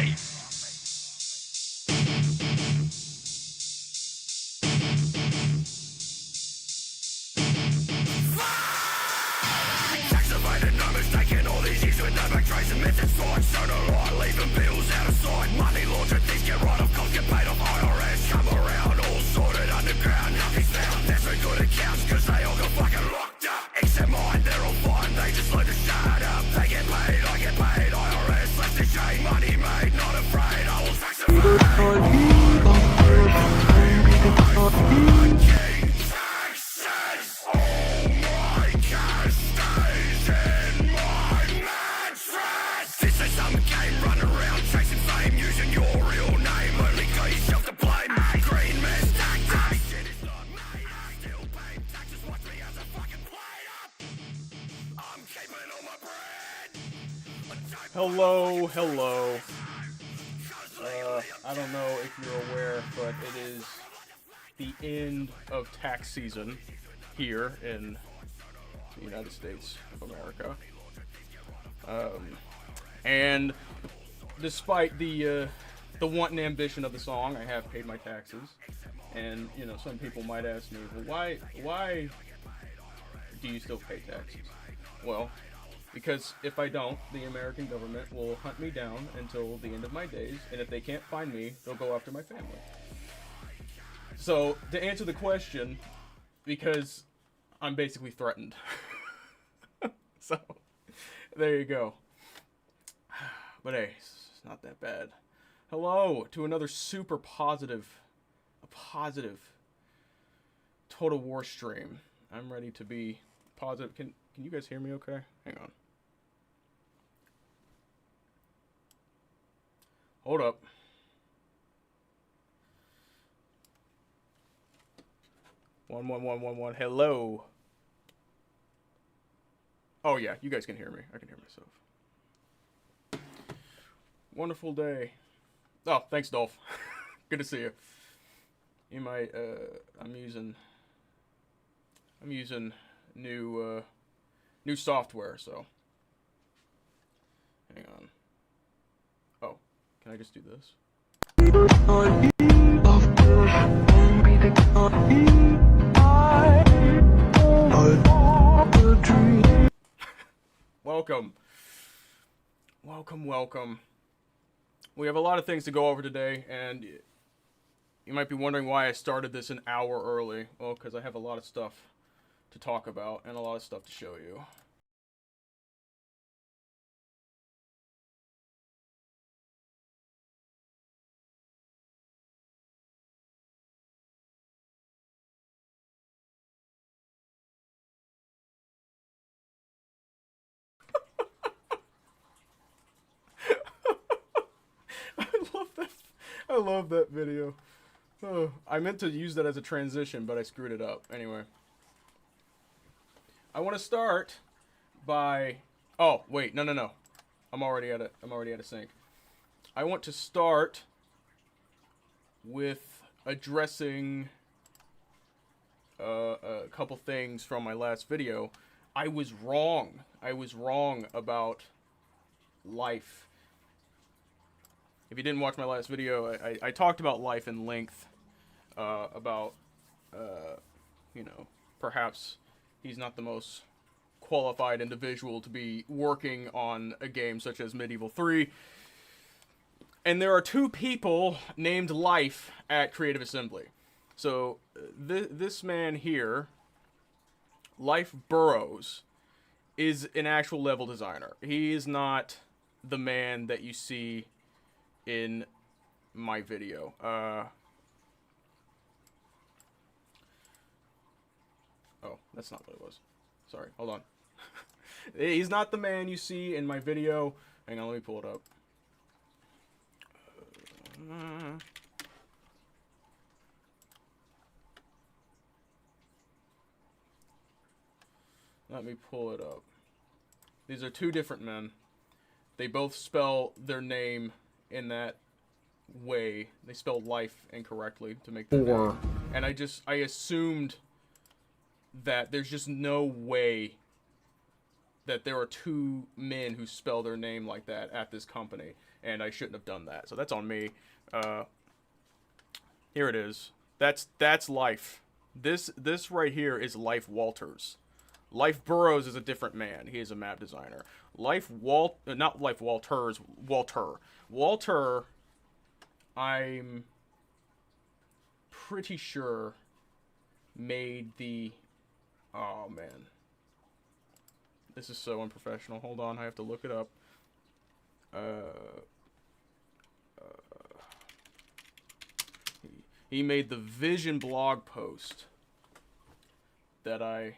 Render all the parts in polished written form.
Activated, no mistaking all these years with never tracing methods for external lie, leaving bills out of sight. Money laundered, things get right off, cops get paid off IRS. Come around, all sorted underground, nothing's found. There's no good accounts, cause they all got fucking locked up. Except mine, they're all fine, they just learn to shut up. They get paid, I get paid, IRS left the shame. Money made, not afraid, I will tax the Hello, hello. I don't know if you're aware, but it is the end of tax season here in the United States of America. And despite the wanton ambition of the song, I have paid my taxes. And, you know, some people might ask me, well, why do you still pay taxes? Well, because if I don't, the American government will hunt me down until the end of my days, and if they can't find me, they'll go after my family. So, to answer the question, because I'm basically threatened. So, there you go. But hey, it's not that bad. Hello to another super positive, Total War stream. I'm ready to be positive. Can you guys hear me okay? Hang on. Hold up. One. Hello. Oh yeah, you guys can hear me. I can hear myself. Wonderful day. Oh, thanks, Dolph. Good to see you. You might. I'm using new software, so hang on. Oh, can I just do this? Welcome. We have a lot of things to go over today, and you might be wondering why I started this an hour early. Well, because I have a lot of stuff to talk about and a lot of stuff to show you. I love that video. Oh, I meant to use that as a transition, but I screwed it up. Anyway. I want to start by... Oh, wait, no. I'm already at a sync. I want to start with addressing a couple things from my last video. I was wrong. I was wrong about life. If you didn't watch my last video, I talked about life in length, about, you know, perhaps he's not the most qualified individual to be working on a game such as Medieval 3. And there are two people named Life at Creative Assembly. So, this man here, Life Burrows, is an actual level designer. He is not the man that you see in my video. Oh, that's not what it was. Sorry, hold on. He's not the man you see in my video. Hang on, let me pull it up. Let me pull it up. These are two different men. They both spell their name in that way. They spelled life incorrectly to make the name. And I assumed that there's just no way that there are two men who spell their name like that at this company. and I shouldn't have done that. So that's on me. Here it is. That's Life. This right here is Life Walters. Life Burrows is a different man. He is a map designer. Not Life Walters. Walter. I'm pretty sure made the. Oh man, this is so unprofessional. Hold on, I have to look it up. He made the Vision blog post that I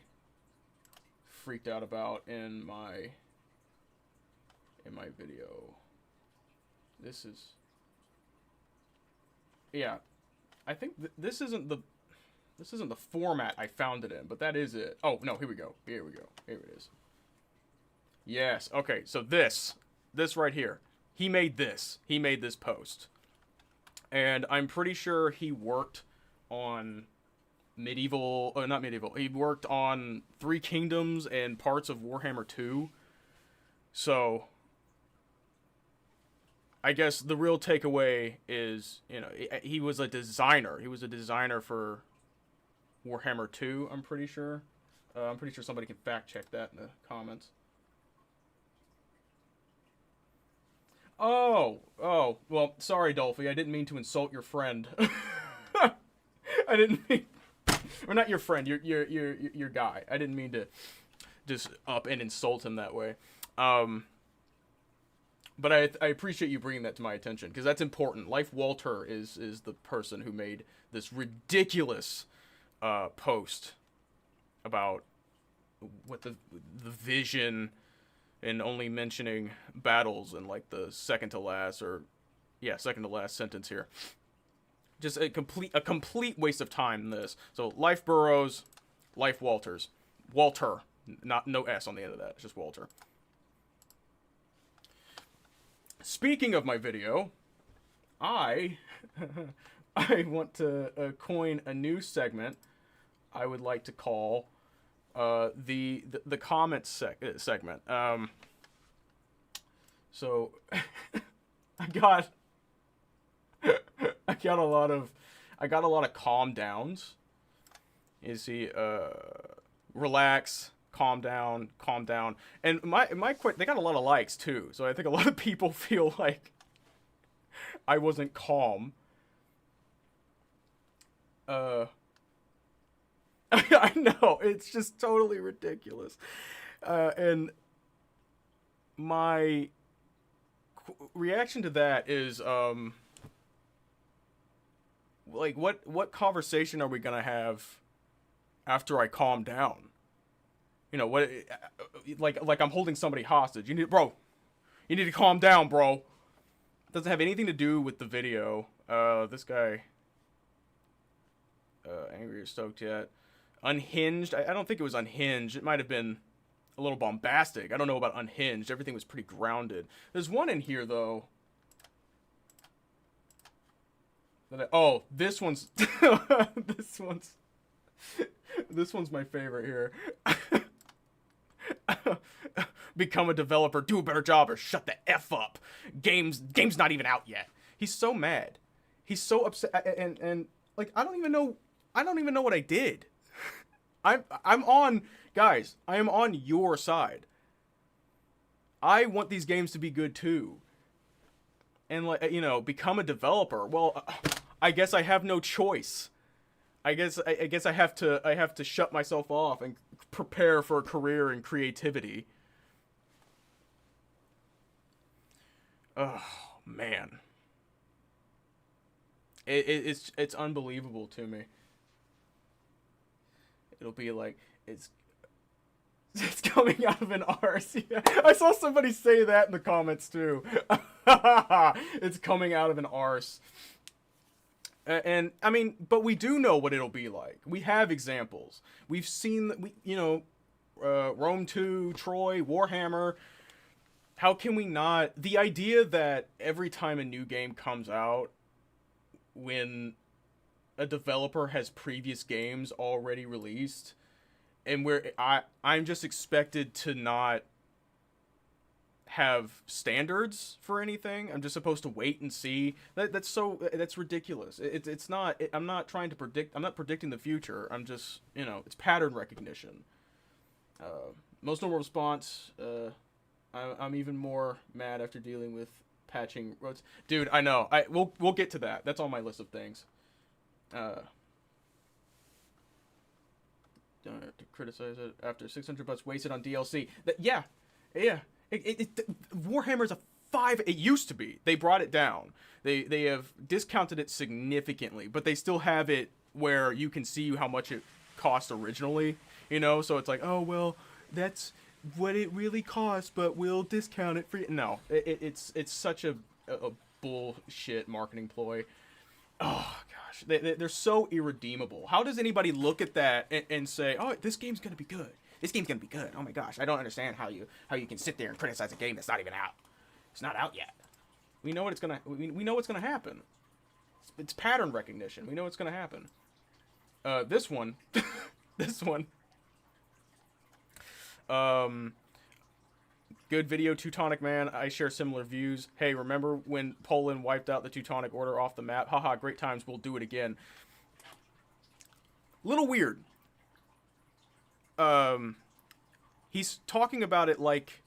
freaked out about in my video. This is, yeah, I think this isn't the format I found it in, but that is it. Oh no, here we go. Here it is. Yes. Okay. So this right here. He made this post. And I'm pretty sure he worked on he worked on 3 Kingdoms and parts of Warhammer 2. So, I guess the real takeaway is, you know, he was a designer. He was a designer for Warhammer 2, I'm pretty sure. I'm pretty sure somebody can fact check that in the comments. Oh, well, sorry, Dolphy. I didn't mean to insult your friend. I didn't mean, or not your friend, your guy. I didn't mean to just up and insult him that way. But I appreciate you bringing that to my attention, because that's important. Life Walter is the person who made this ridiculous post about what the vision, and only mentioning battles in like the second to last sentence here. Just a complete waste of time in this. So Life Burrows, Life Walters. Walter. No S on the end of that. It's just Walter. Speaking of my video, I want to coin a new segment I would like to call the comments segment. So I got a lot of calm downs. You see, relax, calm down, and they got a lot of likes too. So I think a lot of people feel like I wasn't calm. I know, it's just totally ridiculous. And my reaction to that is, like, what conversation are we gonna have after I calm down? You know, what, like I'm holding somebody hostage. You need to calm down, bro. Doesn't have anything to do with the video. This guy, angry or stoked yet? Unhinged. I don't think it was unhinged. It might have been a little bombastic. I don't know about unhinged. Everything was pretty grounded. There's one in here though. Oh, this one's this one's my favorite here. Become a developer, do a better job, or shut the F up. Game's not even out yet. He's so mad. He's so upset, and like I don't even know what I did. I'm on, guys, I am on your side. I want these games to be good too. And, like, you know, become a developer. Well, I guess I have no choice. I guess I have to shut myself off and prepare for a career in creativity. Oh, man. It's unbelievable to me. It'll be like, it's coming out of an arse. Yeah. I saw somebody say that in the comments too. It's coming out of an arse. And I mean, but we do know what it'll be like. We have examples. We've seen, Rome 2, Troy, Warhammer. How can we not? The idea that every time a new game comes out, when a developer has previous games already released, and I'm just expected to not have standards for anything. I'm just supposed to wait and see. That's ridiculous. It's not. I'm not trying to predict. I'm not predicting the future. I'm just, you know, it's pattern recognition. Most normal response. I'm even more mad after dealing with patching roads. Dude, I know. We'll get to that. That's on my list of things. Don't have to criticize it after $600 wasted on DLC. Yeah. Warhammer's a 5. It used to be. They brought it down. They have discounted it significantly, but they still have it where you can see how much it cost originally. You know, so it's like, oh well, that's what it really costs, but we'll discount it for you. No, it's such a bullshit marketing ploy. Oh gosh, they're so irredeemable. How does anybody look at that and say, oh, this game's gonna be good? This game's gonna be good. Oh my gosh, I don't understand how you can sit there and criticize a game that's not even out. It's not out yet. We know what it's gonna. We know what's gonna happen. It's pattern recognition. We know what's gonna happen. This one, this one. Good video, Teutonic man. I share similar views. Hey, remember when Poland wiped out the Teutonic Order off the map? Haha, great times. We'll do it again. Little weird. He's talking about it like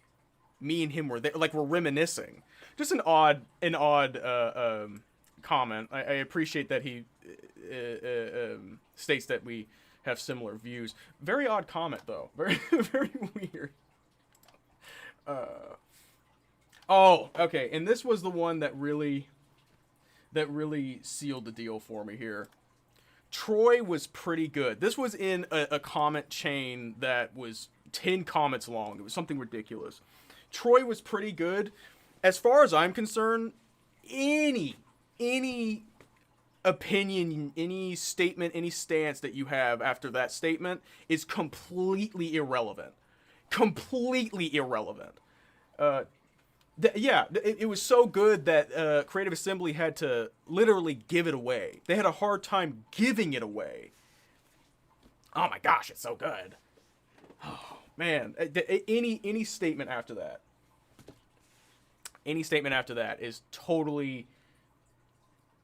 me and him were there, like we're reminiscing. Just an odd comment. I appreciate that he states that we have similar views. Very odd comment though. Very very weird. Oh, okay. And this was the one that really sealed the deal for me here. Troy was pretty good. This was in a comment chain that was 10 comments long. It was something ridiculous. Troy was pretty good. As far as I'm concerned, any opinion, any statement, any stance that you have after that statement is completely irrelevant. Completely irrelevant. It was so good that Creative Assembly had to literally give it away. They had a hard time giving it away. Oh my gosh, it's so good. Oh man, any statement after that. Any statement after that is totally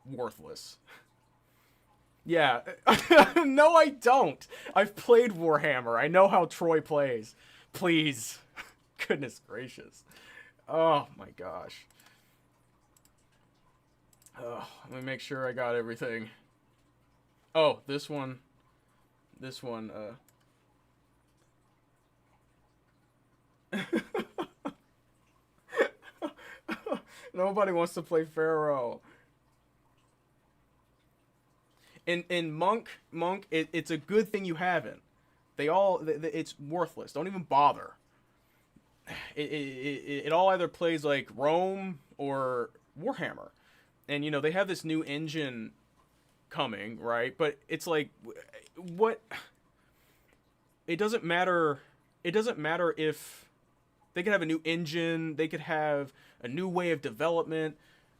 worthless. Yeah. No, I don't. I've played Warhammer. I know how Troy plays. Please. Goodness gracious. Oh my gosh. Oh, let me make sure I got everything. Oh, this one. Nobody wants to play Pharaoh. In Monk, it's a good thing you haven't. It's worthless. Don't even bother. It all either plays like Rome or Warhammer. And, you know, they have this new engine coming, right? But it's like, what? It doesn't matter. It doesn't matter if they could have a new engine. They could have a new way of development.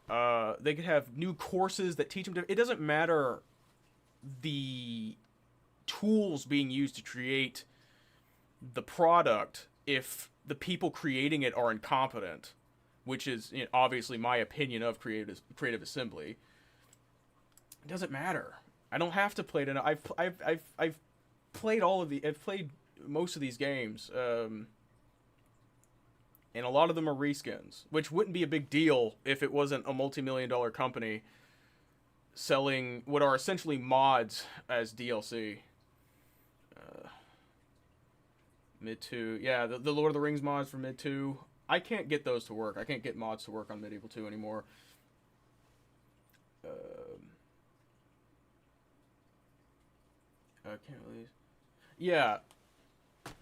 They could have new courses that teach them. It doesn't matter the tools being used to create the product if the people creating it are incompetent, which is, you know, obviously my opinion of Creative Assembly. It doesn't matter. I don't have to play it. I've played I've played most of these games, and a lot of them are reskins, which wouldn't be a big deal if it wasn't a multi-million-dollar company selling what are essentially mods as DLC. Mid 2, yeah, the Lord of the Rings mods for Mid 2. I can't get those to work. I can't get mods to work on Medieval 2 anymore. I can't really. Yeah,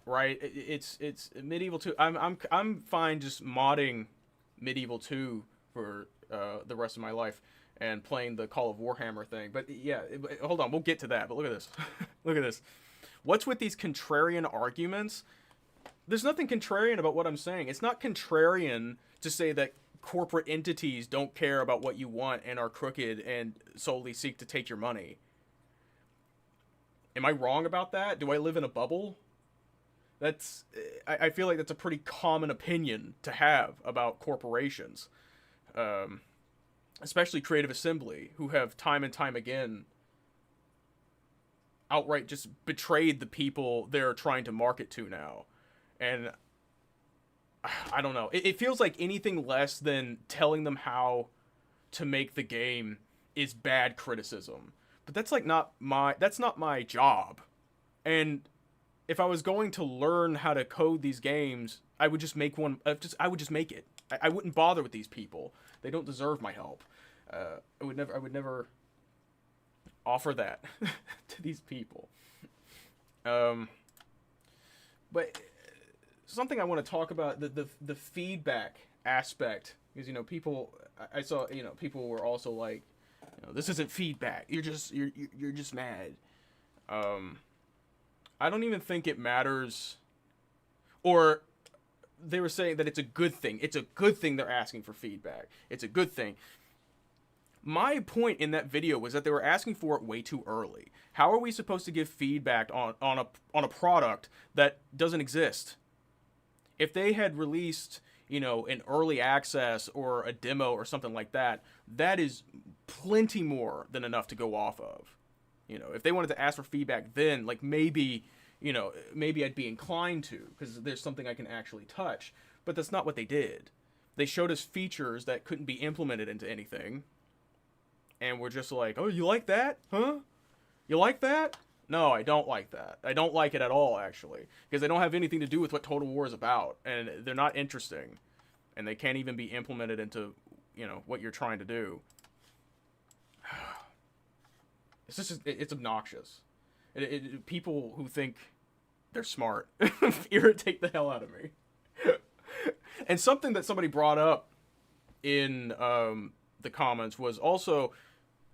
right. It's Medieval 2. I'm fine just modding Medieval 2 for the rest of my life and playing the Call of Warhammer thing. But yeah, hold on, we'll get to that. But look at this. Look at this. What's with these contrarian arguments? There's nothing contrarian about what I'm saying. It's not contrarian to say that corporate entities don't care about what you want and are crooked and solely seek to take your money. Am I wrong about that? Do I live in a bubble? That's I feel like that's a pretty common opinion to have about corporations, especially Creative Assembly, who have time and time again outright just betrayed the people they're trying to market to now. And I don't know. It feels like anything less than telling them how to make the game is bad criticism. But that's like not my job. And if I was going to learn how to code these games, I would just make one. I would just make it. I wouldn't bother with these people. They don't deserve my help. I would never offer that to these people. But something I want to talk about, the feedback aspect, because people, I saw people were also like, this isn't feedback. You're just mad. I don't even think it matters. Or they were saying that it's a good thing. It's a good thing they're asking for feedback. It's a good thing. My point in that video was that they were asking for it way too early. How are we supposed to give feedback on a product that doesn't exist? If they had released, an early access or a demo or something like that, that is plenty more than enough to go off of. If they wanted to ask for feedback then, like maybe I'd be inclined to, because there's something I can actually touch. But that's not what they did. They showed us features that couldn't be implemented into anything. And we're just like, oh, you like that? Huh? You like that? No, I don't like that. I don't like it at all, actually. Because they don't have anything to do with what Total War is about. And they're not interesting. And they can't even be implemented into, what you're trying to do. It's obnoxious. People who think they're smart irritate the hell out of me. And something that somebody brought up in the comments was also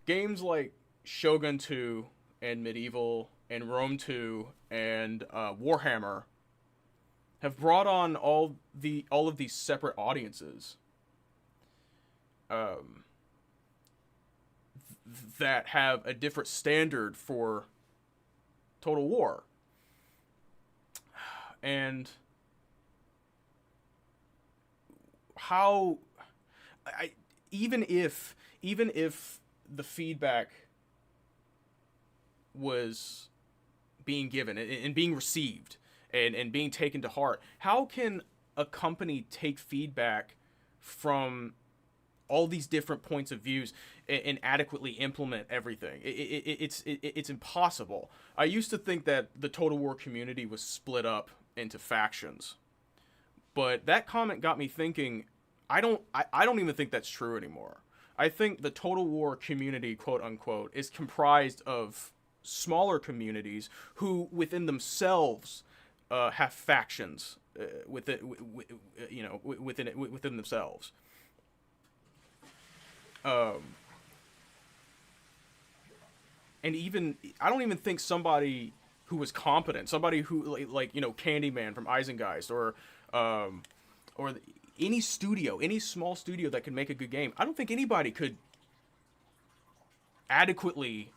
games like Shogun 2 and Medieval and Rome 2 and Warhammer have brought on all of these separate audiences that have a different standard for Total War. And how even if the feedback was being given and being received and being taken to heart, how can a company take feedback from all these different points of views and adequately implement everything? It's impossible. I used to think that the Total War community was split up into factions, but that comment got me thinking. I don't even think that's true anymore. I think the Total War community, quote unquote, is comprised of smaller communities who within themselves have factions within themselves. And even I don't even think somebody who was competent, somebody who like Candyman from Eisengeist or any small studio that could make a good game, I don't think anybody could adequately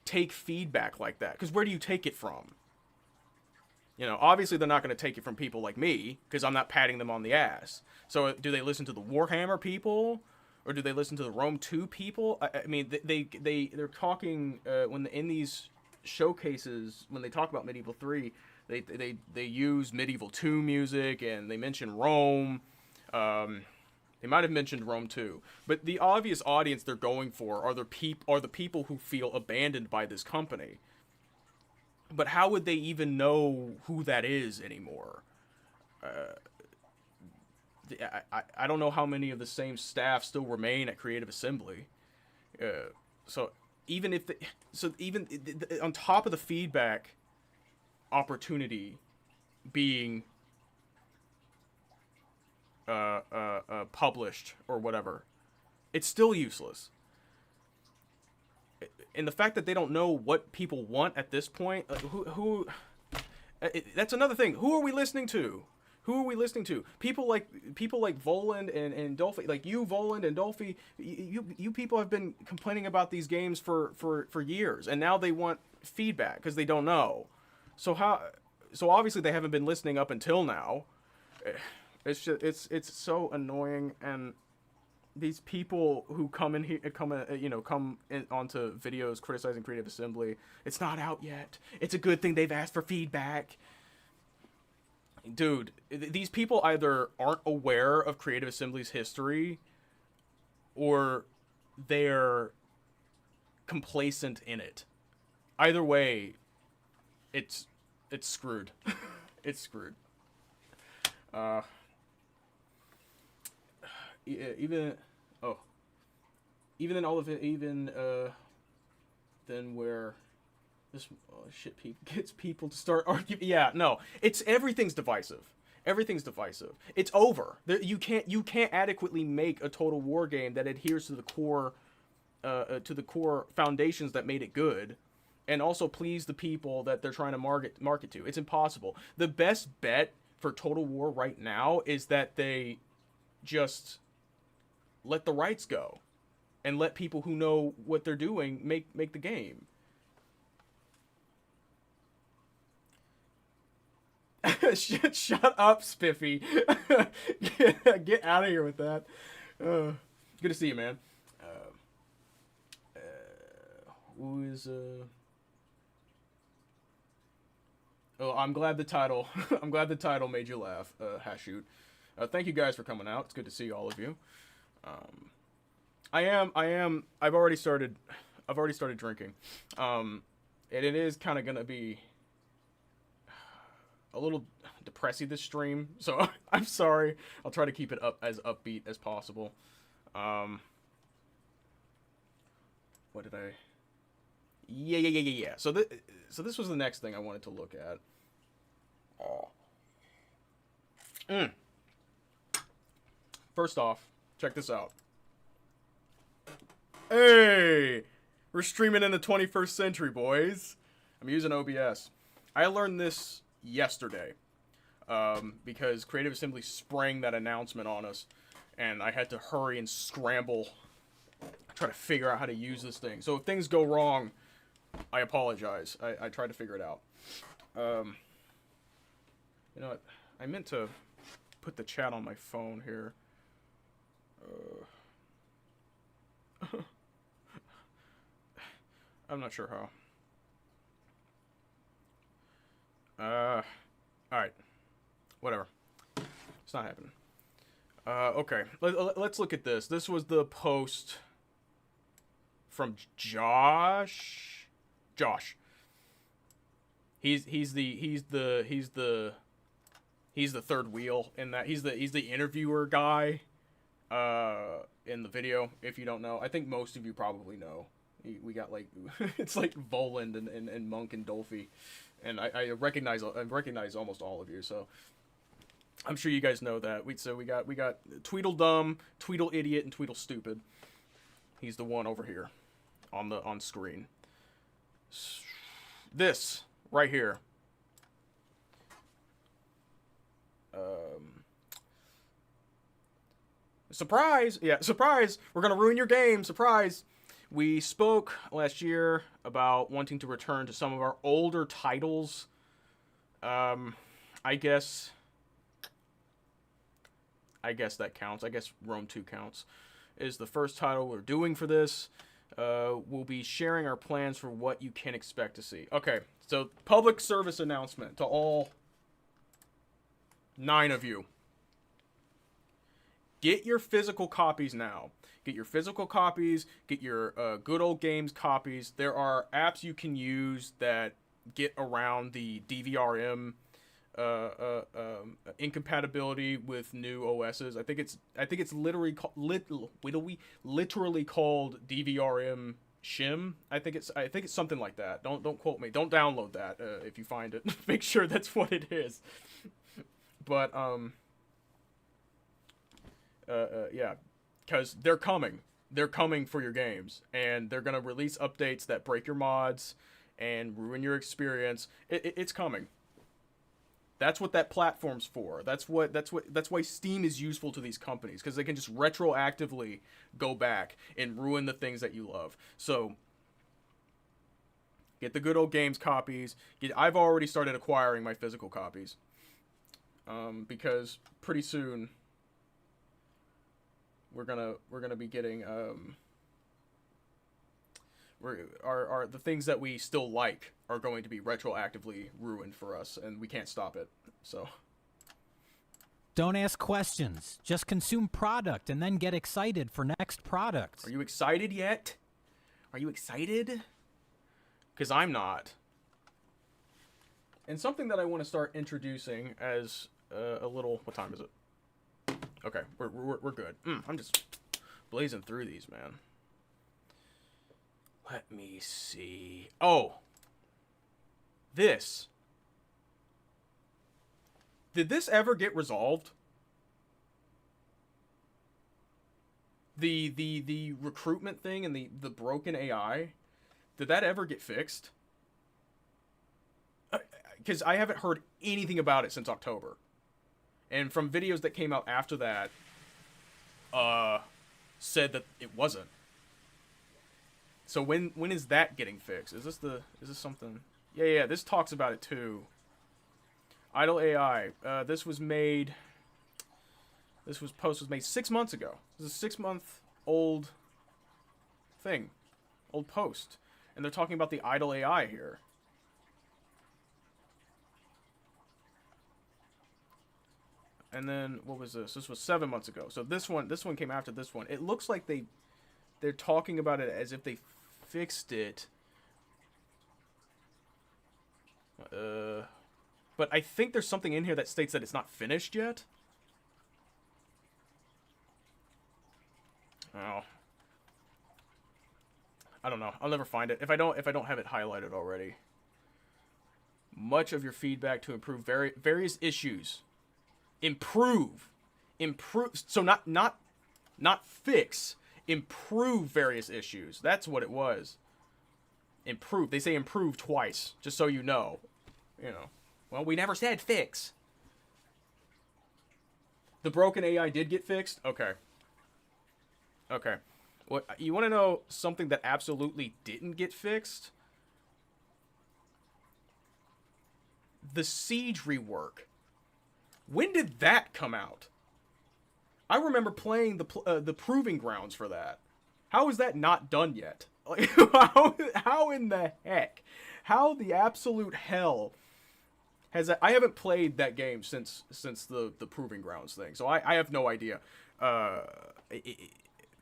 take feedback like that. Because where do you take it from? Obviously they're not going to take it from people like me, because I'm not patting them on the ass. So do they listen to the Warhammer people? Or do they listen to the Rome 2 people? I mean, they're talking in these showcases, when they talk about Medieval 3, they use Medieval 2 music, and they mention Rome. They might have mentioned Rome 2, but the obvious audience they're going for are the people who feel abandoned by this company. But how would they even know who that is anymore? I don't know how many of the same staff still remain at Creative Assembly. So even on top of the feedback opportunity being published or whatever, it's still useless. And the fact that they don't know what people want at this point, that's another thing. Who are we listening to? Who are we listening to? People like Volound and Dolphy, like you, Volound and Dolphy. You people have been complaining about these games for years, and now they want feedback because they don't know. So so obviously they haven't been listening up until now. It's just it's so annoying, and these people who come in onto videos criticizing Creative Assembly. It's not out yet. It's a good thing they've asked for feedback. Dude, these people either aren't aware of Creative Assembly's history, or they're complacent in it. Either way, it's screwed. It's screwed. Even in all of it, then where this shit gets people to start arguing. Yeah, no, it's everything's divisive. Everything's divisive. It's over. You can't adequately make a Total War game that adheres to the core foundations that made it good, and also please the people that they're trying to market to. It's impossible. The best bet for Total War right now is that they just let the rights go and let people who know what they're doing make the game. Shut up, Spiffy. Get out of here with that. Good to see you, man. Who is Oh, I'm glad the title. I'm glad the title made you laugh. Hashoot. Thank you guys for coming out. It's good to see all of you. I've already started drinking. And it is kind of gonna be a little depressy this stream, so I'm sorry. I'll try to keep it as upbeat as possible. What did I? Yeah. So this was the next thing I wanted to look at. First off, check this out. Hey, we're streaming in the 21st century, boys. I'm using OBS. I learned this yesterday because Creative Assembly sprang that announcement on us, and I had to hurry and scramble, try to figure out how to use this thing. So if things go wrong, I apologize. I tried to figure it out. You know what? I meant to put the chat on my phone here. I'm not sure how. Alright. Whatever. It's not happening. Okay. Let's look at this. This was the post from Josh. He's the third wheel in that. He's the interviewer guy in the video, if you don't know. I think most of you probably know. We got like it's like Volound and Monk and Dolphy, and I recognize almost all of you, so I'm sure you guys know that. We got Tweedledum, Tweedle Idiot, and Tweedle Stupid. He's the one over here on screen. This right here. Surprise! Yeah, surprise! We're gonna ruin your game. Surprise! We spoke last year about wanting to return to some of our older titles. I guess that counts. I guess Rome 2 counts. Is the first title we're doing for this. We'll be sharing our plans for what you can expect to see. Okay, so public service announcement to all 9 of you. Get your physical copies now. Get your physical copies. Get your Good Old Games copies. There are apps you can use that get around the DVRM incompatibility with new OSs. I think it's literally literally called DVRM shim. I think it's something like that. Don't quote me. Don't download that if you find it. Make sure that's what it is. But yeah, because they're coming. They're coming for your games, and they're gonna release updates that break your mods and ruin your experience. It's coming. That's what that platform's for. That's why Steam is useful to these companies, because they can just retroactively go back and ruin the things that you love. So Get the good old games copies. I've already started acquiring my physical copies. Because pretty soon we're gonna be getting the things that we still like are going to be retroactively ruined for us, and we can't stop it. So Don't ask questions. Just consume product and then get excited for next products. are you excited yet? Are you excited? Because I'm not. And something that I want to start introducing as a little... What time is it? Okay, we're good. I'm just blazing through these, man. Let me see. Oh. This. Did this ever get resolved? The recruitment thing and the broken AI, did that ever get fixed? Because I haven't heard anything about it since October. And from videos that came out after that, said that it wasn't. So when is that getting fixed? Is this something? Yeah, this talks about it too. Idle AI. This was made 6 months ago. This is a 6-month-old thing. Old post. And they're talking about the idle AI here. And then, what was this? This was 7 months ago. So this one came after this one. It looks like they're talking about it as if they fixed it. But I think there's something in here that states that it's not finished yet. Oh. I don't know. I'll never find it. If I don't have it highlighted already. Much of your feedback to improve various issues. Improve. So not fix. Improve various issues. That's what it was. Improve. They say improve twice, just so you know. You know. Well, we never said fix. The broken AI did get fixed? Okay. Okay. What you want to know something that absolutely didn't get fixed? The Siege rework. When did that come out? I remember playing the Proving Grounds for that. How is that not done yet? Like, how in the heck? How the absolute hell has that? I haven't played that game since the Proving Grounds thing, so I have no idea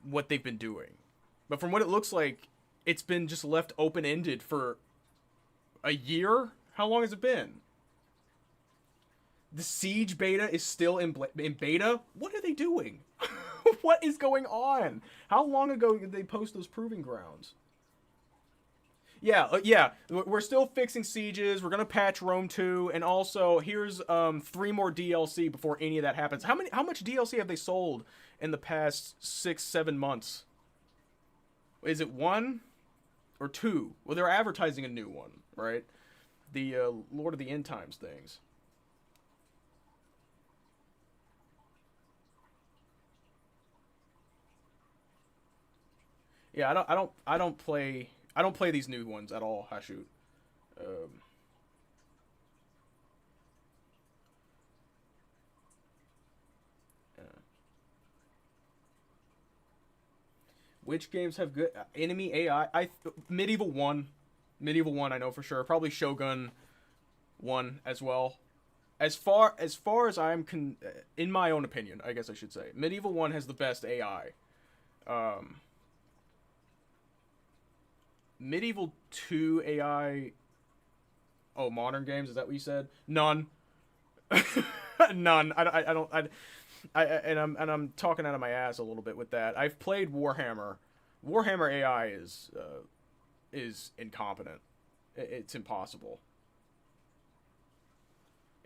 what they've been doing. But from what it looks like, it's been just left open-ended for a year? How long has it been? The Siege beta is still in beta? What are they doing? What is going on? How long ago did they post those Proving Grounds? Yeah, we're still fixing sieges. We're gonna patch Rome 2, and also here's 3 more DLC before any of that happens. How much DLC have they sold in the past 6-7 months? Is it 1 or 2? Well, they're advertising a new one, right? The Lord of the End Times things. Yeah, I don't play these new ones at all, Hashoot. Which games have good enemy AI? Medieval 1. Medieval 1 I know for sure. Probably Shogun 1 as well. As far as I'm in my own opinion, I guess I should say, Medieval 1 has the best AI. Medieval 2 AI. Oh, modern games, is that what you said? None. None. I'm talking out of my ass a little bit with that. I've played Warhammer. Warhammer AI is incompetent. It's impossible.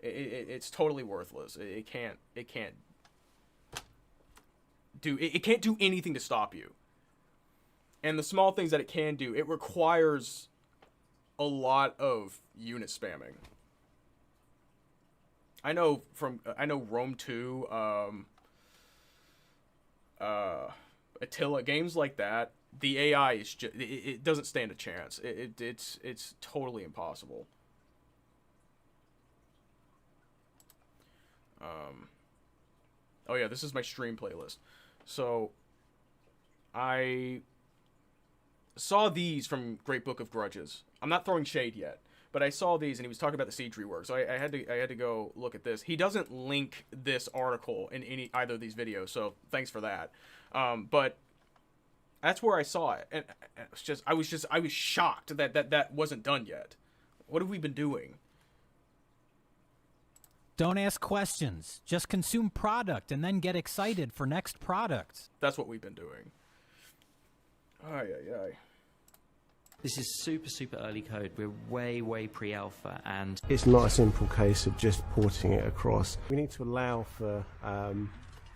It's totally worthless. It can't do anything to stop you. And the small things that it can do, it requires a lot of unit spamming. I know Rome 2, Attila, games like that, the AI is just, it doesn't stand a chance. It's totally impossible. Oh yeah, this is my stream playlist. So I saw these from Great Book of Grudges. I'm not throwing shade yet, but I saw these and he was talking about the siege rework. So I had to go look at this. He doesn't link this article in either of these videos, so thanks for that. But that's where I saw it, and I was shocked that wasn't done yet. What have we been doing? Don't ask questions. Just consume product and then get excited for next products. That's what we've been doing. Ay, ay, ay. This is super early code. We're way pre-alpha, and it's not a simple case of just porting it across. We need to allow for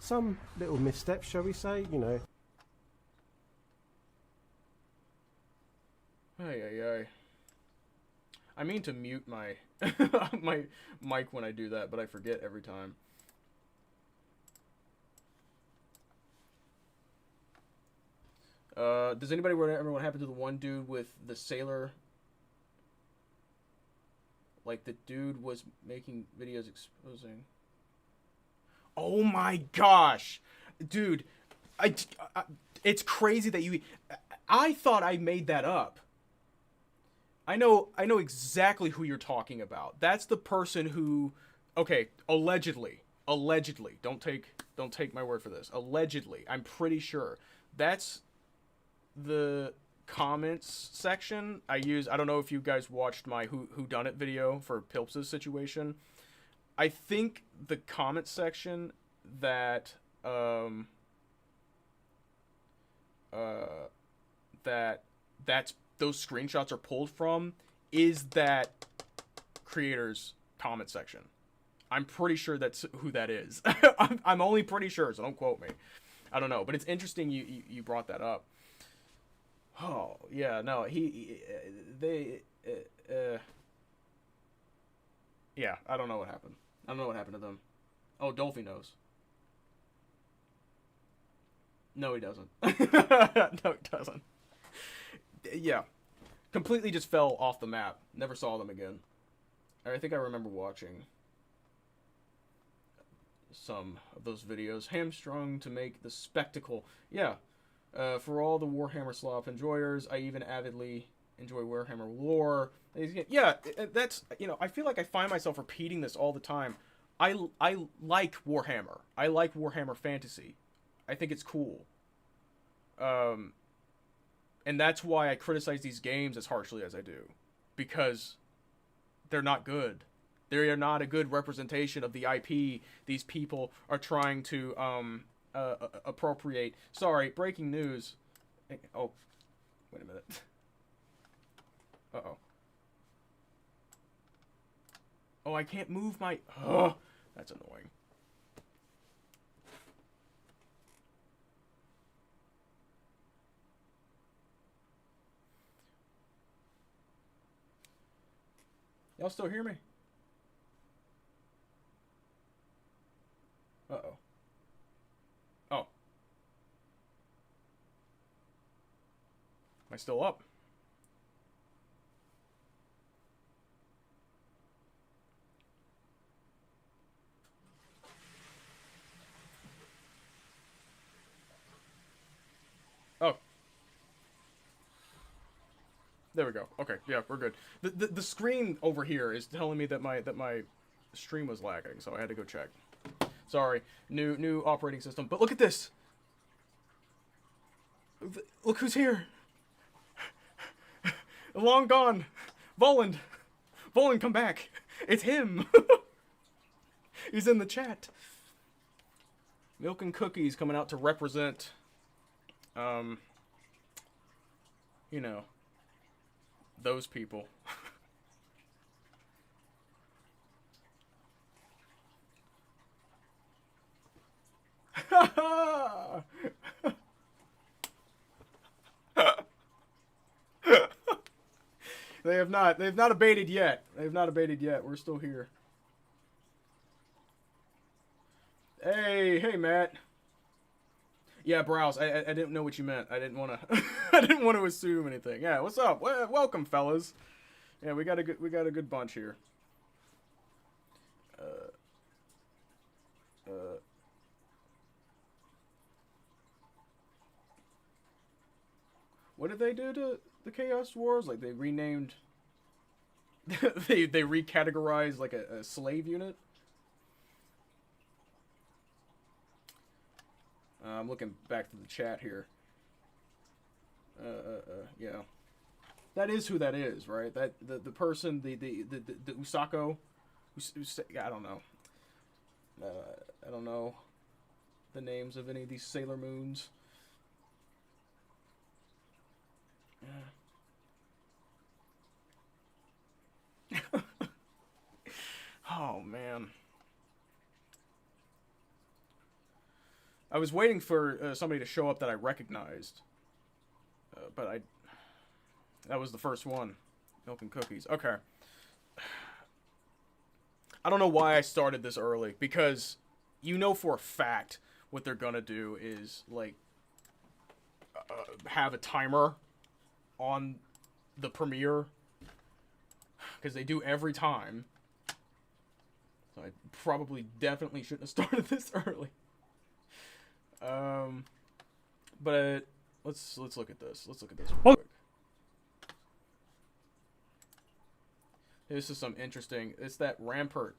some little missteps, shall we say, you know. Ay, ay, ay. I mean to mute my my mic when I do that, but I forget every time. Does anybody remember what happened to the one dude with the sailor? Like, the dude was making videos exposing... Oh my gosh! Dude, it's crazy that you... I thought I made that up. I know exactly who you're talking about. That's the person who... Okay, allegedly. Don't take my word for this. Allegedly. I'm pretty sure. That's the comments section I use. I don't know if you guys watched my who done it video for Pilps' situation. I think the comment section that that's those screenshots are pulled from is that creator's comment section. I'm pretty sure that's who that is. I'm only pretty sure, so don't quote me. I don't know, but it's interesting you brought that up. Oh yeah, no, yeah, I don't know what happened. I don't know what happened to them. Oh, Dolphy knows. No, he doesn't. No, he doesn't. Yeah. Completely just fell off the map. Never saw them again. I think I remember watching some of those videos. Hamstrung to make the spectacle. Yeah. For all the Warhammer slop enjoyers, I even avidly enjoy Warhammer lore. Yeah, that's, you know, I feel like I find myself repeating this all the time. I like Warhammer. I like Warhammer Fantasy. I think it's cool. And that's why I criticize these games as harshly as I do. Because they're not good. They are not a good representation of the IP these people are trying to appropriate. Sorry, breaking news. Oh, wait a minute. Uh-oh. Oh, I can't move my... Oh, that's annoying. Y'all still hear me? Uh-oh. Oh. Am I still up? Oh. There we go. Okay, yeah, we're good. The screen over here is telling me that my stream was lagging, so I had to go check. Sorry, new operating system. But look at this. Look who's here. Long gone. Volound. Volound, come back. It's him. He's in the chat. Milk and cookies coming out to represent, you know, those people. They've not abated yet. They've not abated yet. We're still here. Hey, Matt. Yeah, browse. I didn't know what you meant. I didn't want to. I didn't want to assume anything. Yeah, what's up? Welcome, fellas. Yeah, we got a good bunch here. What did they do to the Chaos Wars? Like they renamed. they recategorized like a slave unit. I'm looking back to the chat here. Yeah, that is who that is, right? That the person, the Usako, I don't know. I don't know the names of any of these Sailor Moons. Oh man. I was waiting for somebody to show up that I recognized, but that was the first one. Milk and cookies. Okay. I don't know why I started this early, because you know for a fact what they're gonna do is like have a timer on the premiere, because they do every time. So I probably definitely shouldn't have started this early. But let's look at this. Let's look at this real quick. This is some interesting. It's that Rampart,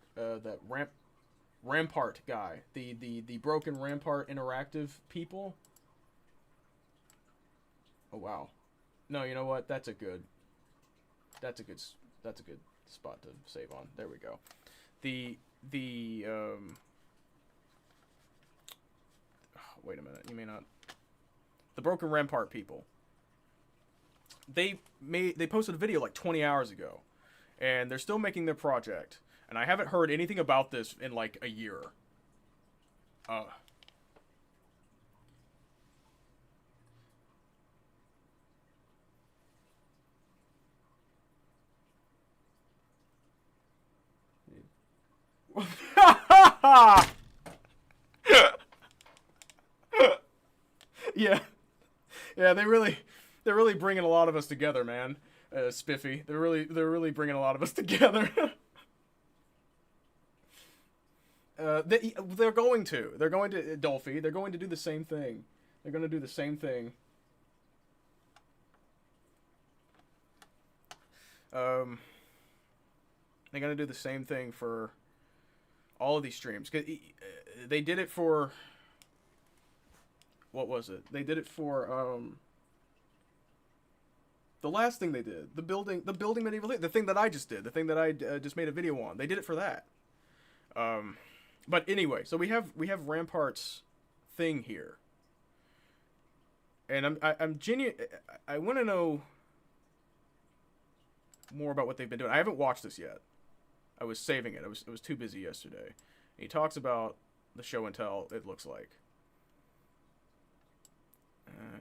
Rampart guy, the Broken Rampart Interactive people. Oh wow, no, you know what? That's a good spot to save on. There we go. Wait a minute. You may not. The Broken Rampart people. They posted a video like 20 hours ago, and they're still making their project. And I haven't heard anything about this in like a year. Yeah, they're really bringing a lot of us together, man. Spiffy, they're really bringing a lot of us together. They're going to Dolphy. They're going to do the same thing. They're going to do the same thing. They're going to do the same thing for all of these streams. 'Cause they did it for. What was it? They did it for the last thing they did, the building medieval, the thing that I just did, the thing that I just made a video on. They did it for that. But anyway, so we have Rampart's thing here, and I'm genuine. I want to know more about what they've been doing. I haven't watched this yet. I was saving it. I was too busy yesterday. He talks about the show and tell. It looks like.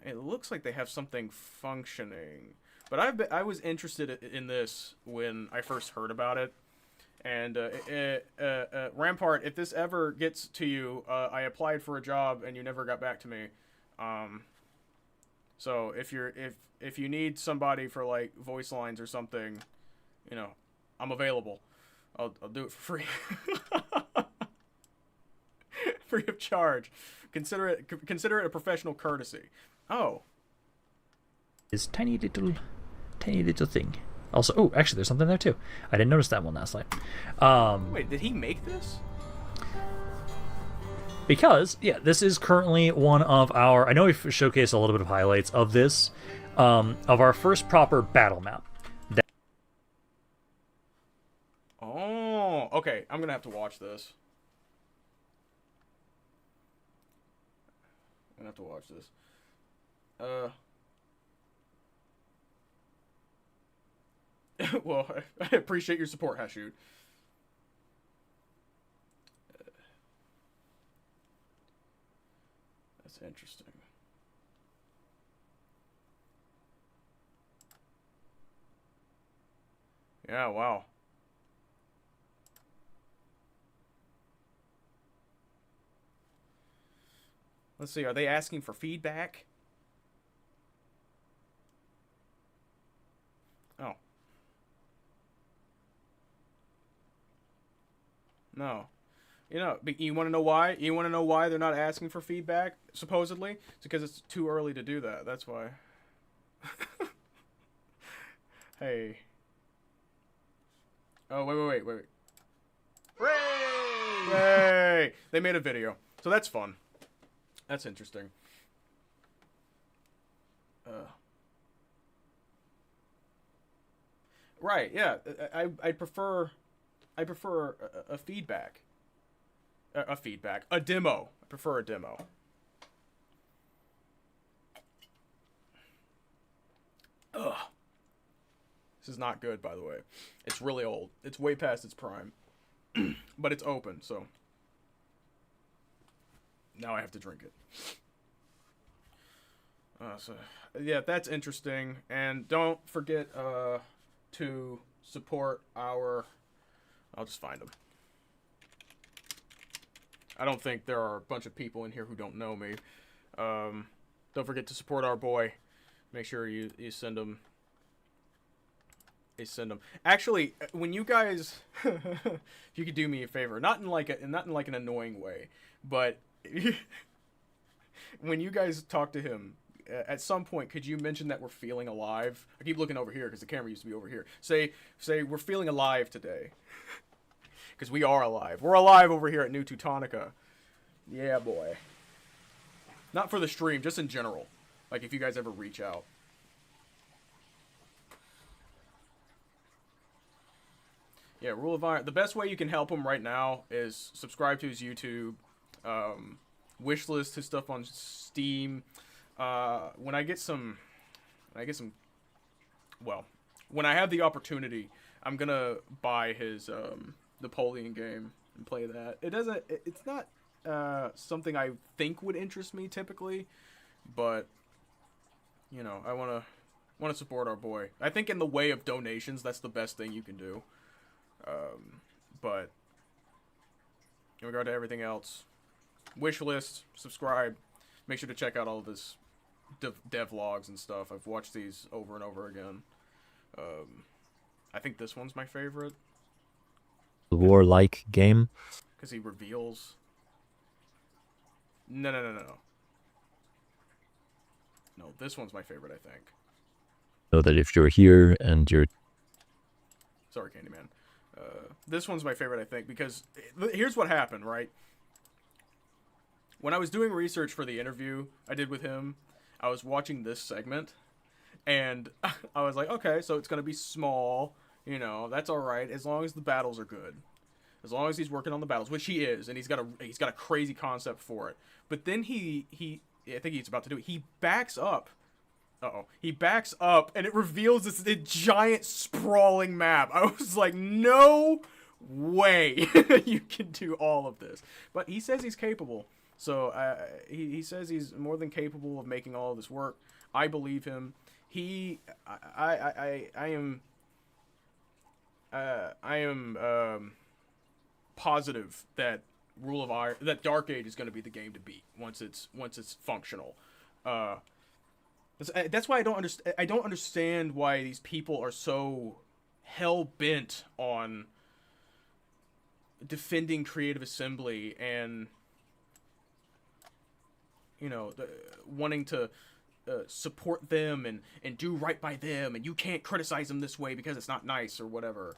It looks like they have something functioning, but I was interested in this when I first heard about it. And Rampart, if this ever gets to you, I applied for a job and you never got back to me. So if you need somebody for like voice lines or something, you know, I'm available. I'll do it for free. Free of charge. Consider it a professional courtesy. Oh. This tiny little thing. Also, oh, actually, there's something there too. I didn't notice that one last night. Wait, did he make this? Because, yeah, this is currently one of our. I know we've showcased a little bit of highlights of this, of our first proper battle map. Oh, okay. I'm gonna have to watch this. I'm gonna have to watch this. Well, I appreciate your support, Hashoot. That's interesting. Yeah, wow. Let's see, are they asking for feedback? Oh. No. You know, you want to know why? You want to know why they're not asking for feedback, supposedly? It's because it's too early to do that. That's why. Hey. Oh, wait. Hooray! They made a video. So that's fun. That's interesting. Right, yeah. I prefer a feedback. A feedback. A demo. I prefer a demo. Ugh. This is not good, by the way. It's really old. It's way past its prime. But it's open, so now I have to drink it. So yeah, that's interesting. And don't forget to support our... I'll just find them. I don't think there are a bunch of people in here who don't know me. Don't forget to support our boy. Make sure you send them. Actually, when you guys, if you could do me a favor, not in like an annoying way, but when you guys talk to him, at some point, could you mention that we're feeling alive? I keep looking over here because the camera used to be over here. Say we're feeling alive today, because we are alive. We're alive over here at NewTeutonica. Yeah, boy. Not for the stream, just in general. Like if you guys ever reach out. Yeah, Rule of Iron. The best way you can help him right now is subscribe to his YouTube, wishlist his stuff on Steam. When I have the opportunity, I'm gonna buy his Napoleon game and play that. It's not something I think would interest me typically, but you know, I wanna support our boy. I think in the way of donations, that's the best thing you can do. But in regard to everything else, wish list, subscribe, make sure to check out all of his devlogs and stuff. I've watched these over and over again. I think this one's my favorite. War-like game. Because he reveals... No. No, this one's my favorite, I think. So that if you're here and you're... Sorry, Candyman. This one's my favorite, I think, because here's what happened, right? When I was doing research for the interview I did with him, I was watching this segment, and I was like, okay, so it's going to be small, you know, that's alright, as long as the battles are good. As long as he's working on the battles, which he is, and he's got a crazy concept for it. But then I think he's about to do it, he backs up. He backs up, and it reveals this giant, sprawling map. I was like, no way you can do all of this. But he says he's capable. So he says he's more than capable of making all of this work. I believe him. I am positive that Rule of Iron, that Dark Age is going to be the game to beat once it's functional. That's why I don't understand why these people are so hell-bent on defending Creative Assembly and, you know, wanting to support them and do right by them, and you can't criticize them this way because it's not nice or whatever.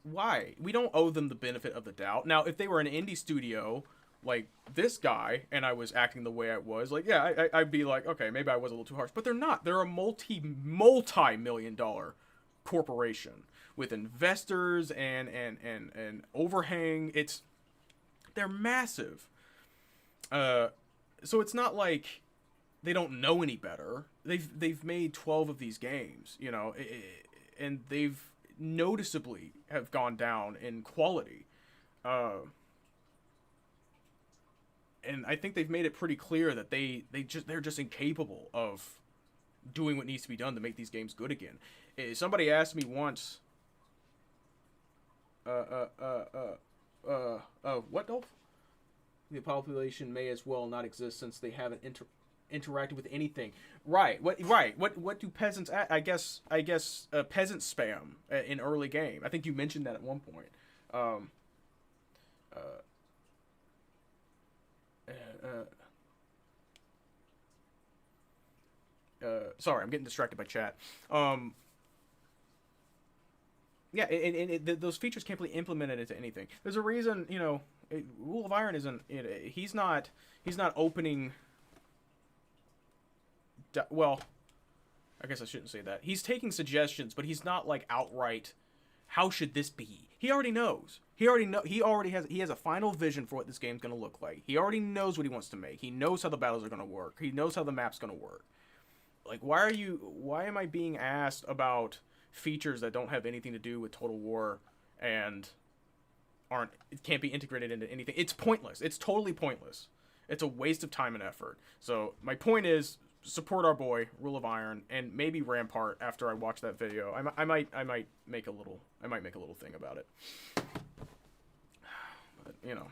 Why? We don't owe them the benefit of the doubt. Now, if they were an indie studio like this guy, and I was acting the way I was, like, yeah, I'd be like, okay, maybe I was a little too harsh. But they're not. They're a multi-million-dollar corporation with investors and overhang. They're massive. So it's not like they don't know any better. They've made 12 of these games, you know, and they've noticeably have gone down in quality. And I think they've made it pretty clear that they're just incapable of doing what needs to be done to make these games good again. Somebody asked me once, what, Dolph? The population may as well not exist since they haven't interacted with anything. Right. What do peasants? I guess peasant spam in early game. I think you mentioned that at one point. Sorry, I'm getting distracted by chat. Yeah, and those features can't be implemented into anything. There's a reason, you know, Rule of Iron isn't. He's not opening. Well, I guess I shouldn't say that. He's taking suggestions, but he's not like outright. How should this be? He already knows. He already has a final vision for what this game's gonna look like. He already knows what he wants to make. He knows how the battles are gonna work. He knows how the map's gonna work. Like, why am I being asked about features that don't have anything to do with Total War and it can't be integrated into anything? It's pointless. It's totally pointless. It's a waste of time and effort. So my point is, support our boy Rule of Iron, and maybe Rampart after I watch that video. I might make a little thing about it. But, you know.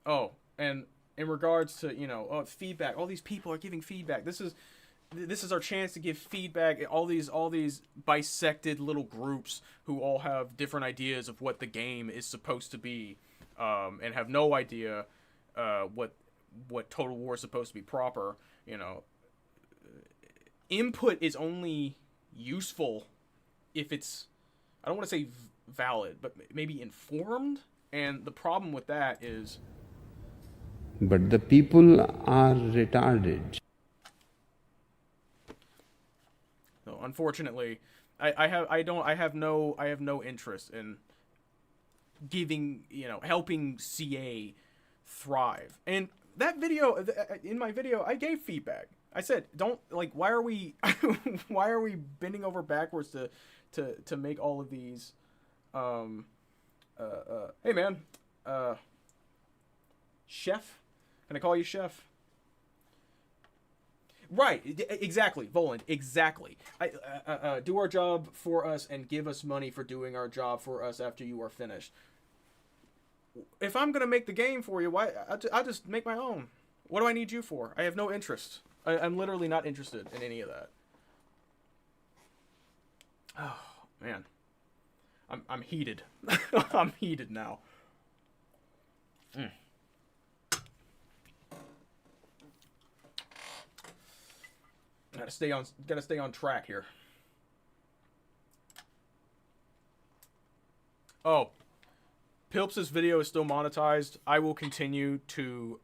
Oh, and in regards to, you know, feedback, all these people are giving feedback. This is our chance to give feedback. All these bisected little groups who all have different ideas of what the game is supposed to be, and have no idea what Total War is supposed to be proper. You know, input is only useful if it's, I don't want to say valid, but maybe informed. And the problem with that is, but the people are retarded. So unfortunately, I have no interest in giving, you know, helping CA thrive. And that video, in my video, I gave feedback. I said, don't, like, why are we bending over backwards to make all of these, hey man, Chef? Can I call you Chef? Right, exactly, Volound, exactly. Do our job for us and give us money for doing our job for us after you are finished. If I'm gonna make the game for you, why? I'll just make my own. What do I need you for? I have no interest. I'm literally not interested in any of that. Oh man, I'm heated. I'm heated now. Gotta stay on track here. Oh, Pilps' video is still monetized. I will continue to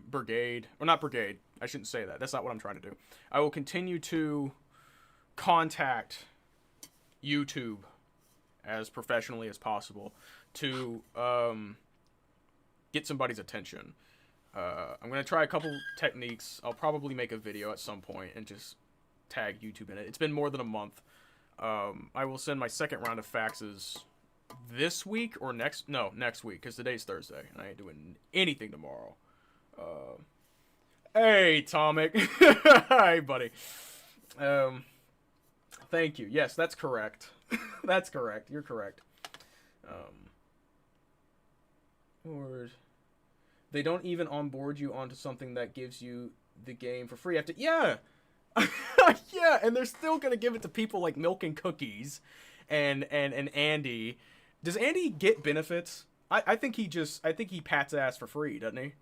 brigade, or not brigade. I shouldn't say that. That's not what I'm trying to do. I will continue to contact YouTube as professionally as possible to get somebody's attention. I'm going to try a couple techniques. I'll probably make a video at some point and just tag YouTube in it. It's been more than a month. I will send my second round of faxes this week or next week, because today's Thursday and I ain't doing anything tomorrow. Hey, Tomic. Hi, buddy. Thank you. Yes, that's correct. That's correct. You're correct. Or they don't even onboard you onto something that gives you the game for free after. Yeah. Yeah, and they're still gonna give it to people like Milk and Cookies and Andy. Does Andy get benefits? I think he pats ass for free, doesn't he?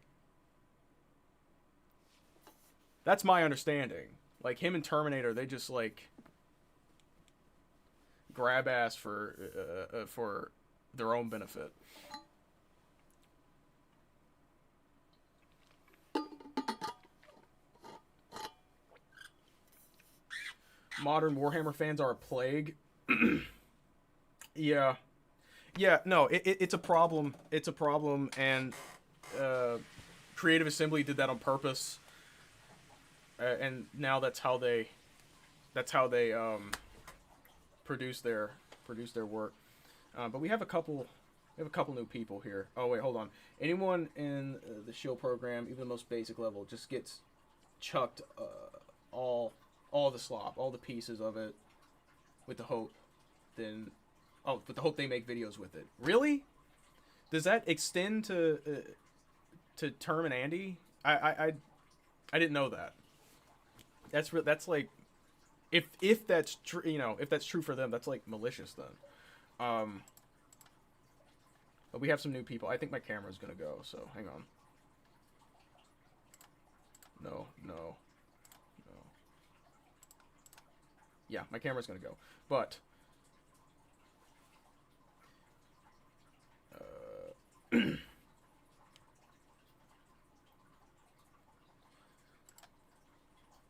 That's my understanding. Like, him and Terminator, they just like grab ass for their own benefit. Modern Warhammer fans are a plague. Yeah. Yeah, no, it's a problem. It's a problem, and Creative Assembly did that on purpose. And now that's how they produce their work. But we have a couple new people here. Oh wait, hold on. Anyone in the show program, even the most basic level, just gets chucked all the slop, all the pieces of it, with the hope. Then Oh, with the hope they make videos with it. Really? Does that extend to Term and Andy? I didn't know that. That's like, if that's true, you know, if that's true for them, that's like malicious then. But we have some new people. I think my camera's gonna go, so hang on. No. Yeah, my camera's gonna go. But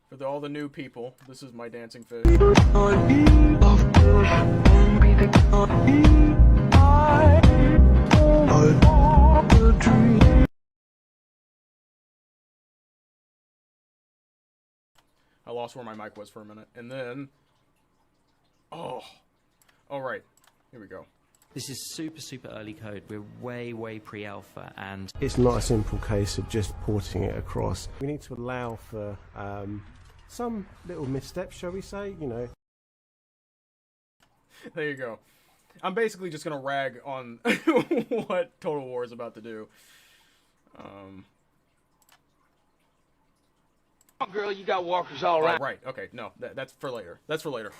for all the new people, this is my dancing fish. I lost where my mic was for a minute, and then all right, here we go. This is super early code. We're way pre-alpha, and It's not a simple case of just porting it across. We need to allow for some little missteps, shall we say, you know. There you go. I'm basically just gonna rag on what Total War is about to do. Oh, girl, you got walkers all right. Oh, right. Okay. No, that's for later. That's for later.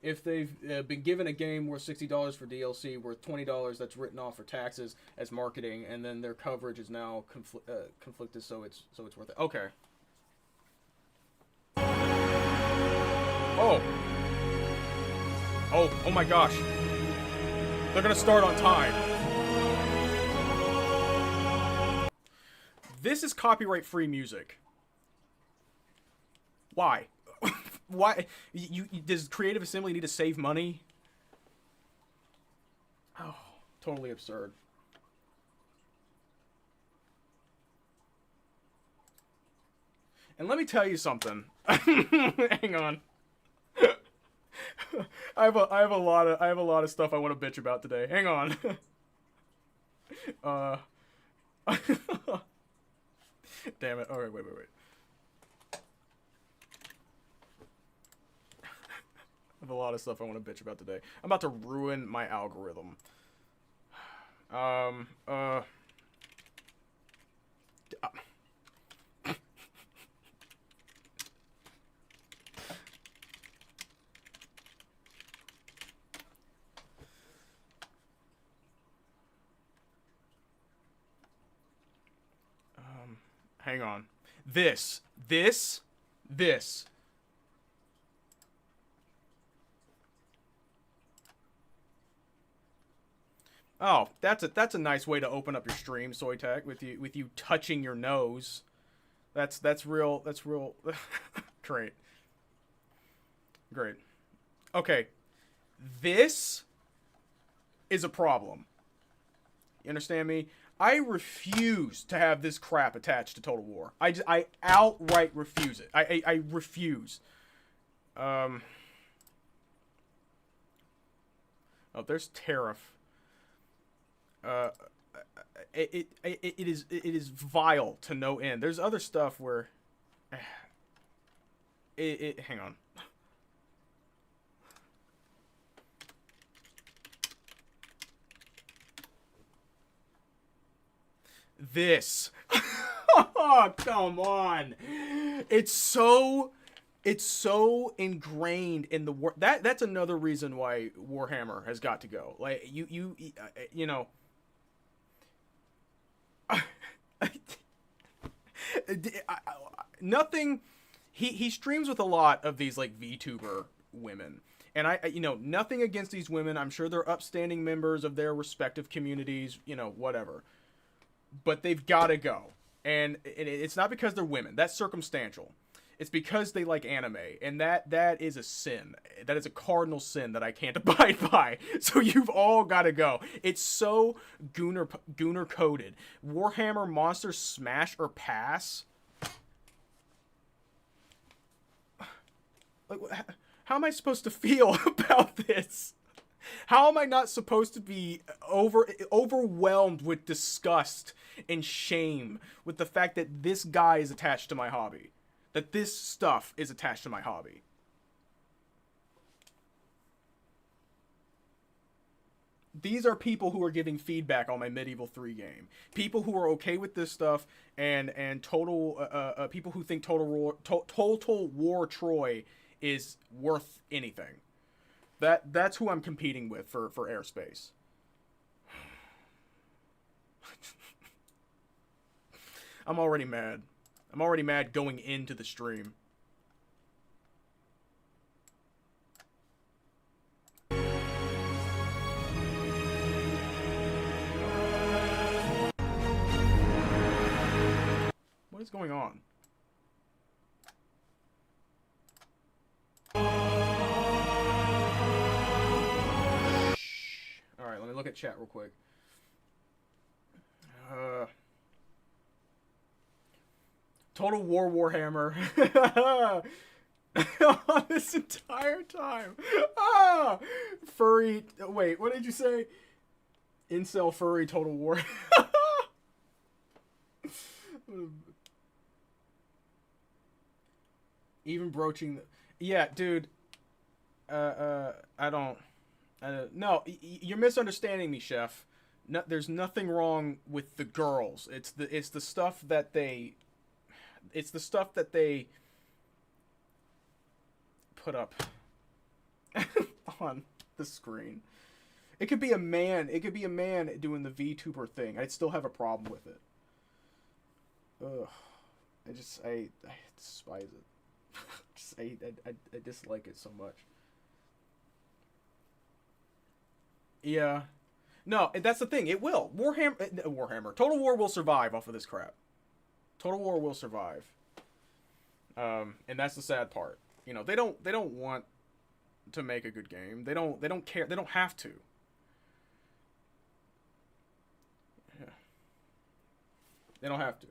If they've been given a game worth $60 for DLC, worth $20 that's written off for taxes as marketing, and then their coverage is now conflicted, so it's worth it. Okay. Oh my gosh. They're gonna start on time. This is copyright-free music. Why? Why? Does Creative Assembly need to save money? Oh, totally absurd. And let me tell you something. Hang on. I have a lot of stuff I want to bitch about today. Hang on. Damn it. All right, wait. I have a lot of stuff I want to bitch about today. I'm about to ruin my algorithm. Hang on. This. Oh, that's a nice way to open up your stream, Soytech, with you touching your nose. That's real great. Great. Okay. This is a problem. You understand me? I refuse to have this crap attached to Total War. I outright refuse it. I refuse. Oh, there's tariff. It is vile to no end. There's other stuff where hang on. This. Oh, come on. It's so ingrained in the war. That's another reason why Warhammer has got to go. Like you know. Nothing. He streams with a lot of these like VTuber women. And you know, nothing against these women. I'm sure they're upstanding members of their respective communities, you know, whatever. But they've got to go. And it's not because they're women. That's circumstantial. It's because they like anime. And that is a sin. That is a cardinal sin that I can't abide by. So you've all got to go. It's so Gooner coded. Warhammer Monsters Smash or Pass. Like, how am I supposed to feel about this? How am I not supposed to be overwhelmed with disgust and shame with the fact that this guy is attached to my hobby? that this stuff is attached to my hobby. These are people who are giving feedback on my Medieval 3 game. People who are okay with this stuff, and total people who think Total War Troy is worth anything. That's who I'm competing with for airspace. I'm already mad. I'm already mad going into the stream. What is going on? Alright, let me look at chat real quick. Total War Warhammer. This entire time. Furry. Wait, what did you say? Incel furry Total War. Even broaching the... Yeah, dude. I don't... No, you're misunderstanding me, Chef. No, there's nothing wrong with the girls. It's the stuff that they... It's the stuff that they... put up on the screen. It could be a man. It could be a man doing the VTuber thing. I'd still have a problem with it. Ugh. I despise it. I dislike it so much. Yeah. No, that's the thing. It will. Warhammer. Total War will survive off of this crap. Total War will survive. And that's the sad part. You know, they don't want to make a good game. They don't care. They don't have to. Yeah. They don't have to.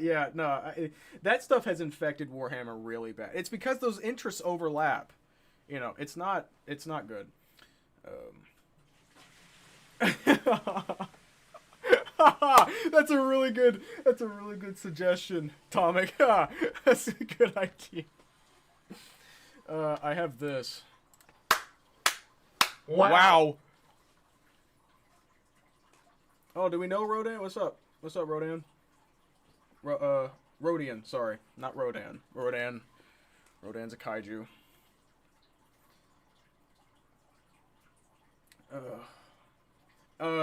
Yeah, no, that stuff has infected Warhammer really bad. It's because those interests overlap. You know, it's not good. That's a really good suggestion, Tomic. That's a good idea. I have this. Wow. Oh, do we know Rodan? What's up? What's up, Rodan? Rodian, sorry. Not Rodan. Rodan's a kaiju.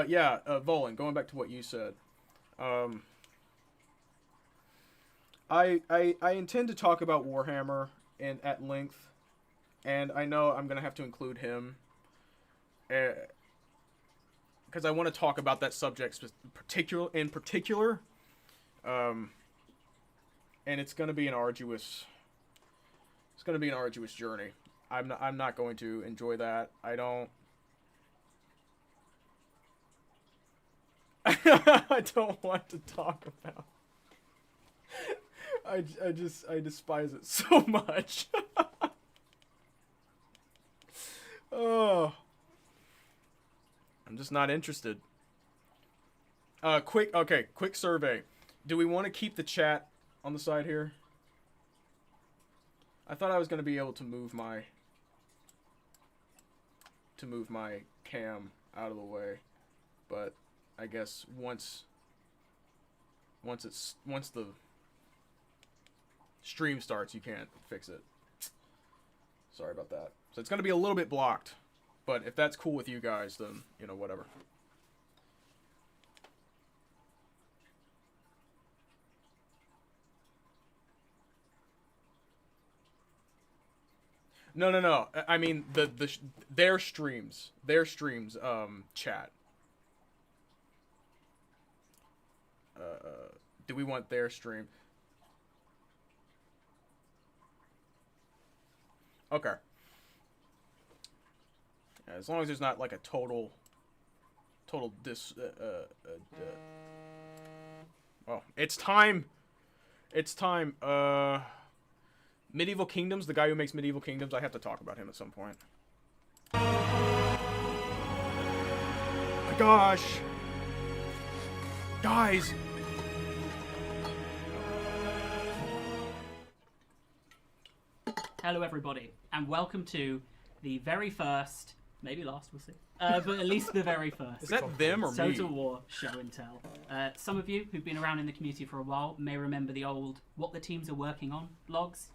Yeah, Volound, going back to what you said. I intend to talk about Warhammer at length, and I know I'm gonna have to include him, because I want to talk about that subject in particular. And it's gonna be an arduous journey. I'm not going to enjoy that. I don't want to talk about. I despise it so much. Oh, I'm just not interested. Quick survey. Do we want to keep the chat on the side here? I thought I was going to be able to move my cam out of the way, but I guess once the stream starts, you can't fix it. Sorry about that. So it's going to be a little bit blocked, but if that's cool with you guys, then, you know, whatever. No. I mean their streams, chat. Do we want their stream? Okay. As long as there's not like a total oh, it's time. Medieval Kingdoms, the guy who makes Medieval Kingdoms, I have to talk about him at some point. My gosh. Guys! Hello everybody, and welcome to the very first, maybe last, we'll see, but at least the very first. Is that them or me? Total War Show and Tell. Some of you who've been around in the community for a while may remember the old "What the Teams Are Working On" logs.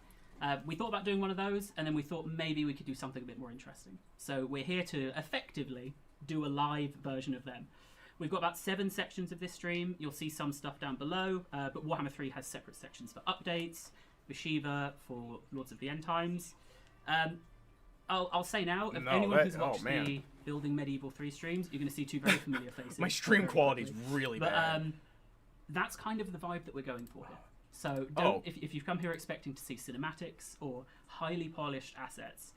We thought about doing one of those, and then we thought maybe we could do something a bit more interesting. So we're here to effectively do a live version of them. We've got about 7 sections of this stream. You'll see some stuff down below, but Warhammer 3 has separate sections for updates, for Shiva, for Lords of the End Times. I'll say now, if anyone who's watched the Building Medieval 3 streams, you're going to see 2 very familiar faces. My stream quality is really bad. That's kind of the vibe that we're going for here. So if you've come here expecting to see cinematics or highly polished assets,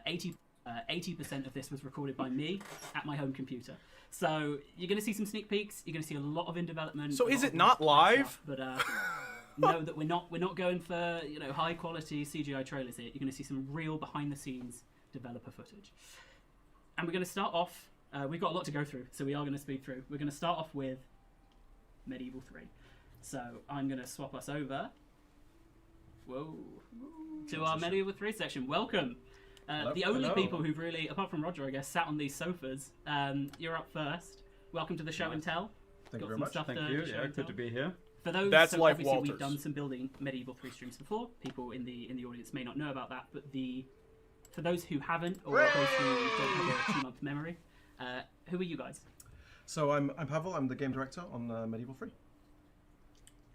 80% of this was recorded by me at my home computer. So you're going to see some sneak peeks. You're going to see a lot of in development. So is it not live? Stuff, but know that we're not going for high quality CGI trailers here. You're going to see some real behind the scenes developer footage. And we're going to start off. We've got a lot to go through, so we are going to speed through. We're going to start off with Medieval 3. So I'm going to swap us over. To our Medieval 3 section. Welcome. The only people who've really, apart from Roger, I guess, sat on these sofas. You're up first. Welcome to the show and tell. Thank you very much. Thank you. Yeah, good to be here. For those, That's so Life obviously Walters. we've done some Building Medieval 3 streams before. People in the audience may not know about that, but for those who haven't, or those who don't have a 2-month memory, who are you guys? So I'm Pavel. I'm the game director on Medieval 3.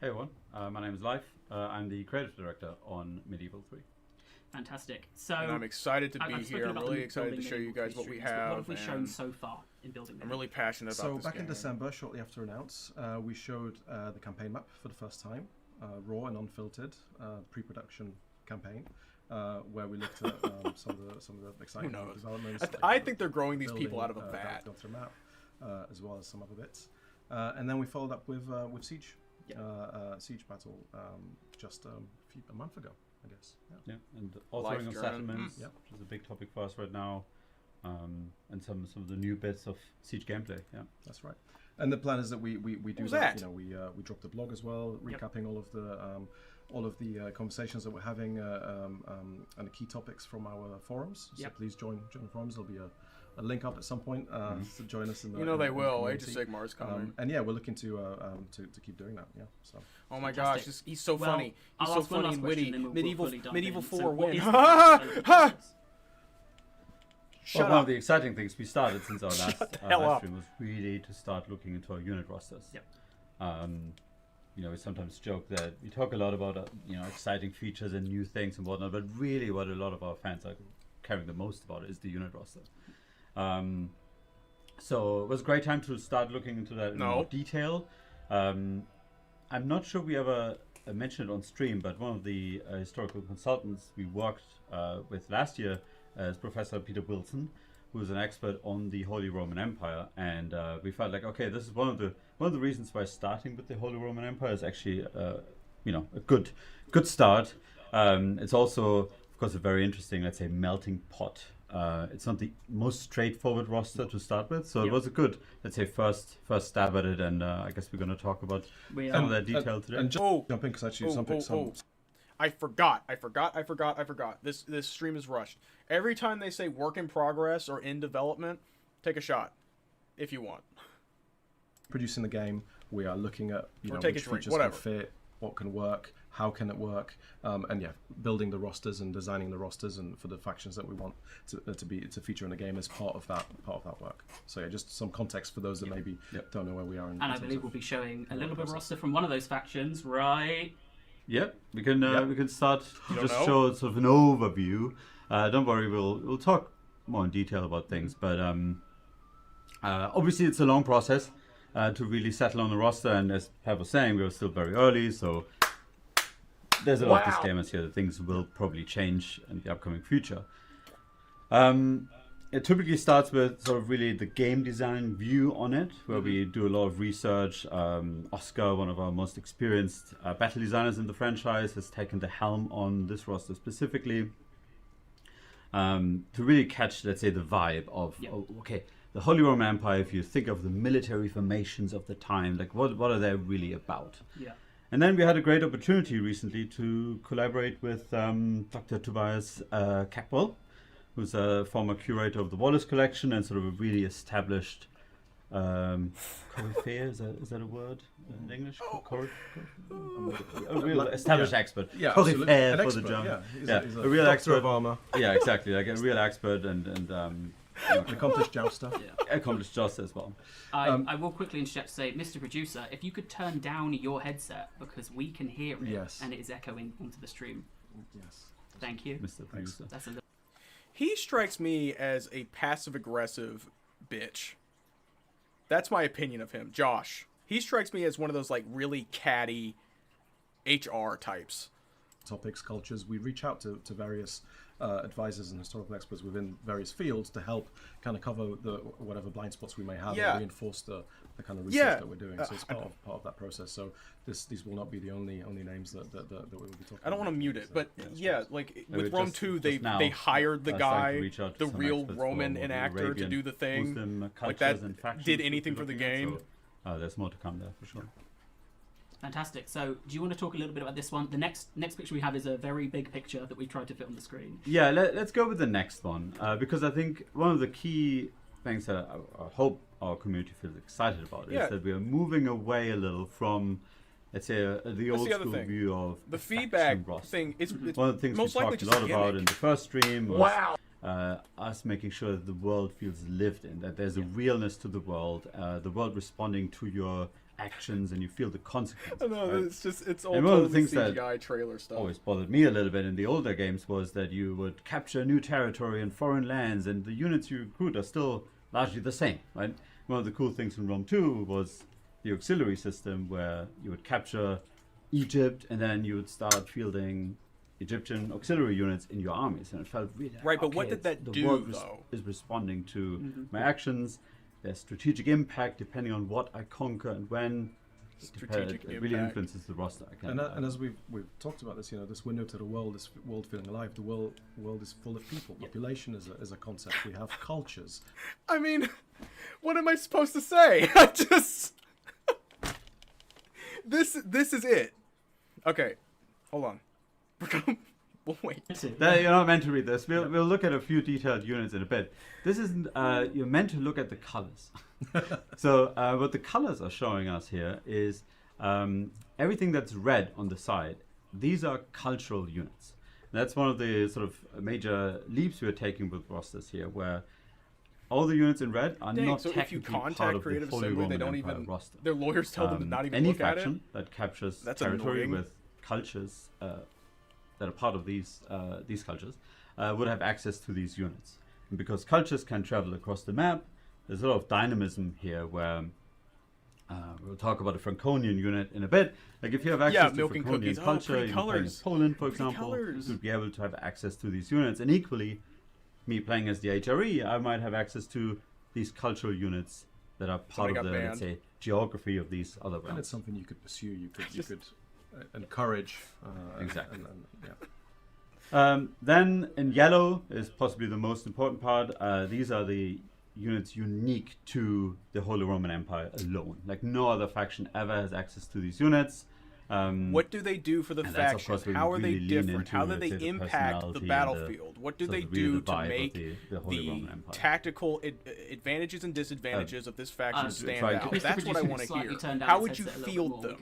Hey everyone, my name is Leif. I'm the creative director on Medieval 3. Fantastic. So and I'm excited to be I've here. I'm really excited to show you guys what we have. What have we shown so far in Building I'm really passionate about so this back game. in December, shortly after announce, we showed the campaign map for the first time, raw and unfiltered pre-production campaign, where we looked at some of the exciting developments. I think they're growing these people out of a vat. Filter map, as well as some other bits, and then we followed up with Siege, Siege Battle, just a month ago, I guess. Yeah, and authoring of settlements, which is a big topic for us right now, and some of the new bits of Siege gameplay. Yeah, that's right. And the plan is that we do that. We dropped a blog as well, recapping all of the conversations that we're having and the key topics from our forums. So please join the forums. There'll be a link up at some point to join us in the. They will. Age of Sigmar's coming. And yeah, we're looking to keep doing that. Yeah. So. Oh my gosh, he's so funny. He's so funny and witty. Medieval 4 win. One of the exciting things we started since our last live stream was really to start looking into our unit rosters. We sometimes joke that we talk a lot about exciting features and new things and whatnot, but really what a lot of our fans are caring the most about is the unit roster. So it was a great time to start looking into that in more detail. I'm not sure we ever mentioned it on stream, but one of the historical consultants we worked with last year is Professor Peter Wilson, who is an expert on the Holy Roman Empire, and we felt like, okay, this is one of the reasons why starting with the Holy Roman Empire is actually a good start. It's also, of course, a very interesting, let's say, melting pot. It's not the most straightforward roster to start with, so it was a good, let's say, first stab at it, and I guess we're going to talk about some of that detail today. And jumping, because actually I forgot. This stream is rushed. Every time they say work in progress or in development, take a shot, if you want. Producing the game, we are looking at which features can fit, what can work, how can it work, and building the rosters and designing the rosters and for the factions that we want to feature in the game as part of that work. So just some context for those that maybe don't know where we are. And I believe we'll be showing a little bit of roster from one of those factions, right? Yep, we can start to just show sort of an overview. Don't worry, we'll talk more in detail about things, but obviously it's a long process to really settle on the roster, and as Pat was saying, we're still very early, so there's a lot of disclaimers here that things will probably change in the upcoming future. It typically starts with sort of really the game design view on it, where we do a lot of research. Oscar, one of our most experienced battle designers in the franchise, has taken the helm on this roster specifically to really catch, let's say, the vibe of, okay, the Holy Roman Empire, if you think of the military formations of the time, like what are they really about? Yeah. And then we had a great opportunity recently to collaborate with Dr. Tobias Cackwell, who's a former curator of the Wallace collection and sort of a really established coryphée, is that a word in English? A real established expert. Yeah, coryphée for expert, the German. Yeah, he's a real expert of armor. Yeah, exactly, like a real expert and an accomplished jouster. Yeah. Accomplished jouster as well. I will quickly interject to say, Mr. Producer, if you could turn down your headset because we can hear it and it is echoing onto the stream. Yes. Thank you, Mr. Producer. That's a little. He strikes me as a passive-aggressive bitch. That's my opinion of him. Josh. He strikes me as one of those, like, really catty HR types. Topics, cultures. We reach out to various advisors and historical experts within various fields to help kind of cover whatever blind spots we may have and reinforce the kind of research that we're doing. So it's part of that process. So these will not be the only names that we will be talking about. I don't want to mute it, but like with Maybe Rome 2, they hired the guy, the real Roman enactor to do the thing. Like that did anything for the game. So, there's more to come there for sure. Fantastic. So, do you want to talk a little bit about this one? The next picture we have is a very big picture that we tried to fit on the screen. Yeah, let's go with the next one because I think one of the key things that I hope our community feels excited about is that we are moving away a little from, let's say, the old school view of the feedback thing. It's one of the things we talked a lot about in the first stream was us making sure that the world feels lived in, that there's a realness to the world responding to your actions and you feel the consequences. I know, right? it's all and one of the things CGI that trailer stuff. Always bothered me a little bit in the older games was that you would capture new territory and foreign lands, and the units you recruit are still largely the same, right? One of the cool things in Rome 2 was the auxiliary system, where you would capture Egypt and then you would start fielding Egyptian auxiliary units in your armies, and it felt really right. But what did that do? The world is responding to my actions. There's strategic impact depending on what I conquer and when. It really influences the roster. And as we've talked about this, this window to the world, this world feeling alive. The world is full of people. Population is a concept. We have cultures. I mean, what am I supposed to say? I just this is it. Okay, hold on. We'll wait. You're not meant to read this. We'll look at a few detailed units in a bit. This isn't. You're meant to look at the colors. So what the colors are showing us here is everything that's red on the side. These are cultural units. That's one of the sort of major leaps we're taking with rosters here, where all the units in red are not so technically if you contact part of Creative the Holy Assembly, Roman they don't Empire even roster. Their lawyers tell them to not even any look at it. faction that captures That's territory annoying. with cultures that are part of these cultures would have access to these units. And because cultures can travel across the map, there's a lot of dynamism here where we'll talk about a Franconian unit in a bit. Like if you have access to Franconian culture, you're playing as Poland, for example, you'd be able to have access to these units. And equally, me playing as the HRE, I might have access to these cultural units that are part of the, let's say, geography of these other realms. And it's something you could pursue, you could encourage. Exactly. And then in yellow is possibly the most important part. These are the units unique to the Holy Roman Empire alone. Like no other faction ever has access to these units. What do they do for the faction? How are they different? How do they impact the battlefield? What do they do to make the tactical advantages and disadvantages of this faction stand out? That's what I want to hear. How would you field them?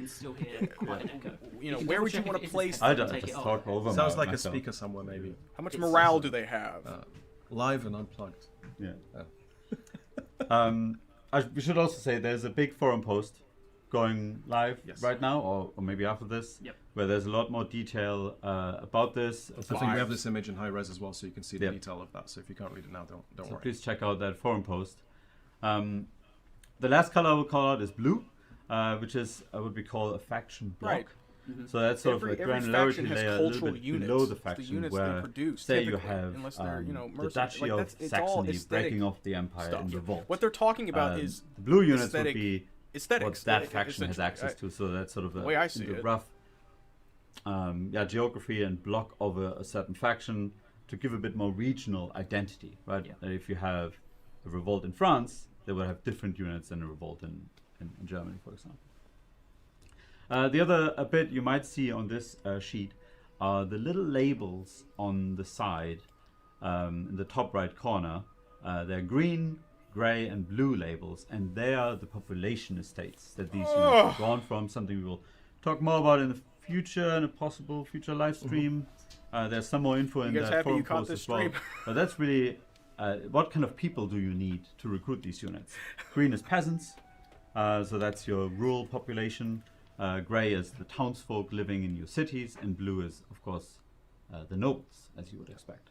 Where would you want to place them? I just talk over Sounds like a speaker somewhere, maybe. How much morale do they have? Live and unplugged. Yeah. We should also say there's a big forum post going live right now, or maybe after this, where there's a lot more detail about this. I think we have this image in high res as well, so you can see the detail of that. So if you can't read it now, don't worry. Please check out that forum post. The last color I will call out is blue, which is what we call a faction block. Right. So that's sort of a granularity layer a little bit below the faction, where say you have the Duchy of Saxony breaking off the empire in revolt. What they're talking about is the blue units would be aesthetics. What that faction has access to. So that's sort of the way I see it. Rough geography and block of a certain faction to give a bit more regional identity, right? That if you have a revolt in France, they would have different units than a revolt in Germany, for example. The other bit you might see on this sheet are the little labels on the side in the top right corner. They're green, grey and blue labels, and they are the population estates that these units are drawn from, something we will talk more about in the future, in a possible future live stream. There's some more info in that forum post as well. But that's really what kind of people do you need to recruit these units? Green is peasants, so that's your rural population. Grey is the townsfolk living in your cities, and blue is, of course, the nobles, as you would expect.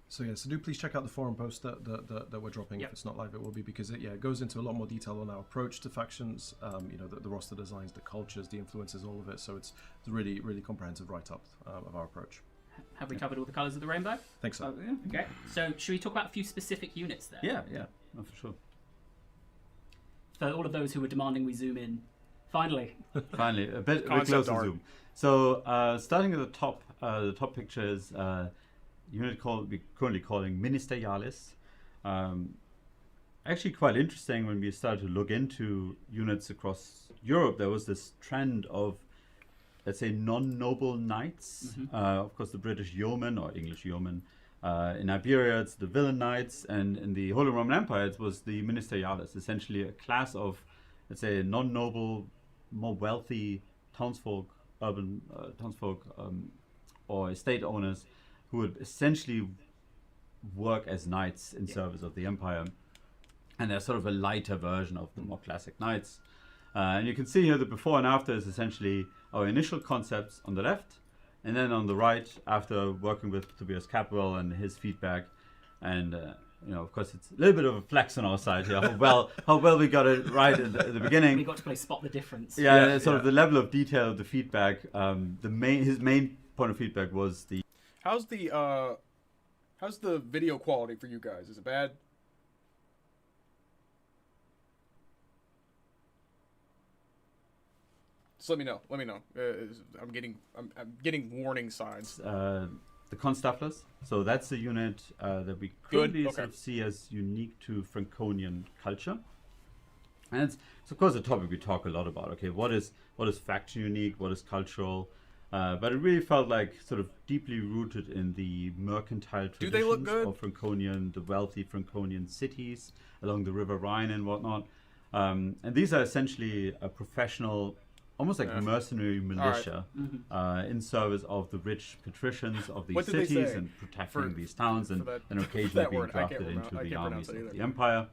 So yeah, so do please check out the forum post that we're dropping. If it's not live, it will be, because it goes into a lot more detail on our approach to factions, the roster designs, the cultures, the influences, all of it. So it's a really, really comprehensive write-up of our approach. Have we covered all the colours of the rainbow? Think so. Yeah. Okay. So should we talk about a few specific units there? Yeah, no, for sure. For all of those who were demanding we zoom in, finally. Finally, a bit closer zoom. So starting at the top picture is unit we're currently calling Ministerialis. Actually quite interesting when we started to look into units across Europe. There was this trend of, let's say, non-noble knights. Of course, the British yeoman or English yeoman. In Iberia, it's the villain knights, and in the Holy Roman Empire, it was the Ministerialis, essentially a class of, let's say, non-noble, more wealthy townsfolk, urban townsfolk, or estate owners, who would essentially work as knights in service of the empire. And they're sort of a lighter version of the more classic knights. And you can see here the before and after is essentially our initial concepts on the left, and then on the right, after working with Tobias Capwell and his feedback, and of course, it's a little bit of a flex on our side here. How well we got it right at the beginning. We got to play spot the difference. Yeah, sort of the level of detail of the feedback. His main point of feedback was the. How's the video quality for you guys? Is it bad? Just let me know. I'm getting warning signs. The Constafflers. So that's the unit that we currently sort of see as unique to Franconian culture. And it's of course a topic we talk a lot about. Okay, what is faction unique? What is cultural? But it really felt like sort of deeply rooted in the mercantile traditions of Franconian, the wealthy Franconian cities along the River Rhine and whatnot. And these are essentially a professional, almost like mercenary militia in service of the rich patricians of these cities and protecting these towns, and occasionally being drafted into the armies of the empire.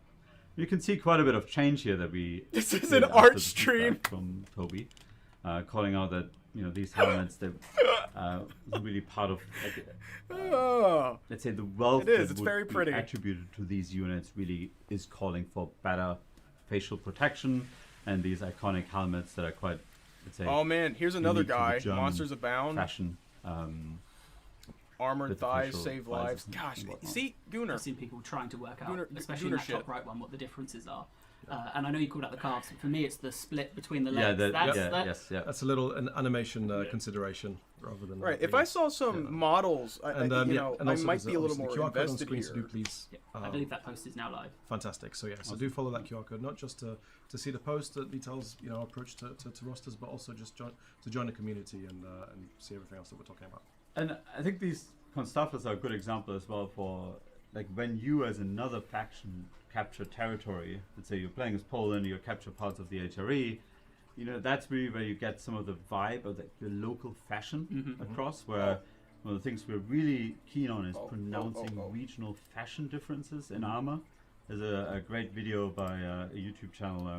You can see quite a bit of change here that we. This is an art stream from Toby, calling out that these helmets that really part of let's say the wealth that would very pretty. Be attributed to these units really is calling for better facial protection, and these iconic helmets that are quite. Oh man, here's another guy. Monsters Abound. Fashion. Armored thighs save lives. Gosh, see, Gunnar. I've seen people trying to work out, especially in that top right one, what the differences are. And I know you called out the calves, but for me it's the split between the legs. That's a little an animation consideration rather than right. If I saw some models, I might be a little more invested here. So do please. I believe that post is now live. Fantastic. So so do follow that QR code, not just to see the post that details our approach to rosters, but also just to join the community and see everything else that we're talking about. And I think these Constafflers are a good example as well for like when you as another faction capture territory. Let's say you're playing as Poland, you capture parts of the HRE. That's really where you get some of the vibe of the local fashion across. Where one of the things we're really keen on is pronouncing regional fashion differences in armor. There's a great video by a YouTube channel,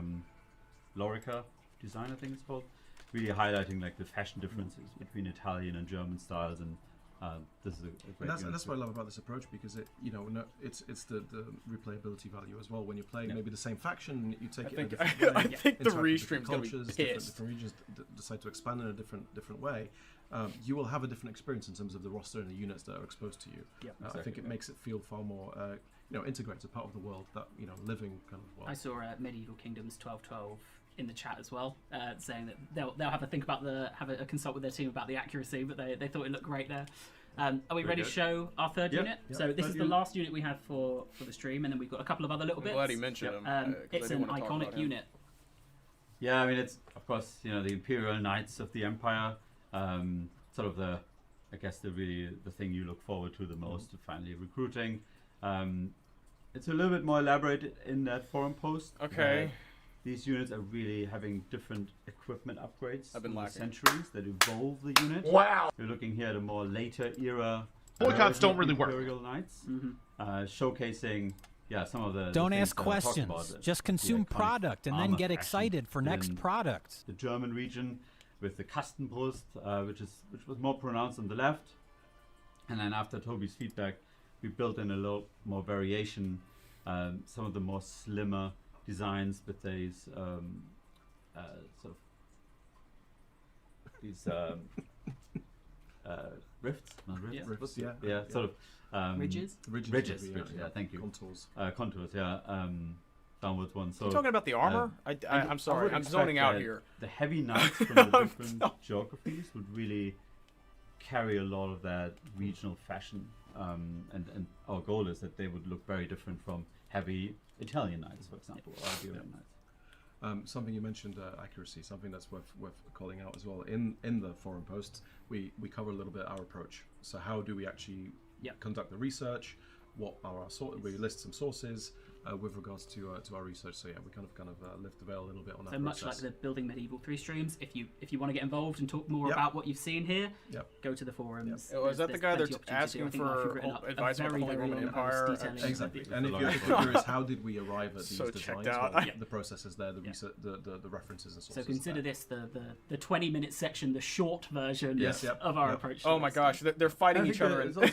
Lorica Design, I think it's called, really highlighting like the fashion differences between Italian and German styles, and this is a great. And that's what I love about this approach, because it's the replayability value as well. When you're playing maybe the same faction, you take it. I think the restream's gonna be pissed. Different regions decide to expand in a different way. You will have a different experience in terms of the roster and the units that are exposed to you. Yeah, I think it makes it feel far more integrated, a part of the world, that living kind of world. I saw Medieval Kingdoms 1212 in the chat as well, saying that they'll have a think about have a consult with their team about the accuracy, but they thought it looked great there. Are we ready to show our third unit? So this is the last unit we have for the stream, and then we've got a couple of other little bits. I'm glad he mentioned them. It's an iconic unit. Yeah, I mean, it's, of course, you know, the Imperial Knights of the Empire, sort of the, I guess, the thing you look forward to the most, finally recruiting. It's a little bit more elaborate in that forum post. Okay. These units are really having different equipment upgrades I've been through the lacking. centuries that evolve the unit. Wow. You're looking here at a more later era. Boycotts don't really work. Imperial Knights, showcasing some of the Don't the ask things that I talked questions. about, Just the consume iconic product and then armor get fashion excited for next in product. The German region with the Kastenbrust, which was more pronounced on the left, and then after Toby's feedback, we built in a lot more variation. Some of the more slimmer designs with these sort of these rifts, not rifts, Rifts, sort of ridges. Ridges, yeah, thank you. Contours, downwards ones. So you talking about the armor? I'm sorry, I'm zoning out here. The heavy knights from the different geographies would really carry a lot of that regional fashion, and our goal is that they would look very different from heavy Italian knights, for example, or Iberian knights. Something you mentioned, accuracy, something that's worth calling out as well. In the forum posts, we cover a little bit our approach. So how do we actually conduct the research? What are our we list some sources with regards to our research. So yeah, we kind of lift the veil a little bit on that. So much like the Building Medieval 3 streams, if you want to get involved and talk more about what you've seen here, go to the forums. Oh, is that the guy that's asking for advice about the Holy Roman Empire? Exactly. And if you're curious, how did we arrive at these designs? Well, the processes there, the research, the references and sources. So consider this the 20-minute section, the short version of our approach. Oh my gosh, they're fighting each other in the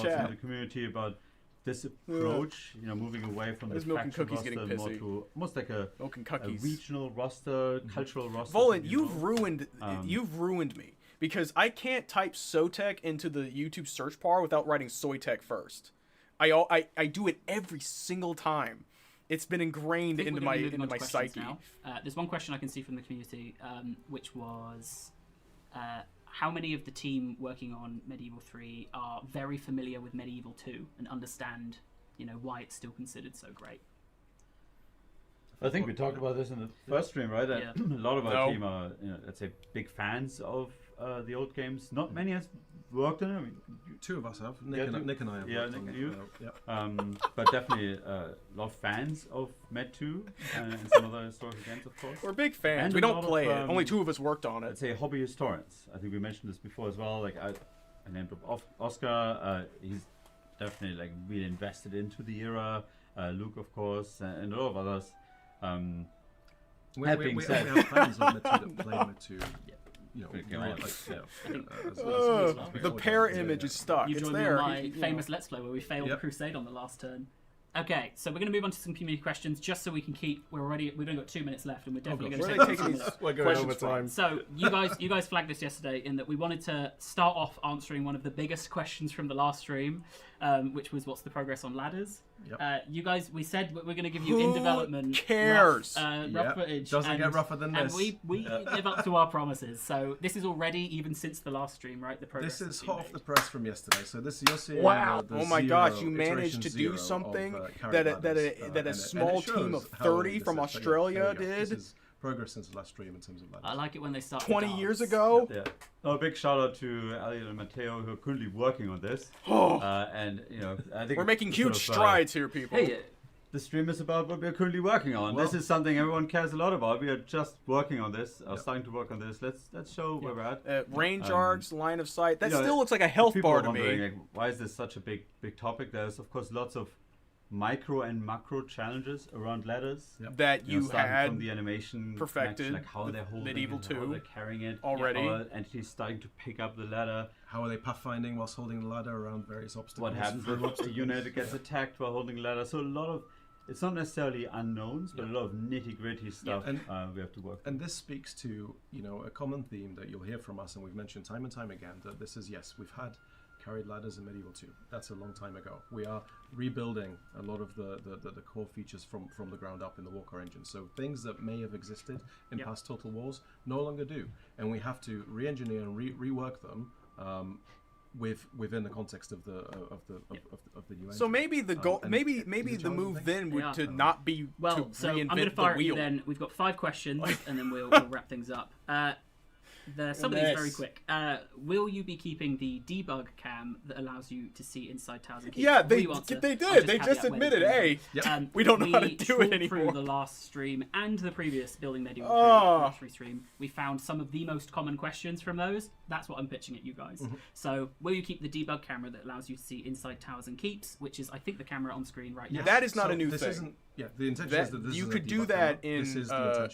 chat. In the community about this approach, moving away from this faction roster more to almost like a regional roster, cultural roster. Volound, you've ruined me because I can't type Sotec into the YouTube search bar without writing Soytech first. I do it every single time. It's been ingrained into my psyche. There's one question I can see from the community, which was. How many of the team working on Medieval 3 are very familiar with Medieval 2 and understand, why it's still considered so great? I think we talked about this in the first stream, right? A lot of our team are, let's say, big fans of the old games. Not many has worked on it. I mean, two of us have. Nick and I have. Yeah, Nick and you. But definitely a lot of fans of Med 2 and some other historical games, of course. We're big fans. And we don't play it. Only two of us worked on it. Let's say hobby historians. I think we mentioned this before as well. Like I named up Oscar. He's definitely like really invested into the era. Luke, of course, and a lot of others. We have fans of Med 2 that play Med 2. The pair image is stuck. You it's joined there. my famous Let's Play where we failed the Crusade on the last turn. Okay, so we're going to move on to some community questions just so we can keep. We've only got 2 minutes left, and we're definitely going to take these questions. So you guys flagged this yesterday in that we wanted to start off answering one of the biggest questions from the last stream, which was what's the progress on ladders. You guys, we said we're going to give you in development. Cares? Rough footage. Doesn't get rougher than this. And we live up to our promises. So this is already even since the last stream, right? The progress. This is hot off the press from yesterday. So this you're seeing. Wow! The oh my gosh! You managed to do something that a small team of 30 from Australia did. This is progress since the last stream in terms of ladders. I like it when they start 20 years ago. Yeah. A big shout out to Elliot and Matteo who are currently working on this. And I think we're making huge strides here, people. Hey, the stream is about what we're currently working on. This is something everyone cares a lot about. We are just working on this, starting to work on this. Let's show where we're at. Range arcs, line of sight. That still looks like a health bar to me. Like, why is this such a big topic? There's of course lots of micro and macro challenges around ladders that you had from the animation perfected, like how they're holding Medieval it, 2 how they're carrying it already. How entities starting to pick up the ladder. How are they pathfinding whilst holding the ladder around various obstacles? What happens if the unit gets attacked while holding the ladder? So a lot of it's not necessarily unknowns, but a lot of nitty-gritty stuff we have to work with. And this speaks to a common theme that you'll hear from us, and we've mentioned time and time again that this is we've had carried ladders in Medieval 2. That's a long time ago. We are rebuilding a lot of the core features from the ground up in the Warcore engine. So things that may have existed in past Total Wars no longer do, and we have to re-engineer and rework them. Within the context of the new engine. So maybe the goal, maybe the move then would to not be to so reinvent I'm going to fire the wheel. at you then. We've got 5 questions, and then we'll wrap things up. Some of these are very quick. Will you be keeping the debug cam that allows you to see inside towers and keys? Yeah, they did. They just admitted, hey, we don't know how to do it anymore. Through the last stream and the previous Building Medieval stream, we found some of the most common questions from those. That's what I'm pitching at you guys. So, will you keep the debug camera that allows you to see inside towers and keeps, which is, I think, the camera on screen right now? That is not a new thing. The intention is that this you is could do that in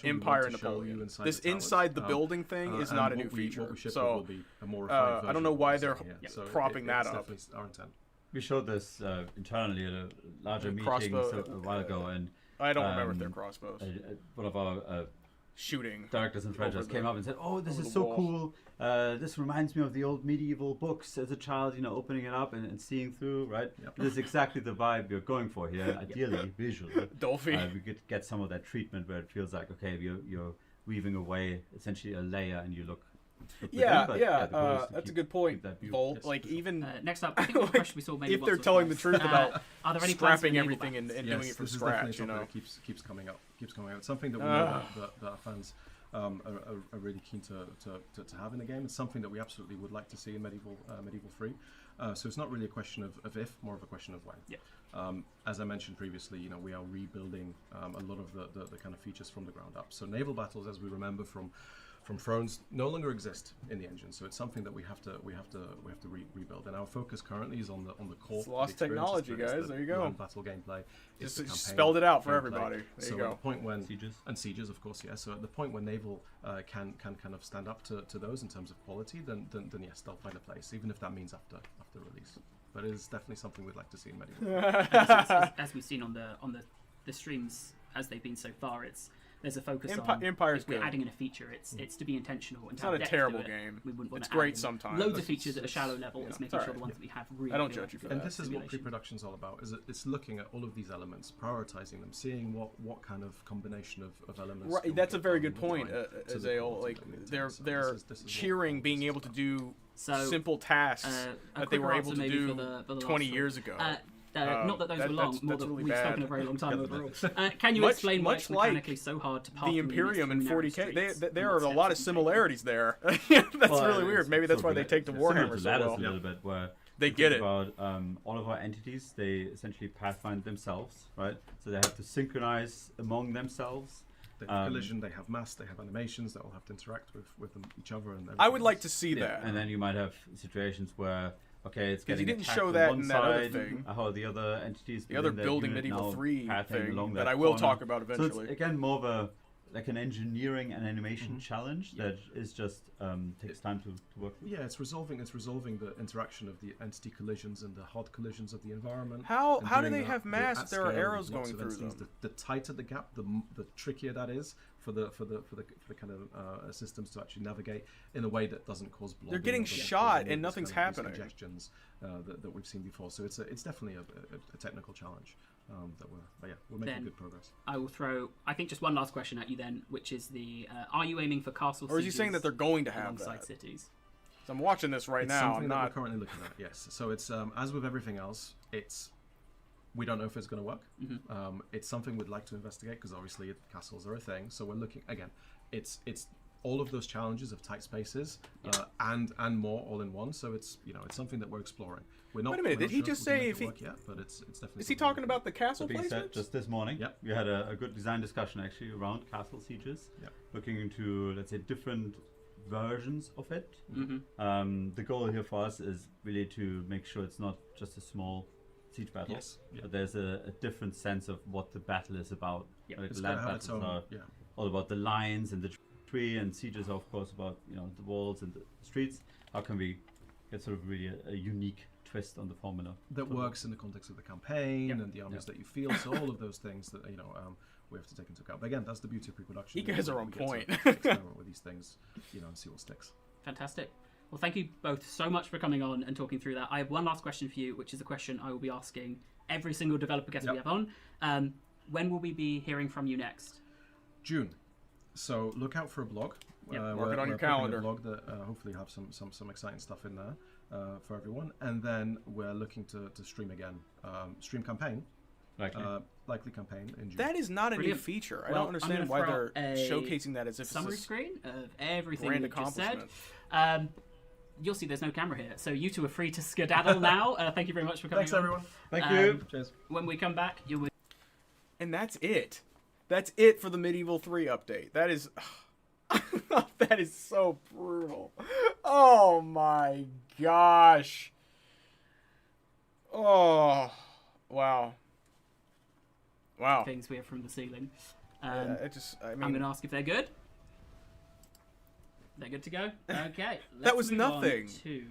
Empire and Napoleon. This inside the building thing is not a new feature. So I don't know why they're propping that up. Our intent. We showed this internally at a larger meeting a while ago, and I don't remember if they're crossbows. One of our shooting directors and treasurers came up and said, "Oh, this is so cool. This reminds me of the old medieval books as a child, you know, opening it up and seeing through, right? This is exactly the vibe you're going for here, ideally, visually. Dolphy. We could get some of that treatment where it feels like, okay, you're weaving away essentially a layer and you look that's a good point. Like even next up, I think one question we saw maybe if they're telling the truth about are there any scrapping everything and doing it from this scratch, is you know, keeps coming up. It's something that we know that our fans are really keen to have in the game. It's something that we absolutely would like to see in Medieval 3. So it's not really a question of if, more of a question of when. As I mentioned previously, you know, we are rebuilding a lot of the kind of features from the ground up. So naval battles, as we remember from Thrones, no longer exist in the engine. So it's something that we have to rebuild. And our focus currently is on the core. It's lost technology, guys. There you go. Battle gameplay. Just spelled it out for everybody. There you go. At the point when sieges, of course, yeah. So at the point when naval can kind of stand up to those in terms of quality, then yes, they'll find a place, even if that means after release. But it is definitely something we'd like to see in Medieval. As we've seen on the streams as they've been so far, there's a focus on Empire's if we're good. adding in a feature. It's to be intentional. And it's not a terrible game. We wouldn't want it's to great add sometimes. Loads of features at a shallow level. It's making sure the ones that we have really. I don't judge you for that. And this is what pre-production is all about. It's looking at all of these elements, prioritizing them, seeing what kind of combination of elements. Right, that's a very good point, Azael. Like they're cheering being able to do simple tasks that they were able to do for the 20 years ago. Not that those were long, more that really we've bad. spoken a very long time overall. Can you explain why it's mechanically so hard to path the Imperium in 40K? There are a lot of streets? similarities there. That's really weird. Maybe that's why they take to Warhammer so well. A little bit where they get it. About all of our entities, they essentially pathfind themselves, right? So they have to synchronize among themselves. They have collision, they have mass, they have animations that all have to interact with each other. And I would like to see that. And then you might have situations where it's getting he didn't attacked show on that one in that side, other thing. How the other entities, the other Building Medieval 3 thing that I will talk about eventually. So it's again more of an engineering and animation challenge that is just takes time to work through. Yeah, it's resolving the interaction of the entity collisions and the hard collisions of the environment. How do they have mass if there are arrows going through them? The tighter the gap, the trickier that is for the kind of systems to actually navigate in a way that doesn't cause blogging. They're getting shot and nothing's happening. Suggestions that we've seen before. So it's definitely a technical challenge. We're making good progress. I will throw, I think, just one last question at you then, which is are you aiming for castle or is he saying that they're going to have alongside that? Cities? So I'm watching this right now. I'm not currently looking at. Yes, so it's as with everything else, we don't know if it's going to work. It's something we'd like to investigate because obviously castles are a thing. So we're looking again. It's all of those challenges of tight spaces and more all in one. So it's something that we're exploring. We're not. Wait a minute. Did he just say if he? Yet, but it's definitely. Is he talking about the castle being said, placements? just this morning, we had a good design discussion actually around castle sieges, looking into, let's say, different versions of it. The goal here for us is really to make sure it's not just a small siege battle, but there's a different sense of what the battle is about. Like the land battles are all about the lines and the tree, and sieges are of course about the walls and the streets. How can we get sort of really a unique twist on the formula that works in the context of the campaign and the armies that you feel? So all of those things that we have to take into account. But again, that's the beauty of pre-production. You guys are on point. Experiment with these things, and see what sticks. Fantastic. Well, thank you both so much for coming on and talking through that. I have one last question for you, which is a question I will be asking every single developer guest we have on. When will we be hearing from you next? June. So look out for a blog. Mark it on your calendar. A blog that hopefully have some exciting stuff in there for everyone. And then we're looking to stream again. Stream campaign. Likely campaign in June. That is not a new feature. I don't understand why they're showcasing that as if summary it's a screen of everything grand we just said. accomplishment. You'll see there's no camera here, so you two are free to skedaddle now. Thank you very much for coming. Thanks, everyone. Thank you. Cheers. When we come back, you'll. And that's it. That's it for the Medieval 3 update. That is... that is so brutal. Oh my gosh. Oh, wow. Wow. Things we have from the ceiling. I mean, I'm going to ask if they're good. They're good to go? Okay. That was nothing. To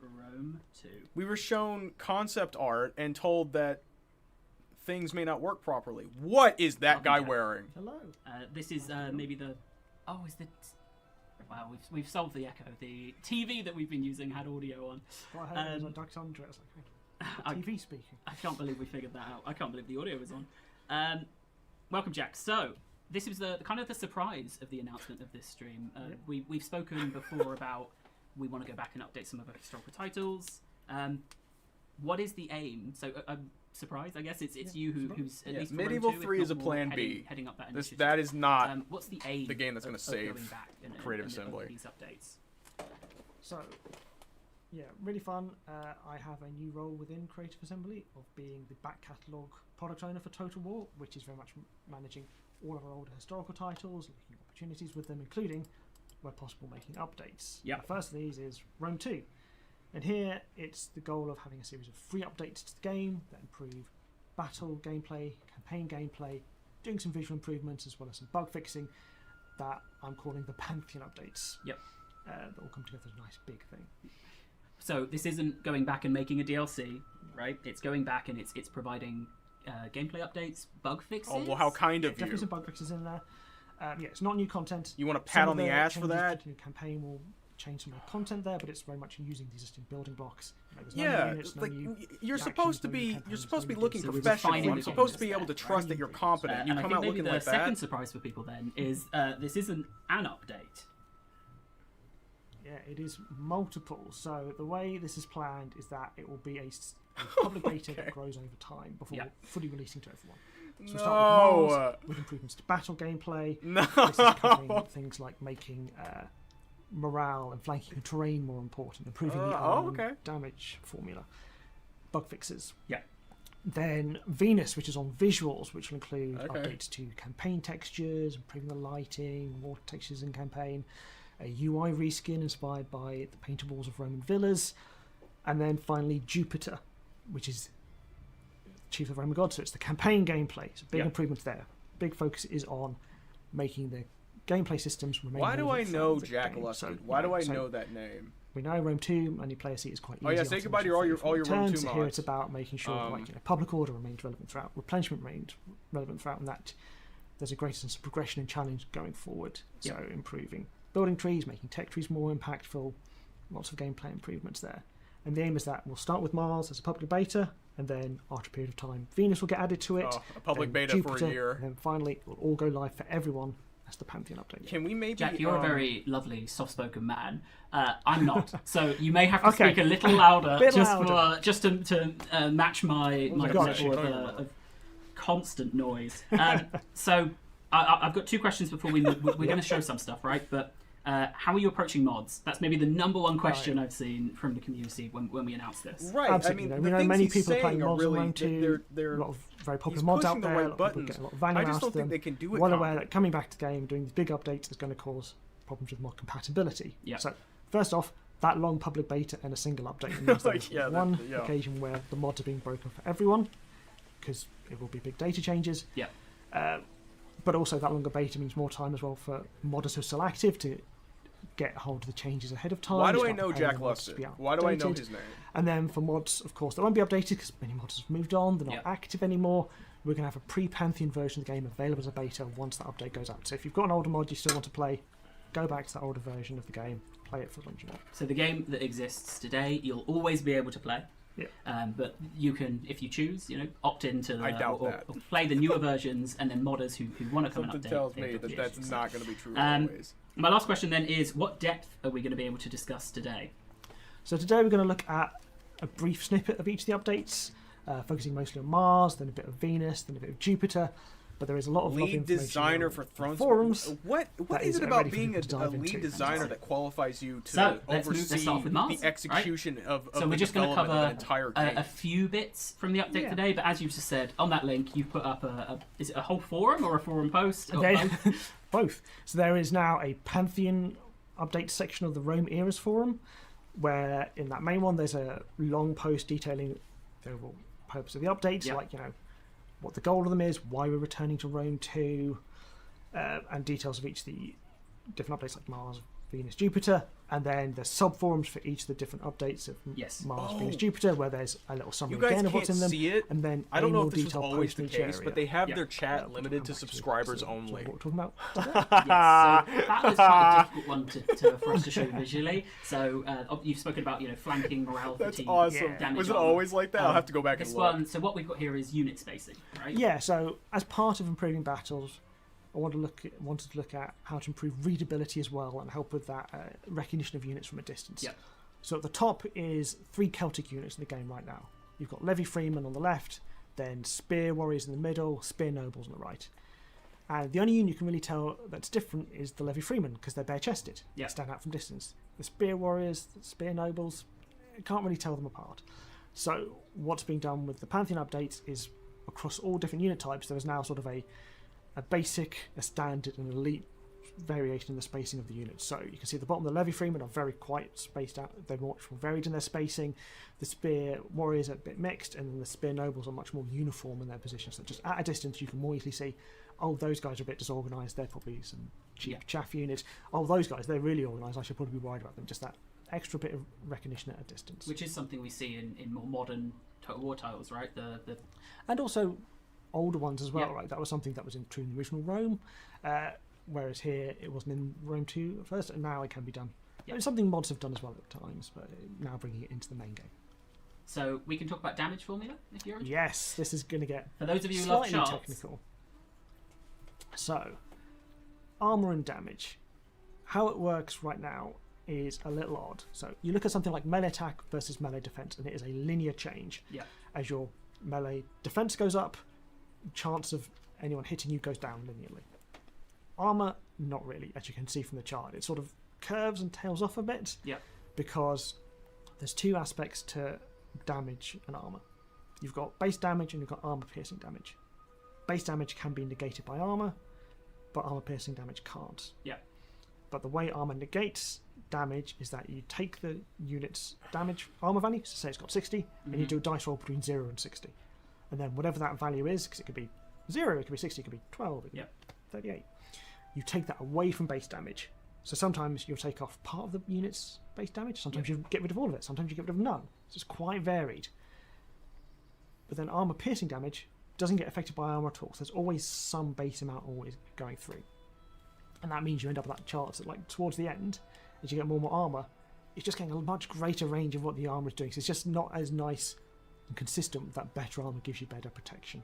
Rome 2. We were shown concept art and told that things may not work properly. What is that guy wearing? Hello. This is maybe the... Oh, is the... Wow, we've solved the echo. The TV that we've been using had audio on. Well, I heard it was ducked under it. Like, TV speaking. I can't believe we figured that out. I can't believe the audio was on. Welcome, Jack. So, this was the kind of the surprise of the announcement of this stream. We've spoken before about we want to go back and update some of our historical titles. What is the aim? So, surprise, I guess it's you who's at least Medieval 3 is a plan B. Heading up that initiative. That is not what's the aim? The game that's going to save going back Creative Assembly. These updates. So, yeah, really fun. I have a new role within Creative Assembly of being the back catalogue product owner for Total War, which is very much managing all of our older historical titles, looking at opportunities with them, including, where possible, making updates. Yeah. The first of these is Rome 2. And here it's the goal of having a series of free updates to the game that improve battle gameplay, campaign gameplay, doing some visual improvements as well as some bug fixing that I'm calling the Pantheon updates. Yep. That will come together as a nice big thing. So this isn't going back and making a DLC, right? It's going back and it's providing gameplay updates, bug fixes. Oh, well, how kind of you. Definitely some bug fixes in there. It's not new content. You want a pat on the ass for that? The campaign will change some of the content there, but it's very much using the existing building blocks. You're supposed to be looking professional. You're supposed to be able to trust that you're competent. You come out looking like that. The second surprise for people then is this isn't an update. Yeah, it is multiple. So the way this is planned is that it will be a public beta that grows over time before fully releasing to everyone. So we'll start with Mars, with improvements to battle gameplay. This is covering things like making morale and flanking and terrain more important, improving the damage formula, bug fixes. Yeah. Then Venus, which is on visuals, which will include updates to campaign textures, improving the lighting, more textures in campaign, a UI reskin inspired by the painted walls of Roman villas, and then finally Jupiter, which is chief of the Roman gods, so it's the campaign gameplay. So big improvements there. Big focus is on making the gameplay systems remain. Why do I know Jack Lustig? Why do I know that name? We know Rome 2 only player seat is quite easy. Oh yeah, say goodbye to all your Rome 2 mods. Here it's about making sure public order remains relevant throughout, replenishment remains relevant throughout, and that there's a greater sense of progression and challenge going forward. So improving building trees, making tech trees more impactful, lots of gameplay improvements there. And the aim is that we'll start with Mars as a public beta, and then after a period of time Venus will get added to it. A public beta Jupiter, for a year. And then finally it will all go live for everyone as the Pantheon update. Can we maybe... Jack, you're a very lovely, soft-spoken man. I'm not. So you may have to speak a little louder, just to match my level of constant noise. So I've got two questions before we're going to show some stuff, right? But how are you approaching mods? That's maybe the number one question I've seen from the community when we announced this. Right. Absolutely. I mean, we know many people are playing mods on Rome 2. A lot of very popular mods out there. A lot of people get a lot of value out of them. They can do it. Well aware that coming back to the game, doing these big updates is going to cause problems with mod compatibility. Yeah. So first off, that long public beta and a single update means there's one occasion where the mods are being broken for everyone, because it will be big data changes. Yeah. But also that longer beta means more time as well for modders who are still active to get hold of the changes ahead of time. Why do I know Jack Lustig? Why do I know his name? And then for mods, of course, that won't be updated because many mods have moved on. They're not active anymore. We're going to have a pre-Pantheon version of the game available as a beta once that update goes out. So if you've got an older mod you still want to play, go back to that older version of the game, play it for as long as you want. So the game that exists today, you'll always be able to play. Yeah. But you can, if you choose, opt into I doubt or that. play the newer versions, and then modders who want to come and update. Something tells me that that's not going to be true always. My last question then is, what depth are we going to be able to discuss today? So today we're going to look at a brief snippet of each of the updates, focusing mostly on Mars, then a bit of Venus, then a bit of Jupiter. But there is a lot of lead designer for forums. What is it about being a lead designer that qualifies you to oversee the execution of so the we're just going to development of cover an entire game? a few bits from the update today, but as you've just said, on that link you've put up is it a whole forum or a forum post? Both. So there is now a Pantheon update section of the Rome Eras forum, where in that main one there's a long post detailing the overall purpose of the updates, like what the goal of them is, why we're returning to Rome 2, and details of each of the different updates like Mars, Venus, Jupiter, and then the sub-forums for each of the different updates of Mars, Venus, Jupiter, where there's a little summary again of what's in them. See it. And then I don't know if this detailed was always post the in each case, area. but they have their chat limited to subscribers only. What we're talking about? So that was quite a difficult one for us to show visually. So you've spoken about flanking, morale, fatigue, awesome. damage. Was it always like that? I'll have to go back and look. So what we've got here is unit spacing, right? Yeah. So as part of improving battles, I wanted to look at how to improve readability as well and help with that recognition of units from a distance. Yep. So at the top is 3 Celtic units in the game right now. You've got Levy Freemen on the left, then Spear Warriors in the middle, Spear Nobles on the right. And the only unit you can really tell that's different is the Levy Freemen, because they're bare-chested. They stand out from distance. The Spear Warriors, the Spear Nobles, you can't really tell them apart. So what's being done with the Pantheon updates is across all different unit types, there is now sort of a basic, a standard, and elite variation in the spacing of the units. So you can see at the bottom the Levy Freemen are very quite spaced out. They're much more varied in their spacing. The Spear Warriors are a bit mixed, and then the Spear Nobles are much more uniform in their positions. So just at a distance you can more easily see, oh, those guys are a bit disorganised, they're probably some cheap chaff units. Oh, those guys, they're really organised, I should probably be worried about them. Just that extra bit of recognition at a distance. Which is something we see in more modern Total War titles, right? And also older ones as well, right? That was something that was true in the original Rome, whereas here it wasn't in Rome 2 at first, and now it can be done. It's something mods have done as well at times, but now bringing it into the main game. So we can talk about damage formula if you're interested. Yes, this is going to get for those of you who love slightly charts. Technical. So, armor and damage. How it works right now is a little odd. So you look at something like melee attack versus melee defense, and it is a linear change. Yeah. As your melee defense goes up, chance of anyone hitting you goes down linearly. Armor, not really, as you can see from the chart. It sort of curves and tails off a bit. Yeah. Because there's 2 aspects to damage and armor. You've got base damage and you've got armor piercing damage. Base damage can be negated by armor, but armor piercing damage can't. Yeah. But the way armor negates damage is that you take the unit's damage armor value, so say it's got 60, and you do a dice roll between 0 and 60. And then whatever that value is, because it could be 0, it could be 60, it could be 12, it could be 38. You take that away from base damage. So sometimes you'll take off part of the unit's base damage, sometimes you get rid of all of it, sometimes you get rid of none. So it's quite varied. But then armor piercing damage doesn't get affected by armor at all. So there's always some base amount always going through. And that means you end up with that chart that, like, towards the end, as you get more and more armor, it's just getting a much greater range of what the armor is doing. So it's just not as nice and consistent that better armor gives you better protection.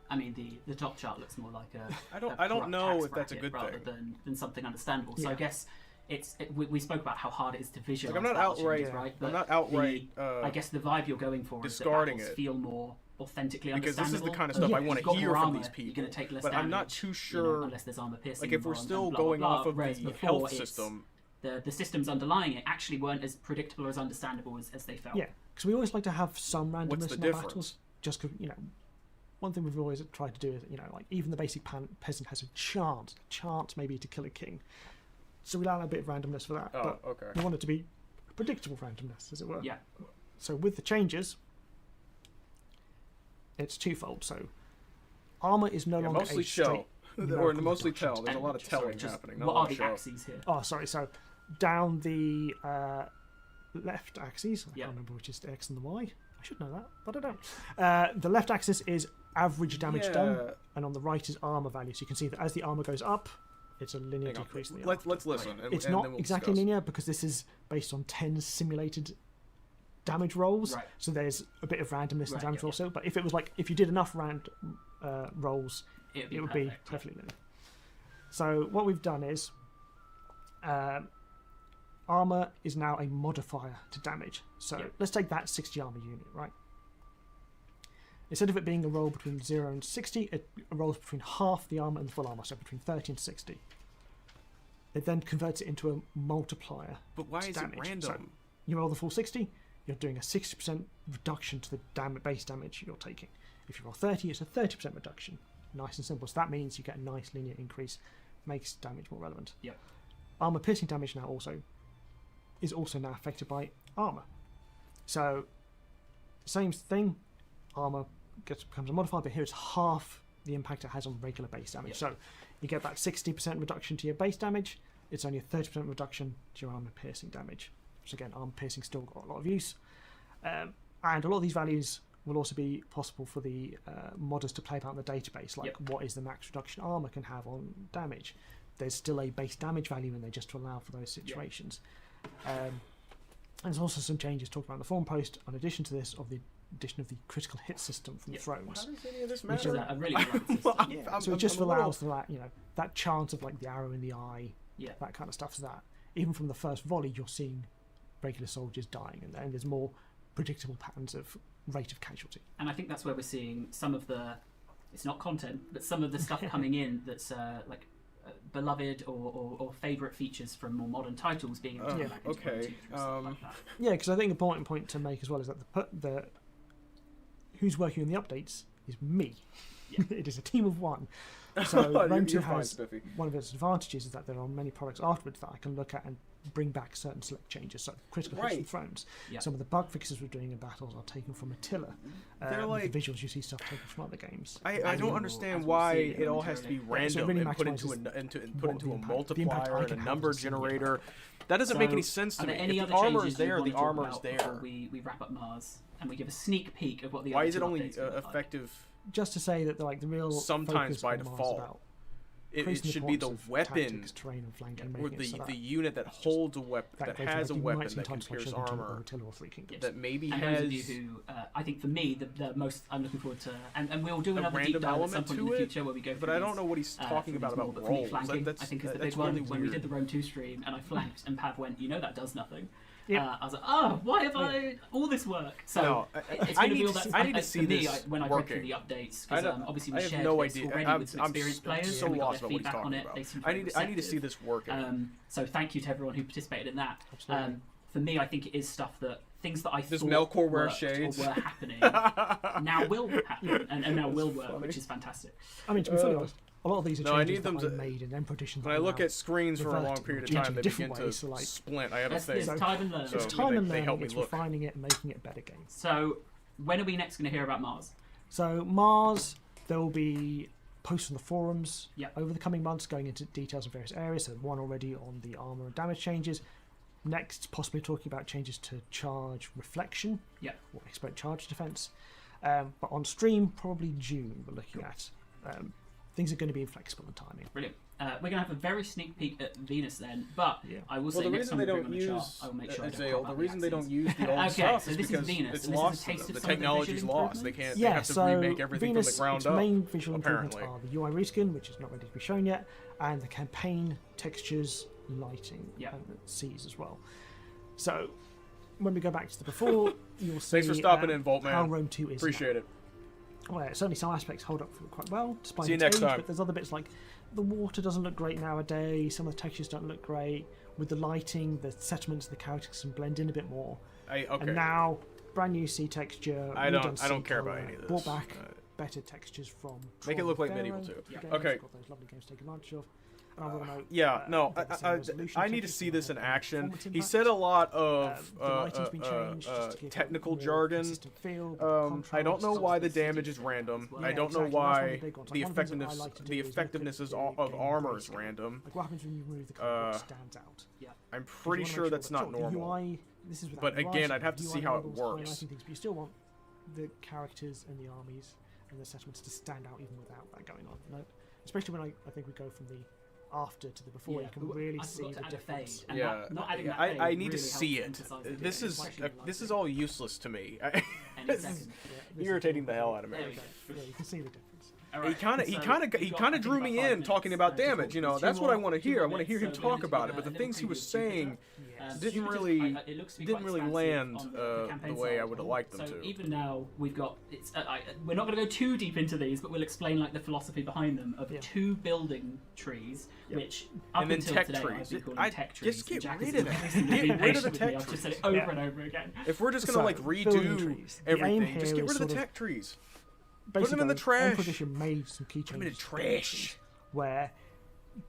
I mean, the top chart looks more like I don't know if that's a good rather thing than something understandable. So I guess we spoke about how hard it is to visualize. Like, I'm not outright, right? I'm not outright. I guess the vibe you're going for discarding is that it feel more authentically because understandable. this is the kind of stuff I want to hear from these people. You're going to take less but damage, I'm not too sure. Unless there's armor piercing. Like if we're still and going blah, off of whereas the before, health system, the systems underlying it actually weren't as predictable or as understandable as they felt. Yeah, because we always like to have some randomness in our battles. Just because, one thing we've always tried to do is, like even the basic peasant has a chance maybe to kill a king. So we allow a bit of randomness for that. Oh, but okay. we want it to be predictable randomness, as it were. Yeah. So with the changes, it's twofold. So armor is no longer mostly a straight or mostly tell. There's a lot of telling happening. What are the axes here? Oh, sorry. So down the left axis, I can't remember which is the X and the Y. I should know that, but I don't. The left axis is average damage done, and on the right is armor value. So you can see that as the armor goes up, it's a linear decrease in the Let's listen. And, it's and not then we'll exactly discuss. linear because this is based on 10 simulated damage rolls. Right. So there's a bit of randomness in Right, damage yeah, rolls. But if it was like, if you did enough rolls, it would be perfect, perfectly linear. So what we've done is armor is now a modifier to damage. So let's take that 60 armor unit, right? Instead of it being a roll between 0 and 60, it rolls between half the armor and the full armor, so between 30 and 60. It then converts it into a multiplier. But why to is damage. it random? So you roll the full 60, you're doing a 60% reduction to the base damage you're taking. If you roll 30, it's a 30% reduction. Nice and simple. So that means you get a nice linear increase, makes damage more relevant. Yep. Armor piercing damage now is also now affected by armor. So same thing, armor becomes a modifier, but here it's half the impact it has on regular base damage. Yep. So you get that 60% reduction to your base damage, it's only a 30% reduction to your armor piercing damage. So again, armor piercing still got a lot of use. And a lot of these values will also be possible for the modders to play about in the database, like what is the max reduction armor can have on damage. There's still a base damage value in there just to allow for those situations. And there's also some changes talked about in the forum post, in addition to this, of the addition of the critical hit system from Thrones. How does any of this Which matter? is I really like system. So it just allows for that, that chance of like the arrow in the eye, Yeah. that kind of stuff. So that even from the first volley, you're seeing regular soldiers dying, and there's more predictable patterns of rate of casualty. And I think that's where we're seeing some of the, it's not content, but some of the stuff coming in that's like beloved or favourite features from more modern titles being able to come back into Rome 2 and stuff like that. Yeah, because I think an important point to make as well is that the who's working on the updates is me. Yeah. It is a team of one. So Rome 2 has one of its advantages is that there are many products afterwards that I can look at and bring back certain select changes. So critical hits from Thrones. Yeah. Some of the bug fixes we're doing in battles are taken from Attila. They're like the visuals you see stuff taken from other games. I don't understand why it all has to be random really and put into a multiplier and a number generator. That doesn't make any sense to me. If the armor is there, the armor is there. We wrap up Mars and we give a sneak peek of what the why other is it two only updates look like. effective? Just to say that the real sometimes focus by on Mars default. about It should be the importance of weapon tactics, terrain, and flanking, or making it so the that unit that holds a weapon, that has a weapon that sometimes can pierce show them to armor, Attila or Three Kingdoms. that maybe and has those of you who, I think for me, the most I'm looking forward to, and we'll do a another deep random dive at some element point in to the it, future where we go. but I don't know what he's talking about for me, rolls. flanking, That's, I think is the that's big one. really When we weird. did the Rome 2 stream and I flanked and Pav went, that does nothing. Yep. I was like, oh, why have I all this work? So No, it's I going to need be all to- that. I need to see for me, this when I read through the updates, because obviously we I have shared no this idea. already with some experienced players, so and we got lost their about what he's feedback on talking it. about. They seem I need to see receptive. this working. So thank you to everyone who participated in that. Absolutely. For me, I think it is stuff that things that I Does thought Melkor wear worked shades? or were happening now will happen and now will work, which is fantastic. I mean, to be fully honest, a lot of these are No, I changes need them that I to- made in Emperor Edition. When I look at screens for a long period of time, they begin to like, splint. I have a It's thing. time and learning. It's time and they learning. help me It's look. refining it and making it a better game. So, when are we next going to hear about Mars? So Mars, there will be posts on the forums Yep. over the coming months going into details in various areas. So one already on the armor and damage changes. Next, possibly talking about changes to charge reflection or expert charge defense. But on stream, probably June, we're looking at. Things are going to be inflexible in timing. Brilliant. We're going to have a very sneak peek at Venus then, but I will say the next reason time we they bring don't on the chart, use I will make sure I don't Azale, crop the out reason they don't axes. use the old Okay, stuff so is this is because Venus, it's and this is a lost. taste of The some of the technology's visual lost. They improvements? can't. They have to so remake everything Venus, from the ground its up. main visual improvements Apparently. are the UI reskin, which is not ready to be shown yet, and the campaign textures, lighting, and the seas as well. So when we go back to the before, you'll see Thanks for stopping in, Volt how Man. Rome 2 is Appreciate now. it. Well, certainly some aspects hold up quite well, despite See you its next age, time. but there's other bits like the water doesn't look great nowadays, some of the textures don't look great, with the lighting, the settlements, the characters can blend in a bit more. Okay. And now, brand new sea texture, I redone don't sea care about colour, any of this. brought back better textures from Make it Tron look like Pharaoh, medieval too. the games, Okay. got those lovely games to take advantage of. And I wanna know, Yeah, no, get the same resolution I need to textures see from this the in action. performance He impact. said a lot of The lighting's been changed just to give it technical more jargon. consistent feel, I don't know contrast. why the damage is random. Yeah, I don't know exactly. That's one of why the big ones. the Like, one of the things that I effectiveness like to the do is look at effectiveness the of game armor is grayscale. random. Like what happens when you remove the colour, what stands out. I'm Because you pretty wanna sure make that's that- not sure, the normal. UI, this is without But the again, UI, I'd have to UI see how it labels, works. highlighting things, but you still want the characters and the armies and the settlements to stand out even without that going on. No? Especially when I think we go from the after to the before, you can really see the difference. Yeah, I need to see it. This is all useless to me. This is irritating the hell out of me. Yeah, you can see the difference. He kind of drew me in talking about damage. You know, that's what I want to hear. I want to hear him talk about it. But the things he was saying didn't really land the way I would have liked them to. Even now, we've got we're not going to go too deep into these, but we'll explain like the philosophy behind them of 2 building trees, which up until today I've been calling tech trees. Just get rid of it. Get rid of the tech trees. I've just said it over and over again. If we're just going to redo everything, just get rid of the tech trees. Put them in the trash. Emperor Edition made some key changes. In the trash. Where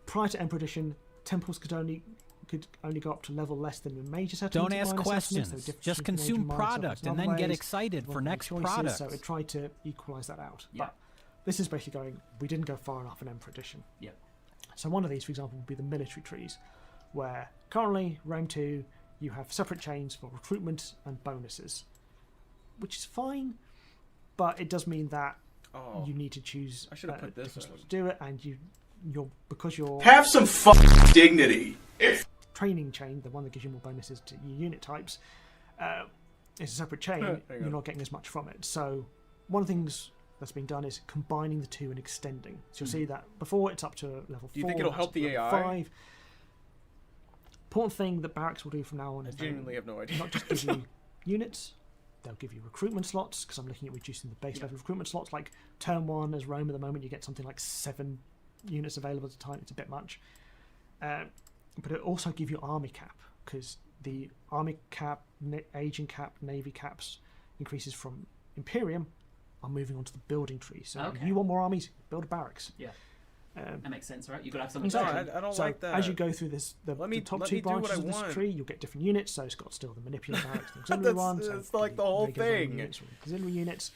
prior to Emperor Edition, temples could only go up to level less than the major settlements. Don't ask questions. Just consume product and then get excited for next product. So it tried to equalize that out. Yeah. But this is basically going, we didn't go far enough in Emperor Edition. Yeah. So one of these, for example, would be the military trees, where currently, Rome 2, you have separate chains for recruitment and bonuses, which is fine. But it does mean that you need to choose I should have put this to do it, and because you're have some dignity. Training chain, the one that gives you more bonuses to your unit types, is a separate chain. You're not getting as much from it. So one of the things that's being done is combining the 2 and extending. So you'll see that before it's up to level 4. Do you think it'll help the AI? 5. Important thing that barracks will do from now on is genuinely have no idea. Not just give you units. They'll give you recruitment slots, because I'm looking at reducing the base level recruitment slots. Like turn 1 as Rome at the moment, you get something like 7 units available at a time. It's a bit much. But it also give you army cap, because the army cap, agent cap, navy caps increases from Imperium are moving on to the building tree. So if you want more armies, build a barracks. Yeah. That makes sense, right? You've got to have something. Exactly. I don't so like that. As you go through this, the top 2 branches of this tree, you'll get different units. So it's got still the manipulator barracks, the auxiliary ones. It's like the whole thing. Auxiliary units.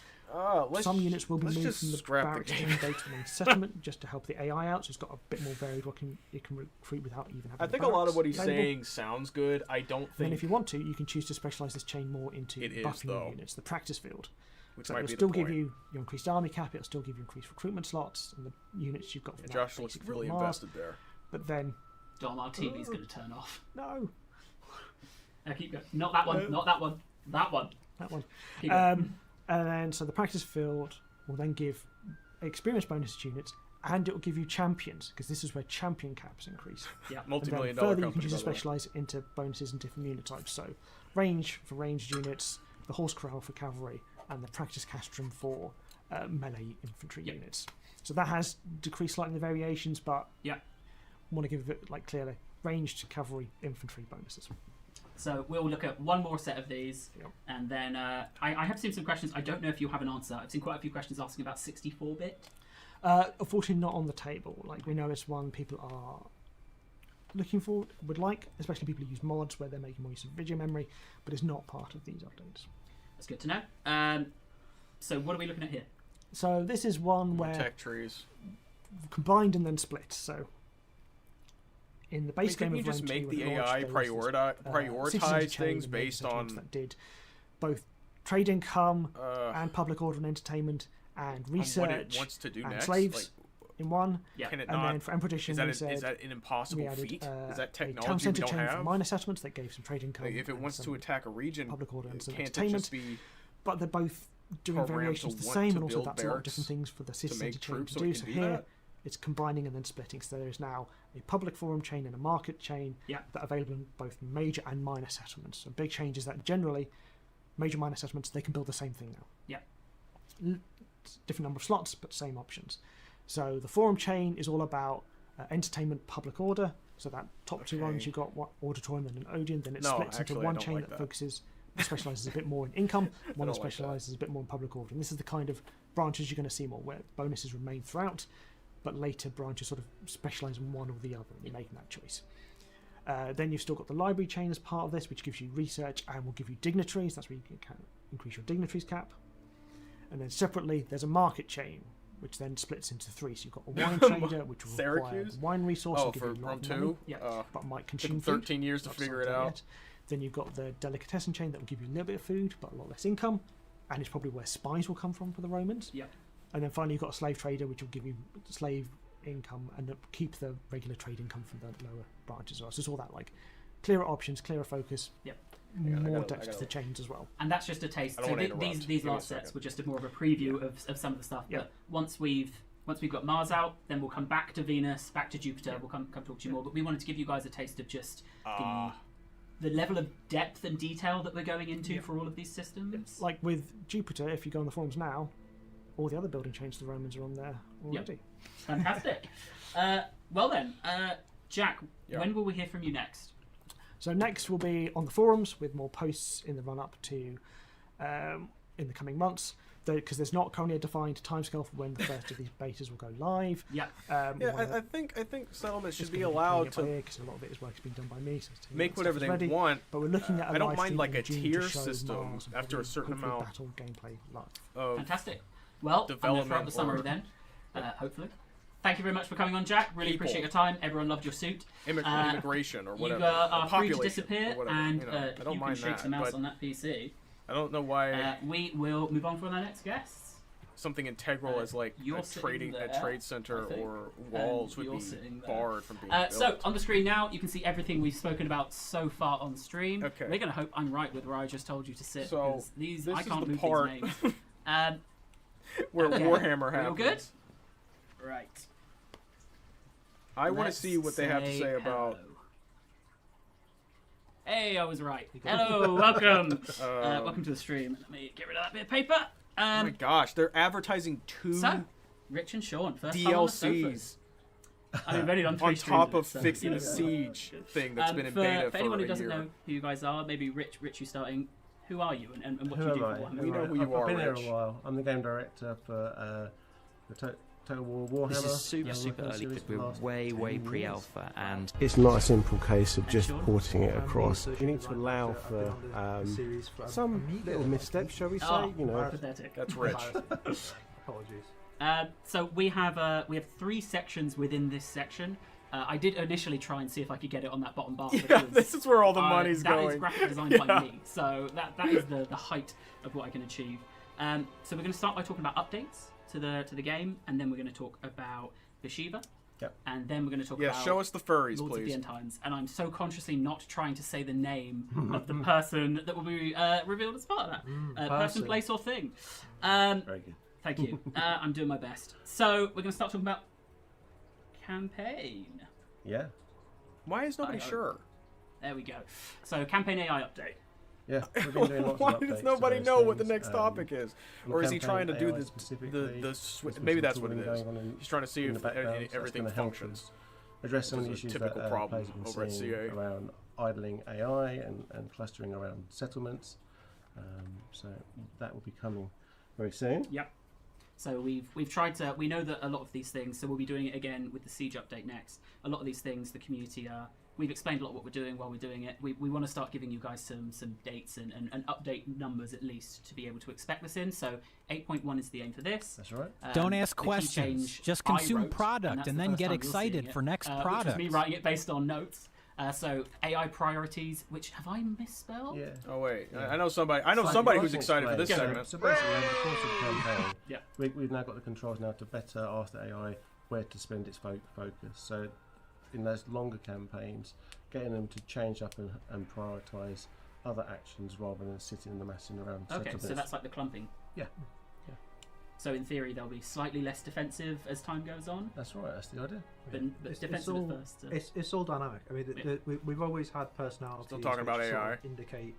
Some units will be moved from the barracks chain to the main settlement just to help the AI out. So it's got a bit more varied what it can recruit without even having. I think a lot of what he's saying sounds good. I don't think. Then if you want to, you can choose to specialize this chain more into buffing units, the practice field. Which so might it'll be still the give point. you your increased army cap. It'll still give you increased recruitment slots and the units you've got. For Josh looks really invested there. But then, Dom, our TV's going to turn off. No. Keep going. Not that one. Not that one. That one. That one. And then so the practice field will then give experience bonus to units, and it will give you champions, because this is where champion caps increase. Yeah, multi-million-dollar company. Further, you can choose to by the way. specialize into bonuses and different unit types. So range for ranged units, the horse corral for cavalry, and the practice castrum for melee infantry units. So that has decreased slightly in the variations, but want to give it like clearly ranged cavalry infantry bonuses. So we'll look at one more set of these, and then I have seen some questions. I don't know if you have an answer. I've seen quite a few questions asking about 64-bit. Unfortunately, not on the table. Like, we know it's one people are looking for, would like, especially people who use mods where they're making more use of video memory, but it's not part of these updates. That's good to know. So what are we looking at here? So this is one where tech trees combined and then split. So in the base game of you just Rome make 2, the when it AI launched, prioritize things based on that did both trade income and public order and entertainment and research what it wants to do and next? slaves in one. Can it and not, then for Emperor Edition, is that an impossible feat? Is that technology we don't chain have? For minor settlements that gave some trade income. Like, if it wants to attack a region, public order and some can't entertainment, it just be but they're both doing variations the same, and also that's a lot of different things for the city chain to do. So here, it's combining and then splitting. So there is now a public forum chain and a market chain that are available in both major and minor settlements. So big change is that generally, major and minor settlements, they can build the same thing now. Yeah. Different number of slots, but same options. So the forum chain is all about entertainment, public order. So that top two ones, you've got Auditorium and an Odeon. Then it splits into one chain that focuses, specialises a bit more in income. One that specialises a bit more in public order. And this is the kind of branches you're going to see more, where bonuses remain throughout, but later branches sort of specialise in one or the other, and you're making that choice. Then you've still got the library chain as part of this, which gives you research and will give you dignitaries. That's where you can increase your dignitaries cap. And then separately, there's a market chain, which then splits into three. So you've got a wine trader, which will require wine resource and give you a lot of money, but might consume 13 years to figure it out. Yet. Then you've got the delicatessen chain that will give you a little bit of food, but a lot less income, and it's probably where spies will come from for the Romans. Yeah. And then finally, you've got a slave trader, which will give you slave income and keep the regular trade income from the lower branches as well. So it's all that like clearer options, clearer focus. Yep. More depth to the chains as well. And that's just a taste. So these last sets were just more of a preview of some of the stuff. But once we've got Mars out, then we'll come back to Venus, back to Jupiter. We'll come talk to you more. But we wanted to give you guys a taste of just the level of depth and detail that we're going into for all of these systems. Like with Jupiter, if you go on the forums now, all the other building chains the Romans are on there already. Yep. Fantastic. Well then, Jack, when will we hear from you next? So next will be on the forums with more posts in the run-up to in the coming months, because there's not currently a defined timescale for when the first of these betas will go live. I think settlements should be allowed to, because a lot of it is work has been done by me, so make whatever they want. But we're looking at I don't mind like a tier system after a certain amount. Battle gameplay live. Fantastic. Well, development throughout the summer then, hopefully. Thank you very much for coming on, Jack. Really appreciate your time. Everyone loved your suit. Immigration or whatever. You are free to disappear, I and don't you can mind shake some mouse on that PC. I don't know why. We will move on for our next guest. Something integral as like a trade center or walls would be barred from being built. So on the screen now, you can see everything we've spoken about so far on stream. Okay. We're going to hope I'm right with where I just told you to sit. So these I can't move these names. Where Warhammer happens. All good? Right. I want to see what they have to say about. Hey, I was right. Hello, welcome. Welcome to the stream. Let me get rid of that bit of paper. Oh my gosh, they're advertising two Rich and Sean, first DLCs. I've only done 3 on top of streams, fixing the siege thing that's been in beta for anyone who a doesn't year. know who you guys are, maybe Rich, you starting. Who are you and what do you do for Warhammer? We know who you are, I've been here Rich. a while. I'm the game director for the Total War Warhammer. This is super early because we're way pre-alpha, and it's not a simple case of just porting it across. You need to allow for some little missteps, shall we say? You know, pathetic. That's Rich. Apologies. So we have 3 sections within this section. I did initially try and see if I could get it on that bottom bar. Yeah, this is where all the money's going. That is graphic design by me, so that is the height of what I can achieve. So we're going to start by talking about updates to the game, and then we're going to talk about Bashiva. Yep. And then we're going to talk about show us the furries, Lords please. of the End Times. And I'm so consciously not trying to say the name of the person that will be revealed as part of that. Person, place, or thing. Very good. Thank you. I'm doing my best. So we're going to start talking about campaign. Yeah. Why is nobody sure? There we go. So campaign AI update. Yeah, we've been doing lots Why of does updates nobody to those know what the things. next topic is? Or is he trying to do this? Maybe that's what it is. He's trying to see if everything functions. Address some of the issues that problem players have been over at seeing CA around idling AI and clustering around settlements. So that will be coming very soon. Yep. So we've tried to. We know that a lot of these things. So we'll be doing it again with the Siege update next. A lot of these things, the community are. We've explained a lot of what we're doing while we're doing it. We want to start giving you guys some dates and update numbers at least to be able to expect this in. So 8.1 is the aim for this. That's right. Don't ask questions. Just consume product and then get excited for next product. Which was me writing it based on notes. So AI priorities, which have I misspelled? Yeah. Oh wait, I know somebody. I know somebody who's excited for this segment. So basically, over the course of the campaign, we've now got the controls now to better ask the AI where to spend its focus. So in those longer campaigns, getting them to change up and prioritise other actions rather than sitting and amassing around. Okay, so that's like the clumping. Yeah. So in theory, they'll be slightly less defensive as time goes on. That's right. That's the idea. But defensive at first. It's all dynamic. I mean, we've always had personalities. Still talking about AI. Sort of indicate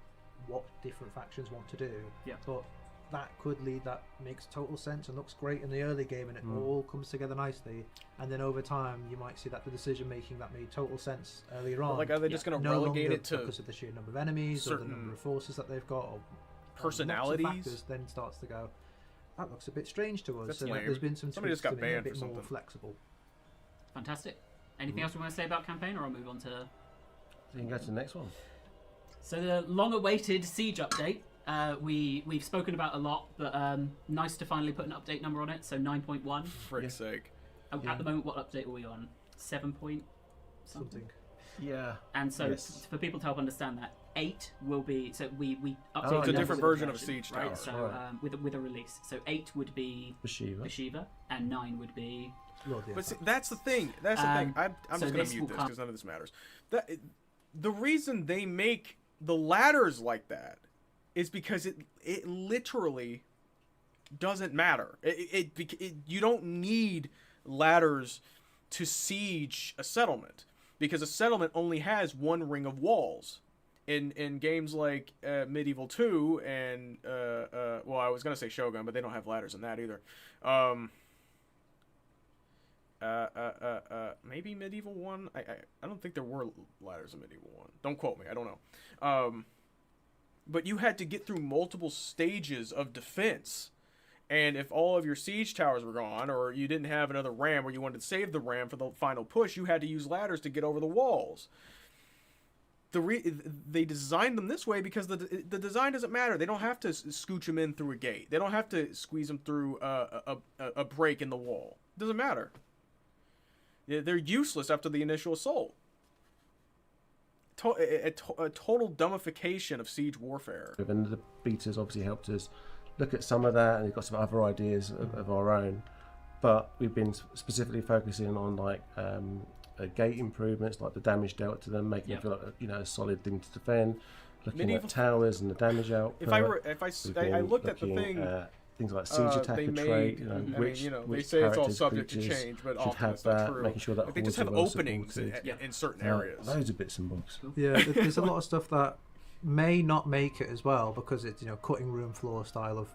what different factions want to do. Yeah. But that could lead. That makes total sense and looks great in the early game, and it all comes together nicely. And then over time, you might see that the decision making that made total sense earlier on. Like, are they just going to relegate it to because of the sheer number of enemies or the number of forces that they've got, or personalities? Lots of factors, then starts to go. That looks a bit strange to us. That's so lame. there's been some Somebody tweaks just got to make it a banned bit for more something. flexible. Fantastic. Anything else we want to say about campaign, or I'll move on to? So you can go to the next one. So the long-awaited Siege update. We've spoken about a lot, but nice to finally put an update number on it. So 9.1. Frick's sake. At the moment, what update are we on? 7 point something. Yeah. And so for people to help understand that, 8 will be we update. So it's a different version of Siege Tower, right? So with a release. So 8 would be Bashiva, and 9 would be But see, that's the thing. That's the thing. I'm just going to mute this because none of this matters. The reason they make the ladders like that is because it literally doesn't matter. You don't need ladders to siege a settlement, because a settlement only has one ring of walls. In games like Medieval 2 and well, I was gonna say Shogun, but they don't have ladders in that either. Maybe Medieval 1. I don't think there were ladders in Medieval 1. Don't quote me. I don't know. But you had to get through multiple stages of defense. And if all of your siege towers were gone, or you didn't have another ram, or you wanted to save the ram for the final push, you had to use ladders to get over the walls. They designed them this way because the design doesn't matter. They don't have to scooch them in through a gate. They don't have to squeeze them through a break in the wall. It doesn't matter. They're useless after the initial assault. A total dumbification of siege warfare. And the betas obviously helped us look at some of that, and we've got some other ideas of our own. But we've been specifically focusing on like gate improvements, like the damage dealt to them, making them feel like a solid thing to defend. Looking at towers and the damage output. I looked at the thing. Things like siege attacker trait, which they say it's all subject to change, but often it's not true. Making sure that they just have openings in certain areas. Loads of bits and bobs. Yeah, there's a lot of stuff that may not make it as well because it's cutting room floor style of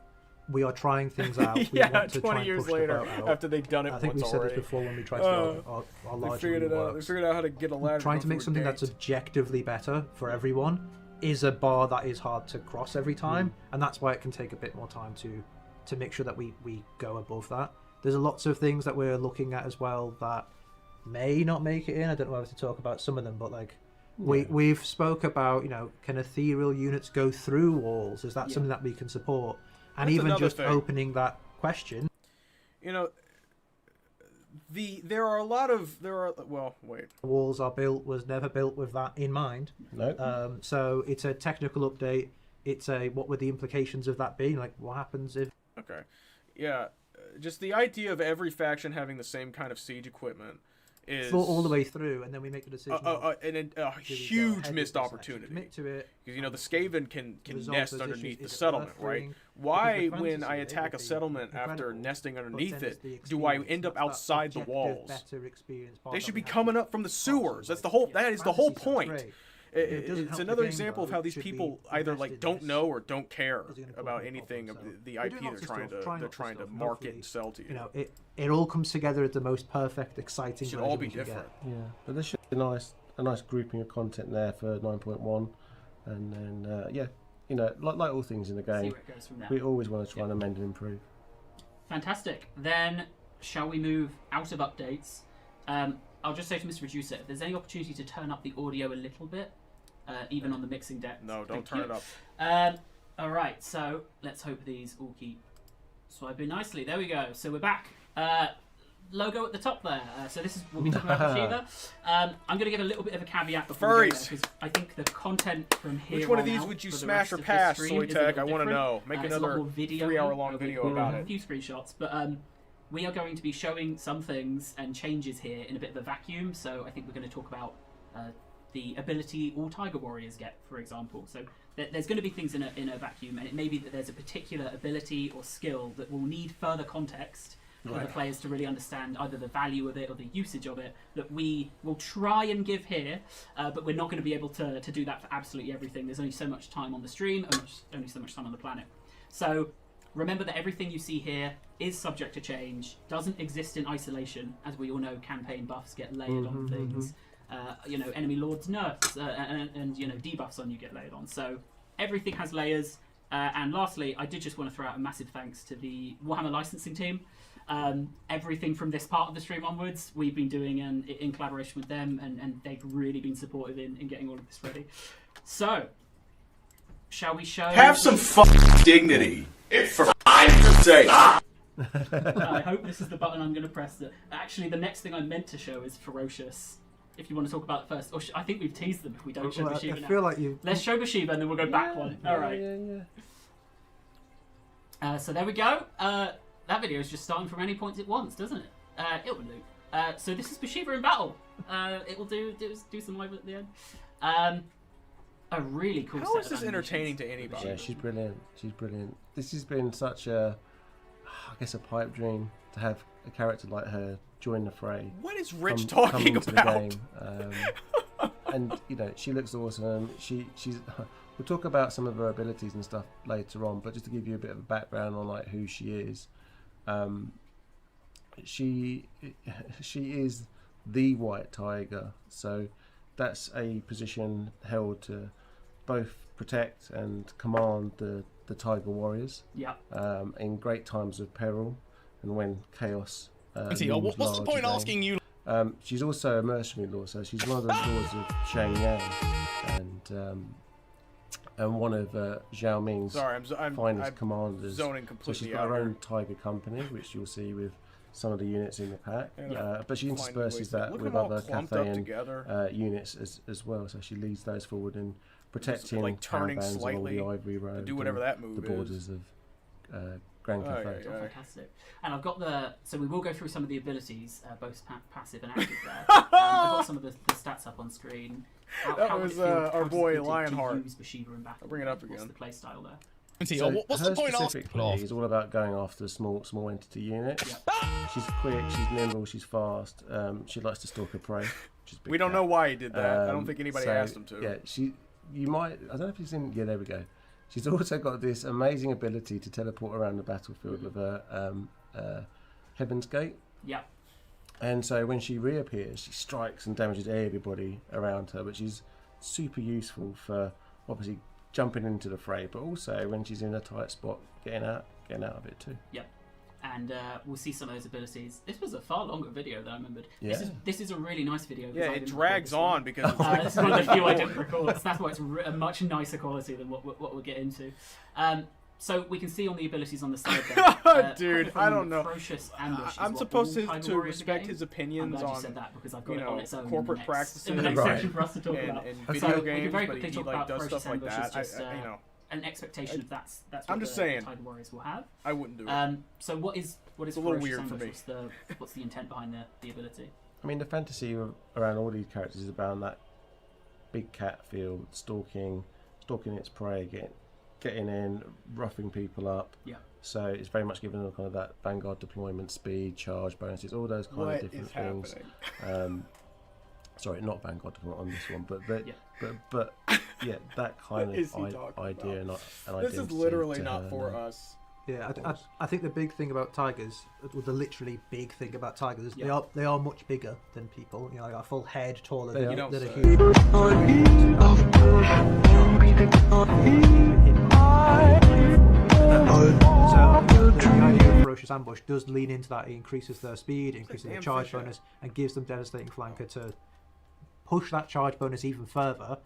we are trying things out. We want to 20 try and years push later, the boat out. after they've done it I think once we said already. this before when we tried to our larger they figured out how to get a ladder. Trying to make something that's objectively better for everyone is a bar that is hard to cross every time, and that's why it can take a bit more time to make sure that we go above that. There's lots of things that we're looking at as well that may not make it in. I don't know whether to talk about some of them, but like we've spoke about, can ethereal units go through walls? Is that something that we can support? And That's even just thing. opening that question. There are a lot of walls was never built with that in mind. No. So it's a technical update. It's what would the implications of that be? Like, what happens if? Okay, yeah, just the idea of every faction having the same kind of siege equipment is all the way through, and then we make the decision. A huge missed opportunity. Commit to it. Because the Skaven can nest underneath the settlement, right? Why, when I attack a settlement after nesting underneath it, do I end up outside the walls? They should be coming up from the sewers. That is the whole point. It's another example of how these people either don't know or don't care about anything of the IP they're trying to market and sell to you. It all comes together at the most perfect, exciting. It should all be different. Yeah, but there should be a nice grouping of content there for 9.1, and then like all things in the game, see where it goes from there. We always want to try and amend and improve. Fantastic. Then shall we move out of updates? I'll just say to Mr. Producer, if there's any opportunity to turn up the audio a little bit, even on the mixing deck. No, don't turn it up. All right, so let's hope these all keep swiping nicely. There we go. So we're back. Logo at the top there. So this is what we'll be talking about Shiva. I'm going to give a little bit of a caveat before we go there, because I think the content from here Which one of these on would you for the smash rest or of pass, this stream is a Soytech? little I want to different. know. Make It's a lot another more video 3-hour-long video about a it. few screenshots, but we are going to be showing some things and changes here in a bit of a vacuum. So I think we're going to talk about the ability all Tiger Warriors get, for example. So there's going to be things in a vacuum, and it may be that there's a particular ability or skill that will need further context for the players to really understand either the value of it or the usage of it, that we will try and give here, but we're not going to be able to do that for absolutely everything. There's only so much time on the stream, and only so much time on the planet. So remember that everything you see here is subject to change, doesn't exist in isolation. As we all know, campaign buffs get layered on things. Enemy lords nerfs and debuffs on you get layered on. So everything has layers. And lastly, I did just want to throw out a massive thanks to the Warhammer licensing team. Everything from this part of the stream onwards, we've been doing in collaboration with them, and they've really been supportive in getting all of this ready. So, shall we show... Have some dignity, for f***ing sake! I hope this is the button I'm going to press. Actually, the next thing I meant to show is Ferocious. If you want to talk about it first. Or I think we've teased them if we don't show Bashiba now. I feel like you... Let's show Bashiba and then we'll go back one. Alright. So there we go. That video is just starting from any point it wants, doesn't it? It will loop. So this is Bathsheba in battle. It will do some live at the end. A really cool. How is this entertaining to anybody? Yeah, she's brilliant. She's brilliant. This has been such a, I guess, a pipe dream to have a character like her join the fray. What is Rich talking into about? The game. And you know, she looks awesome. She's. We'll talk about some of her abilities and stuff later on, but just to give you a bit of a background on like who she is, she is the White Tiger. So that's a position held to both protect and command the Tiger Warriors. Yeah. In great times of peril and when chaos. What's the point asking you? She's also a mercenary lord, so she's one of the lords of Shangyang, and one of Zhao Ming's finest commanders. Zoning completely. So she's got her own tiger company, which you'll see with some of the units in the pack. But she intersperses that with other Cathayan units as well. So she leads those forward in protecting like turning caravans slightly along the Ivory Road, do whatever that move the borders of Grand Cathay. Fantastic. And I've got so we will go through some of the abilities, both passive and active there. I've got some of the stats up on screen. That was our boy Lionheart. I'll bring it up again. What's the playstyle there? So what's the point specifically is all about going after small entity units. Yep. She's quick, she's nimble, she's fast. She likes to stalk her prey. We don't know why he did that. I don't think anybody asked him to. Yeah, you might. I don't know if he's in. Yeah, there we go. She's also got this amazing ability to teleport around the battlefield with her Heaven's Gate. Yeah. And so when she reappears, she strikes and damages everybody around her, but she's super useful for obviously jumping into the fray, but also when she's in a tight spot, getting out of it too. Yep. And we'll see some of those abilities. This was a far longer video than I remembered. Yeah. This is a really nice video. Yeah, it drags on because it's this is one of the few I didn't record. So that's why it's a much nicer quality than what we'll get into. So we can see on the abilities on the side there. Dude, I don't know. I'm supposed to respect his opinions on, said that because I've got it on its own corporate practices in the next section for us to talk about. And video games, but he like does stuff like that. Just, an expectation of that's what I'm just saying, Tiger Warriors will have. I wouldn't do it. So what is a little weird for me. What's the intent behind the ability? I mean, the fantasy around all these characters is about that big cat field, stalking its prey, getting in, roughing people up. Yeah. So it's very much giving them kind of that vanguard deployment, speed, charge bonuses, all those kind of different things. Sorry, not vanguard deployment on this one, but yeah, that kind of idea and identity. This is literally not for us. Yeah, I think the big thing about tigers, the literally big thing about tigers, is they are much bigger than people. You know, like a full head taller than a human. So the idea of ferocious ambush does lean into that. It increases their speed, increases their charge bonus, and gives them devastating flanker to push that charge bonus even further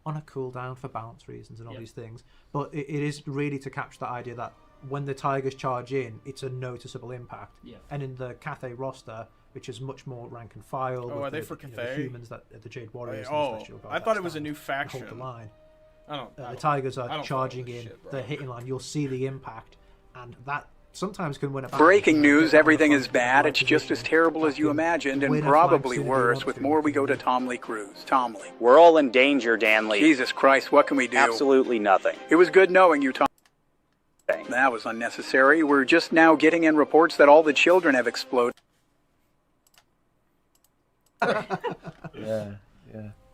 on a cooldown for balance reasons and all these things. But it is really to capture that idea that when the tigers charge in, it's a noticeable impact. And in the Cathay roster, which is much more rank and file. Oh, are they for Cathay? The humans that the Jade Warriors. I thought it was a new faction. Hold the line. The Tigers are charging in. They're hitting line. You'll see the impact, and that sometimes can win a battle. Breaking news, everything is bad. It's just as terrible as you imagined, and probably worse. With more, we go to Tom Lee Cruz. Tom Lee. We're all in danger, Dan Lee. Jesus Christ, what can we do? Absolutely nothing. It was good knowing you, Tom. That was unnecessary. We're just now getting in reports that all the children have exploded. Yeah.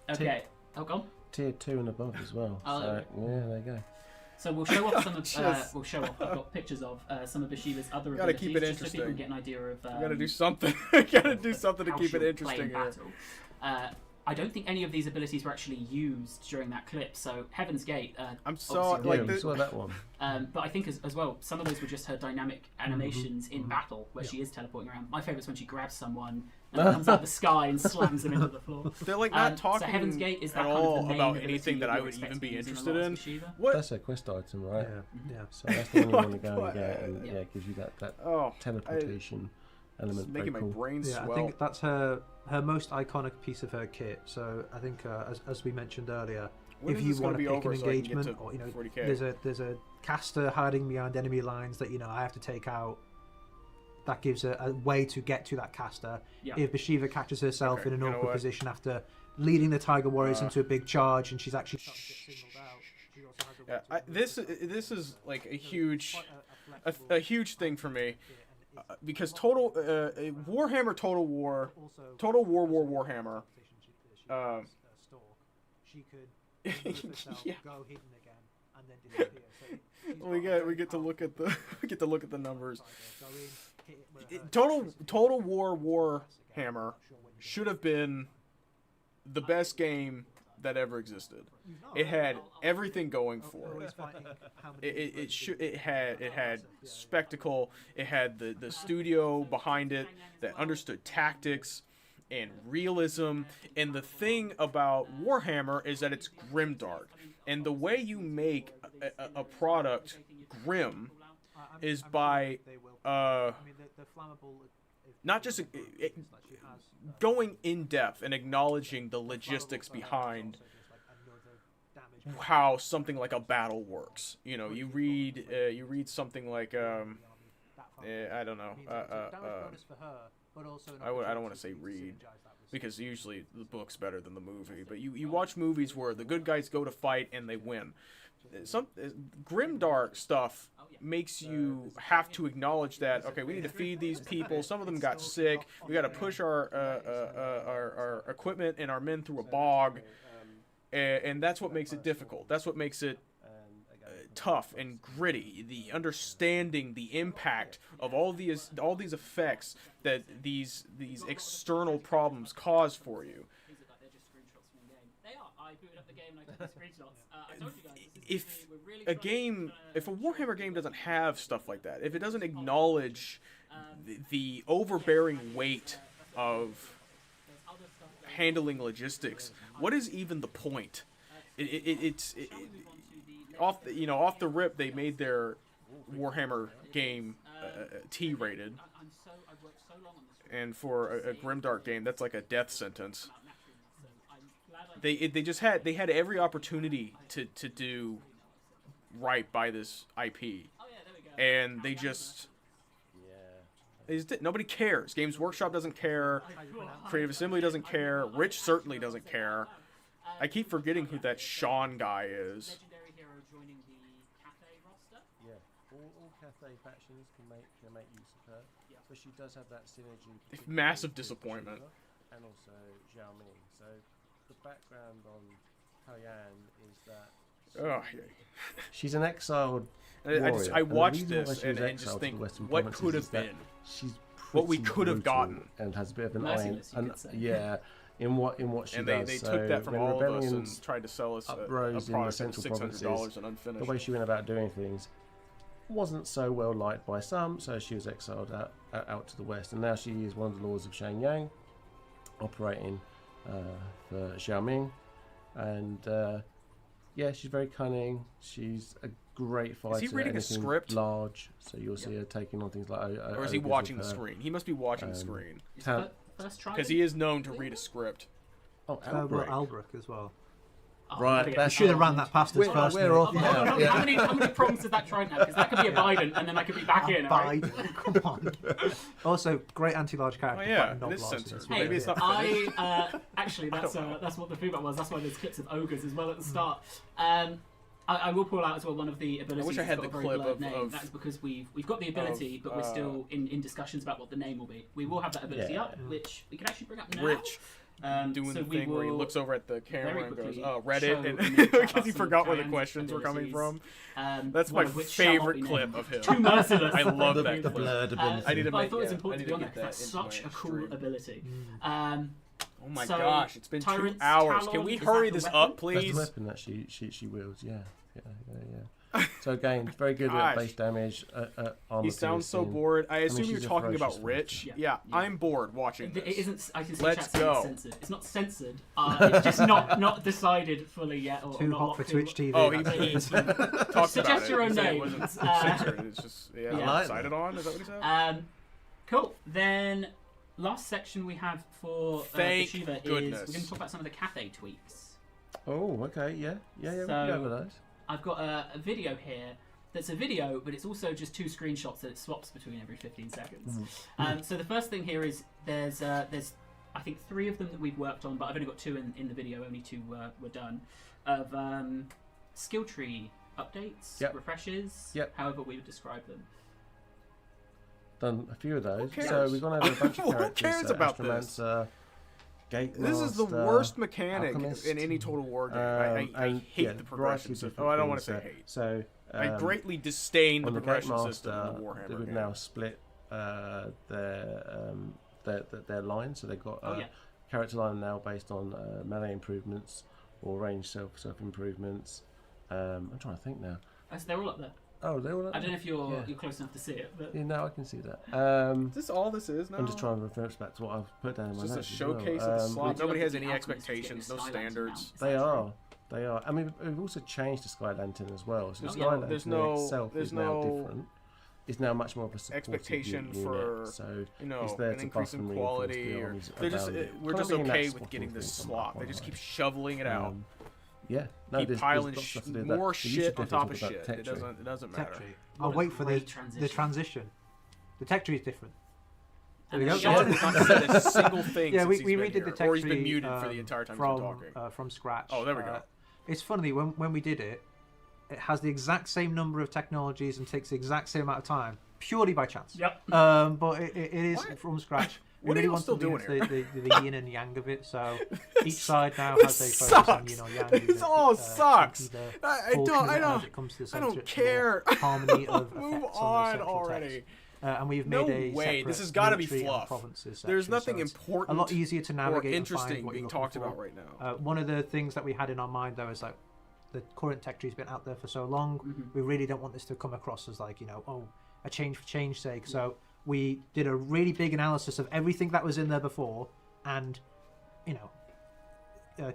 Okay. Oh, go on. Tier 2 and above as well. So, yeah, there you go. So we'll show off some of. I've got pictures of some of Bashiva's other abilities. Gotta keep it interesting. Just so people can get an idea of. You gotta do something. You gotta do something to keep it interesting here. I don't think any of these abilities were actually used during that clip. So Heaven's Gate. We saw that one. But I think as well, some of those were just her dynamic animations in battle, where she is teleporting around. My favourite's when she grabs someone and comes out of the sky and slams them into the floor. They're like not talking so Heaven's Gate is that at kind of all the main about anything that I would even be interested in. What? That's a quest item, right? Yeah. So that's the one you want to go and get, and it gives you that teleportation element. Making my brain swell. I think that's her most iconic piece of her kit. So I think, as we mentioned earlier, if you want to pick an engagement, or there's a caster hiding behind enemy lines that I have to take out. that gives a way to get to that caster. Yeah. If Bashiva catches herself in an you know awkward what? position after leading the Tiger Warriors into a big charge, and she's actually starting to get signaled out, she also has a way to this is like a huge thing for me, because Warhammer Total War Warhammer. She could Yeah. go hidden again and then disappear. So we get to look at the numbers. Total War Warhammer should have been the best game that ever existed. It had everything going for it. It had spectacle. It had the studio behind it that understood tactics and realism. And the thing about Warhammer is that it's grimdark. And the way you make a product grim is by not just going in depth and acknowledging the logistics behind how something like a battle works. You know, you read something like I don't know. I don't want to say read, because usually the book's better than the movie. But you watch movies where the good guys go to fight and they win. Some grimdark stuff makes you have to acknowledge that, okay, we need to feed these people. Some of them got sick. We got to push our equipment and our men through a bog, and that's what makes it difficult. That's what makes it tough and gritty. The understanding the impact of all these effects that these external problems cause for you. If a Warhammer game doesn't have stuff like that, if it doesn't acknowledge the overbearing weight of handling logistics, what is even the point? It's off the rip. They made their Warhammer game T-rated, and for a grimdark game, that's like a death sentence. They had every opportunity to do right by this IP, and they just nobody cares. Games Workshop doesn't care. Creative Assembly doesn't care. Rich certainly doesn't care. I keep forgetting who that Sean guy is. Yeah, all Cathay factions can make use of her, but she does have that synergy. Massive disappointment. And also Xiao Ming. So the background on Hao-Yan is that she's an exiled warrior. I watched this and just think, what could have been? She's what we could have gotten, and has a bit of an iron. Yeah. In what she and does. they so took that from all of us and Rebellions tried to sell us a uprose in the product central for $600 provinces, and unfinished. the way she went about doing things wasn't so well liked by some, so she was exiled out to the west, and now she is one of the lords of Shenyang, operating for Xiaoming, and yeah, she's very cunning. She's a great fighter. Is he reading a script? Large, so you'll see her taking on things like. Or is he watching the screen? He must be watching the screen. Because he is known to read a script. Oh, Albrecht as well. Right, I should have ran that past us first. We're off now. How many prongs did that try now? Because that could be a Biden, and then that could be back in. Biden, come on. Also, great anti-large character. Oh yeah, it is censored. Hey, maybe it's not. Actually, that's what the feedback was. That's why there's clips of ogres as well at the start. I will pull out as well one of the abilities. I wish I had the clip of That's because we've got the ability, but we're still in discussions about what the name will be. We will have that ability up, which we can actually bring up now. Rich. Doing the thing where he looks over at the camera and goes, Reddit, and because he forgot where the questions were coming from. That's my favorite clip of him. Too merciless. I love that the clip. blurred ability. I need to I thought it was important to be on that because that's such a cool ability. Oh my gosh, it's been 2 hours. Can we hurry this up, please? That's the weapon that she wields, yeah. So again, very good at base damage. He sounds so bored. I assume you're talking about Rich. Yeah, I'm bored watching this. It isn't. I can see Let's chat saying go. it's censored. It's not censored. It's just not decided fully yet. Or Too not hot for Twitch TV. Oh, he talks suggest about your it. own He said name. it wasn't censored. It's just decided on. Is that what he said? Cool. Then last section we have for Shiva is we're going to talk about some of the Cathay tweaks. Oh, okay, yeah. We can go over those. I've got a video here that's a video, but it's also just 2 screenshots that it swaps between every 15 seconds. So the first thing here is there's I think 3 of them that we've worked on, but I've only got 2 in the video. Only 2 were done of skill tree updates, refreshes, however we would describe them. Done a few of those. So we've gone over a bunch of characters. Who cares about this? This is the worst mechanic in any Total War game. I hate the progression system. Oh, I don't want to say hate. So I greatly disdain the progression system in the Warhammer We've game. now split their line, so they've got a character line now based on melee improvements or range self improvements. I'm trying to think now. They're all up there. Oh, they're all up there. I don't know if you're close enough to see it, but yeah, no, I can see that. Is this all this is now? I'm just trying to reverse back to what I've put down in my notes. Just a showcase of the slot. Nobody has any expectations, no standards. They are. I mean, we've also changed the Sky Lantern as well. So the Sky Lantern itself is now different. It's now much more of a expectation unit, for so an increase in quality. We're just okay with getting this slot. They just keep shoveling it out. Yeah, keep piling more shit on top of shit. It doesn't matter. I'll wait for the transition. The tech tree is different. There we go. Sean has not said a single thing. Yeah, we redid the tech tree. Or he's been muted for the entire time he's been talking. From scratch. Oh, there we go. It's funny when we did it. It has the exact same number of technologies and takes the exact same amount of time, purely by chance. Yep. But it is from scratch. What really are you still doing here? The yin and yang of it. So each side now has a focus on yin or yang. This all sucks. I don't care. Harmony of move effects on already. And we've made a way. This has got to be fluff. There's nothing important. A lot easier to navigate or interesting and find being talked about right now. One of the things that we had in our mind though is like the current tech tree's been out there for so long. We really don't want this to come across as like a change for change's sake. So we did a really big analysis of everything that was in there before, and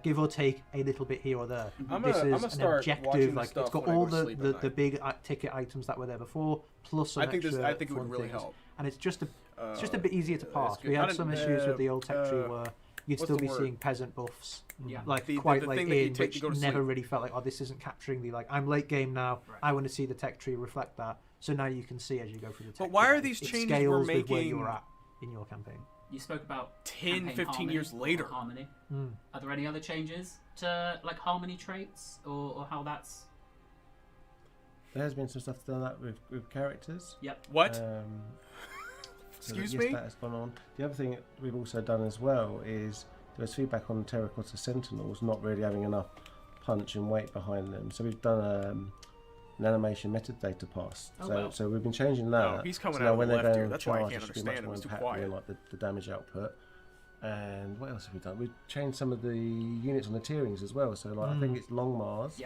give or take a little bit here or there. This is an objective. Like it's got all the big ticket items that were there before, plus some extra I think it would fun really things. help. And it's just a bit easier to pass. We had some issues with the old tech tree where you'd still be seeing peasant buffs, like quite late in, which never really felt like, this isn't capturing the I'm late game now. Right. I want to see the tech tree reflect that. So now you can see as you go through the tech. But why tree, are these changes scales we're with making where you were at in your campaign? You spoke about 10, 15 years later. Harmony. Are there any other changes to harmony traits or how that's? There has been some stuff done that with characters. Yep. What? Excuse me? That has gone on. The other thing we've also done as well is there was feedback on Terracotta Sentinels not really having enough punch and weight behind them. So we've done an animation metadata pass. So we've been changing that. Oh, he's coming out of the left here. That's why I can't understand him. He's too quiet. Like the damage output. And what else have we done? We've changed some of the units on the tierings as well. So I think it's Long Mars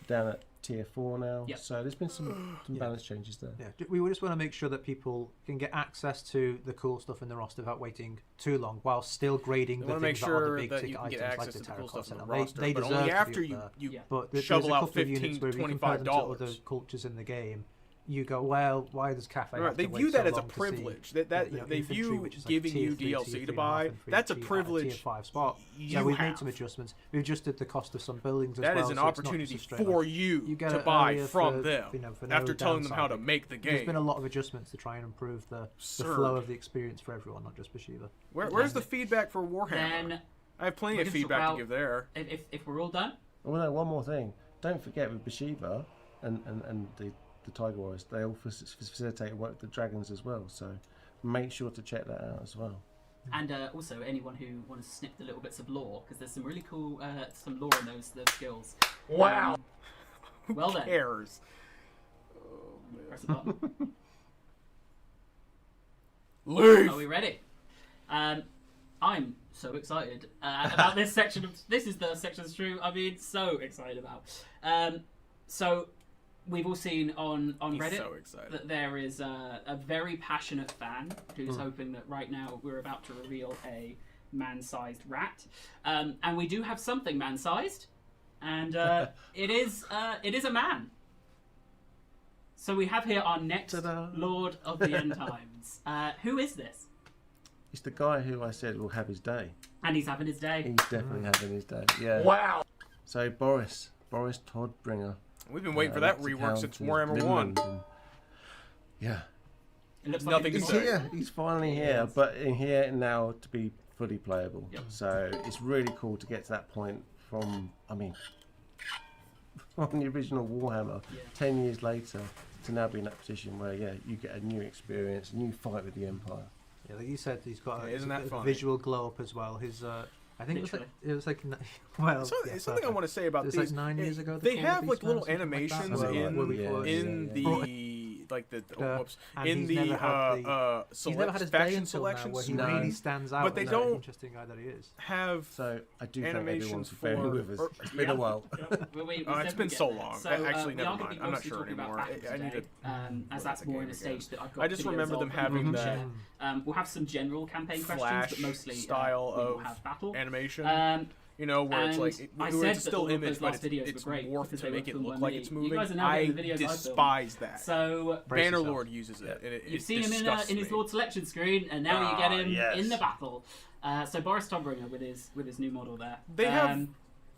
down at tier 4 now. So there's been some balance changes there. Yeah, we just want to make sure that people can get access to the cool stuff in the roster without waiting too long, while still grading the things that are the big ticket items like the Terracotta Sentinel. They deserve only after to be you but there's shovel a out couple of units where if you compare them to $25. other cultures in the game, you go, well, why does Cafe have they to view wait that so as a long privilege. to see, They view giving you DLC to buy. That's a privilege. Tier 5 spot. So we've made some adjustments. We've adjusted the cost of some buildings as well. That is an opportunity for you to buy from them after telling them how to make the game. There's been a lot of adjustments to try and improve the flow of the experience for everyone, not just for Shiva. Where's the feedback for Warhammer? I have plenty of feedback to give there. If we're all done. Well, no, one more thing. Don't forget with Bashiva and the Tiger Warriors, they all facilitate work with the dragons as well. So make sure to check that out as well. And also anyone who wants to snip the little bits of lore, because there's some really cool some lore in those skills. Wow. Well Who then. cares? Press the button. Leave. Are we ready? I'm so excited about this section. This is the section of the stream I'm so excited about. So we've all seen on Reddit that there is a very passionate fan who's hoping that right now we're about to reveal a man-sized rat, and we do have something man-sized, and it is a man. So we have here our next Lord of the End Times. Who is this? It's the guy who I said will have his day. And he's having his day. He's definitely having his day. Yeah. Wow. So Boris Toddbringer. We've been waiting for that rework since Warhammer 1. Yeah. It looks Nothing like to say. Here. He's finally here, but in here now to be fully playable. Yep. So it's really cool to get to that point from, I mean, from the original Warhammer, 10 years later, to now be in that position where, yeah, you get a new experience, a new fight with the Empire. Yeah, like you said, he's got isn't that funny? visual glow up as well. His, I think it was like well, it's something I want to say about these. Like 9 years ago. They have like little animations in the like the in the faction selection where he really stands out. But they don't. Interesting guy that he is. Have so I do animations think everyone's with us. It's been a while. It's been so long. So, actually, never mind. I'm not sure anymore. I need to. As that's more in a stage that I've got. I just remember them having that. We'll have some general campaign questions, but mostly style of battle animation. You know, where it's like it's still image, but it's morphed to make it look like it's moving. I despise that. So Bannerlord uses it. You've seen him in his Lord selection screen, and now you get him in the battle. So Boris Tombringer with his new model there. They have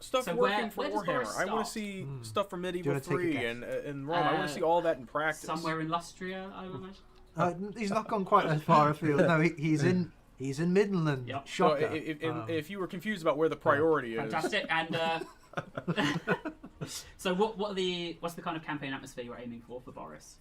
stuff working for Warhammer. I want to see stuff from Medieval 3 and Rome. I want to see all that in practice. Somewhere in Lustria, I would imagine. He's not gone quite as far afield. No, he's in Midland. Yep. Shocker. So if you were confused about where the priority is, fantastic. And so what's the kind of campaign atmosphere you're aiming for Boris?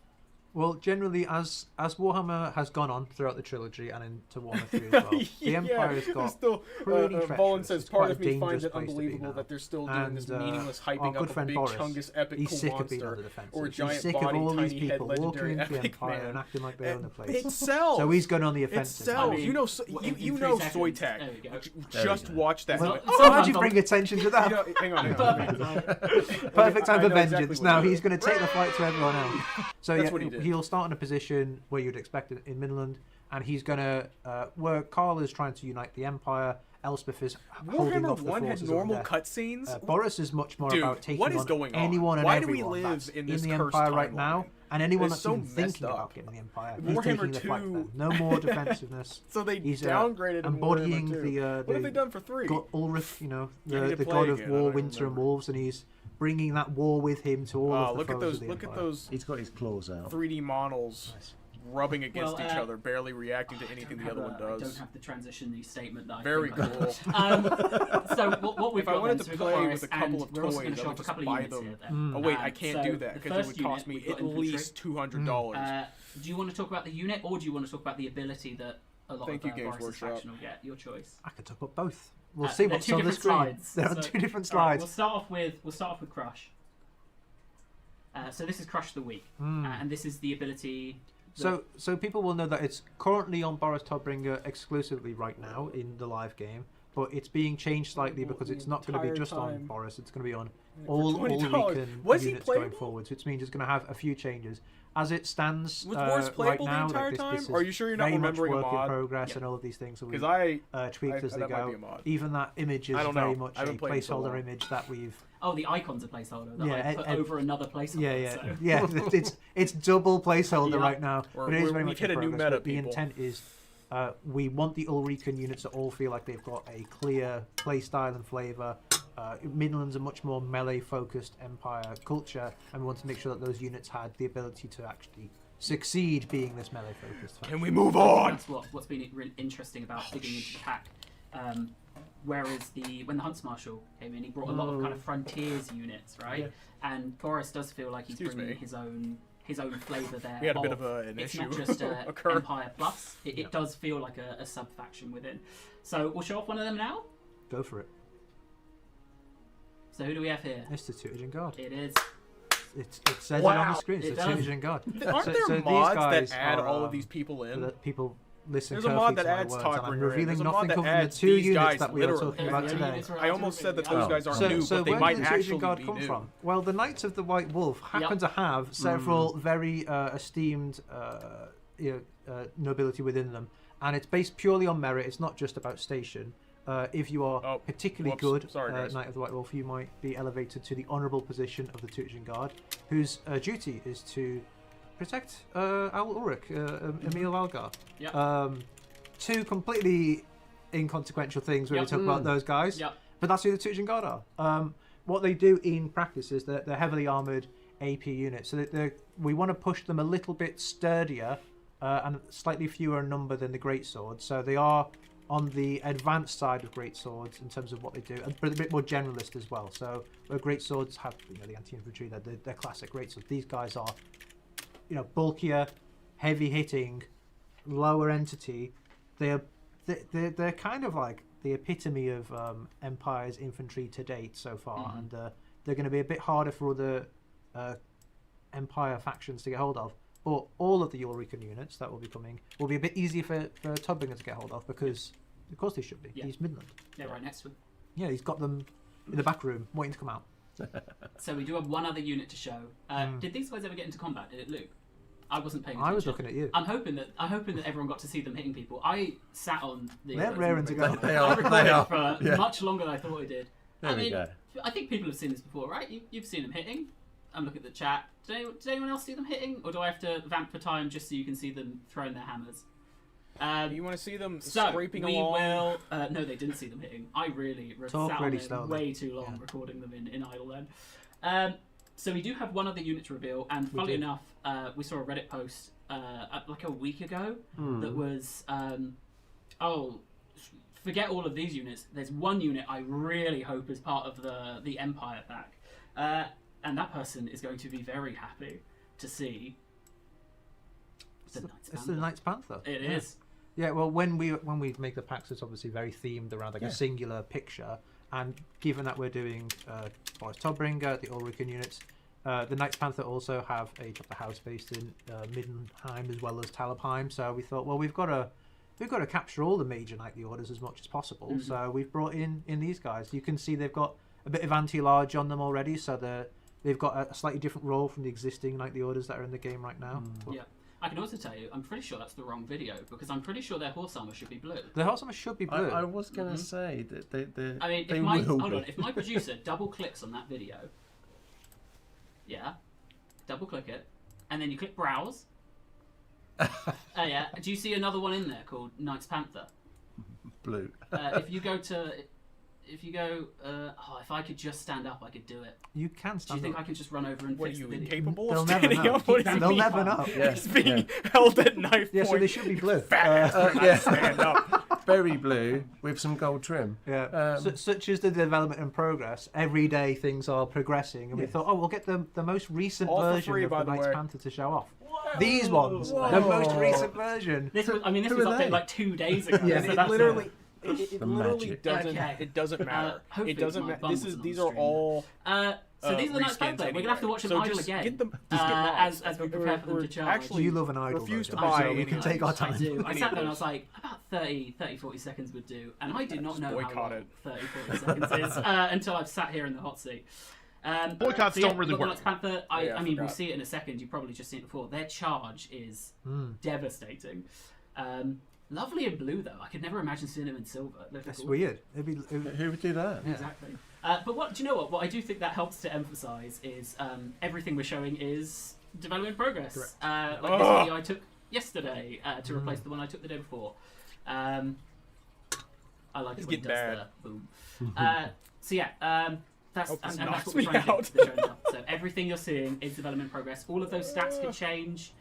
Well, generally, as Warhammer has gone on throughout the trilogy and into Warhammer 3 as well, the Empire's got still, pretty Volound says, it's part quite of a me finds it dangerous place to be unbelievable now. that they're still doing this meaningless hyping our up good of a friend big Boris, chungus epic he's cool sick of being on monster the defensive. or He's giant sick body, of all these tiny head people walking legendary into the epic Empire and man. acting like they own the place. It sells. So he's going on the offensive. It sells. I mean, you know seconds. Soytech. Just watch that. Well, why'd you bring attention to that? Hang on. Perfect time for vengeance. Now he's going to take the fight to everyone else. So That's what he did. He'll start in a position where you'd expect it in Midland, and he's going to where Karl is trying to unite the Empire. Elspeth is holding off the Warhammer 1 had forces normal over cutscenes. Boris is much more about taking what is on going on? anyone and Why do we everyone live that's in this the cursed Empire right timeline? now, and anyone It's that's so even messed thinking up. about getting the Empire. He's Warhammer taking the fight 2 for them. No more defensiveness. So they he's downgraded embodying in Warhammer 2. What have they done for 3? Ulrich, you know, Yeah, the god of war, winter and wolves, and he's bringing that war with him to all of the foes of the Empire. Look at those. He's got his claws out. 3D models. Rubbing against each other, barely reacting to anything the other one does. I don't have the transition statement. That Very cool. So what we've if got I wanted then, to so play with a couple of toys, I would a just couple buy of them. Here, Oh wait, I can't so do that because it would cost me at least $200. Do you want to talk about the unit, or do you want to talk about the ability that a lot of Boris's faction will get? Your choice. I could talk about both. We'll see what's on the screen. There are two different slides. We'll start off with Crush. So this is Crush the Week, and this is the ability. So people will know that it's currently on Boris Tombringer exclusively right now in the live game, but it's being changed slightly because it's not going to be just on Boris. It's going to be on all Recon units going forwards, which means it's going to have a few changes. As it stands right now, this are you sure you're not remembering much work a mod? in progress and all of these things will be tweaked as they that might go. be a mod. Even that image is very much a placeholder image that we've. Oh, the icon's a placeholder that I put over another placeholder. Yeah. It's double placeholder right now. But it is very much much hit a new meta. The intent is we want the Ulrican units to all feel like they've got a clear play style and flavour. Midland's a much more melee-focused Empire culture, and we want to make sure that those units had the ability to actually succeed being this melee-focused. Can we move on? That's what's been really interesting about digging into the pack. Whereas when the Hunts Marshal came in, he brought a lot of kind of frontiers units, right? Yeah. And Boris does feel like he's bringing his own flavour there. We had a bit of an it's issue. It's not just Empire Plus. It does feel like a sub-faction within. So we'll show off one of them now. Go for it. So who do we have here? It's the Teutogen Guard. It is. It says it on the screen. It's the Teutogen Guard. Aren't there mods that add all of these people in? People listen There's a mod that adds Talkbringer. I'm revealing There's a nothing mod that from the adds two these units guys that we are literally. talking about today. I almost said that those guys aren't new, but they might actually be new. From? Well, the Knights of the White Wolf happen to have several very esteemed nobility within them, and it's based purely on merit. It's not just about station. If you are particularly good Knight of the White Wolf, you might be elevated to the honourable position of the Teutogen Guard, whose duty is to protect Al Ulrich, Emil Valgar. Two completely inconsequential things when we talk about those guys, but that's who the Teutogen Guard are. what they do in practice is that they're heavily armored AP units, so that we want to push them a little bit sturdier and slightly fewer in number than the greatswords. So they are on the advanced side of greatswords in terms of what they do, but a bit more generalist as well. So where greatswords have, you know, the anti-infantry, they're classic greatswords. These guys are, you know, bulkier, heavy hitting, lower entity. They're kind of like the epitome of Empire's infantry to date so far, and they're going to be a bit harder for other Empire factions to get hold of. But all of the Ulrican units that will be coming will be a bit easier for Tubbinger to get hold of, because of course they should be. He's Midland. Yeah, right next to him. Yeah, he's got them in the back room waiting to come out. So we do have one other unit to show. Did these guys ever get into combat? Did it, Luke? I wasn't paying attention. I was looking at you. I'm hoping that everyone got to see them hitting people. I sat on the. They're raring to go. They are. For much longer than I thought I did. There we go. I think people have seen this before, right? You've seen them hitting. I'm looking at the chat. Did anyone else see them hitting, or do I have to vamp for time just so you can see them throwing their hammers? You want to see them so scraping we along? will. No, they didn't see them hitting. I really Talk really sat on them way too long recording them in idle then. So we do have one other unit to reveal, and funnily enough, we saw a Reddit post like a week ago that was, forget all of these units. There's one unit I really hope is part of the Empire pack, and that person is going to be very happy to see the Knights Panther. It's the Knights Panther. It is. Yeah, well, when we make the packs, it's obviously very themed around like a singular picture, and given that we're doing Boris Todbringer, the Ulrican units, the Knights Panther also have a chapter house based in Middenheim as well as Talabheim. So we thought, well, we've got to capture all the major knightly orders as much as possible. So we've brought in these guys. You can see they've got a bit of anti-large on them already, so they've got a slightly different role from the existing knightly orders that are in the game right now. Yeah. I can also tell you, I'm pretty sure that's the wrong video, because I'm pretty sure their horse armor should be blue. The horse armor should be blue. I was going to say that they I mean, if my producer double clicks on that video, double click it, and then you click browse. Do you see another one in there called Knights Panther? Blue. If you go, if I could just stand up, I could do it. You can stand up. Do you think I could just run over and What are fix you, the video? incapable They'll of never standing know. up? What do you They'll mean? never know. He's being held at knife point. So they should be blue. Stand up. Very blue with some gold trim. Yeah. Such is the development and progress. Every day things are progressing, and we thought, we'll get the most recent version of the Knights Panther to show off. These ones, the most recent version. This was updated like 2 days ago. Yeah, so it that's literally. It literally doesn't. Okay. It doesn't matter. It doesn't matter. These are stream. all. So these are the Knights Panther. We're gonna have to watch them so idle just again. Get them, as we prepare for them to charge. Actually, you love an idle. refuse to version, buy. so we can take our time. I do. I sat there and I was like, about 30, 40 seconds would do, and I did not know how long 30, 40 seconds is until I've sat here in the hot seat. Boycotts don't really work. Knights Panther, I mean, we'll see it in a second. You've probably just seen it before. Their charge is devastating. Lovely in blue, though. I could never imagine seeing him in silver. That's weird. Who would do that? Exactly. But do you know what? What I do think that helps to emphasise is everything we're showing is development progress. Like this video I took yesterday to replace the one I took the day before. I like it when it does the boom. That's what we're trying to do. So everything you're seeing is development progress. All of those stats can change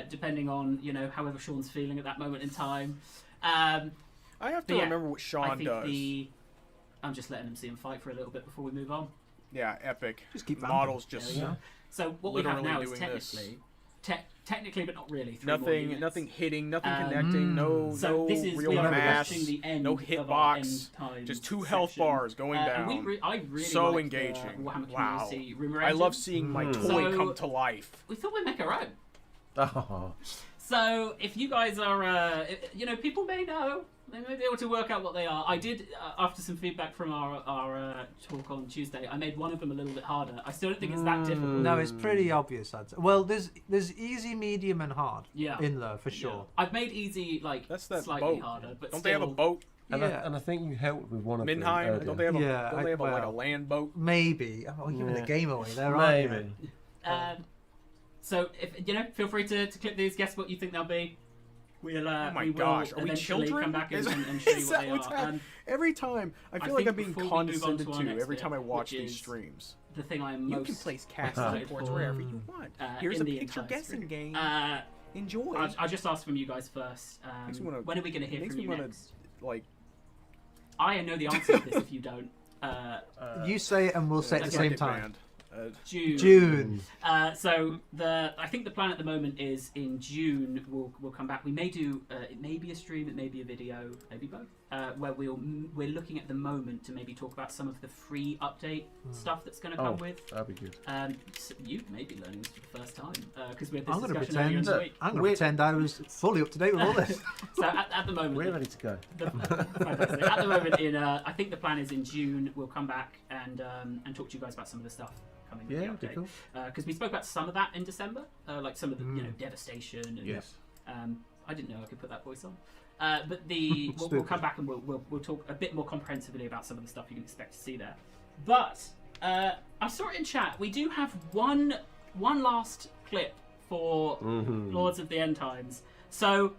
depending on however Sean's feeling at that moment in time. I have to remember what Sean does. I'm just letting him see him fight for a little bit before we move on. Yeah, epic. Just keep models just. So what we have now is technically, but not really. Nothing hitting, nothing connecting, no real mass, no hitbox, just 2 health bars going down. And I really so like engaging. Wow. I love seeing my toy come to life. We thought we'd make our own. Oh. So if you guys are, people may know. They may be able to work out what they are. I did, after some feedback from our talk on Tuesday, I made one of them a little bit harder. I still don't think it's that difficult. No, it's pretty obvious. Well, there's easy, medium, and hard in there, for sure. Yeah. I've made easy, slightly boat. harder. But don't they have a boat? And I think you helped with one of them. Middenheim? Don't they have like a land boat? Maybe. Oh, giving the game away there, maybe. So, if feel free to click these, guess what you think they'll be. We'll, oh my we gosh, will are we eventually children? come back and show you what they are. Every time, I feel like I'm being condescended to every time I watch these streams. The thing I am most you can place cast reports wherever you want. Here's a picture guessing game. Enjoy. I'll just ask from you guys first. When are we going to hear from you next? Like, I know the answer to this if you don't. You say it and we'll say it at the same time. June. So I think the plan at the moment is in June we'll come back. We may do it may be a stream, it may be a video, maybe both. Where we're looking at the moment to maybe talk about some of the free update stuff that's going to come with. That'd be good. So you may be learning this for the first time because we're I'm going to pretend I was fully up to date with all this. So at the moment we're ready to go. Fantastic. At the moment, I think the plan is in June we'll come back and talk to you guys about some of the stuff. Yeah, cool. Because we spoke about some of that in December, like some of the devastation. And, yes. I didn't know I could put that voice on. But we'll come back and we'll talk a bit more comprehensively about some of the stuff you can expect to see there. But I saw it in chat. We do have one last clip for Lords of the End Times. So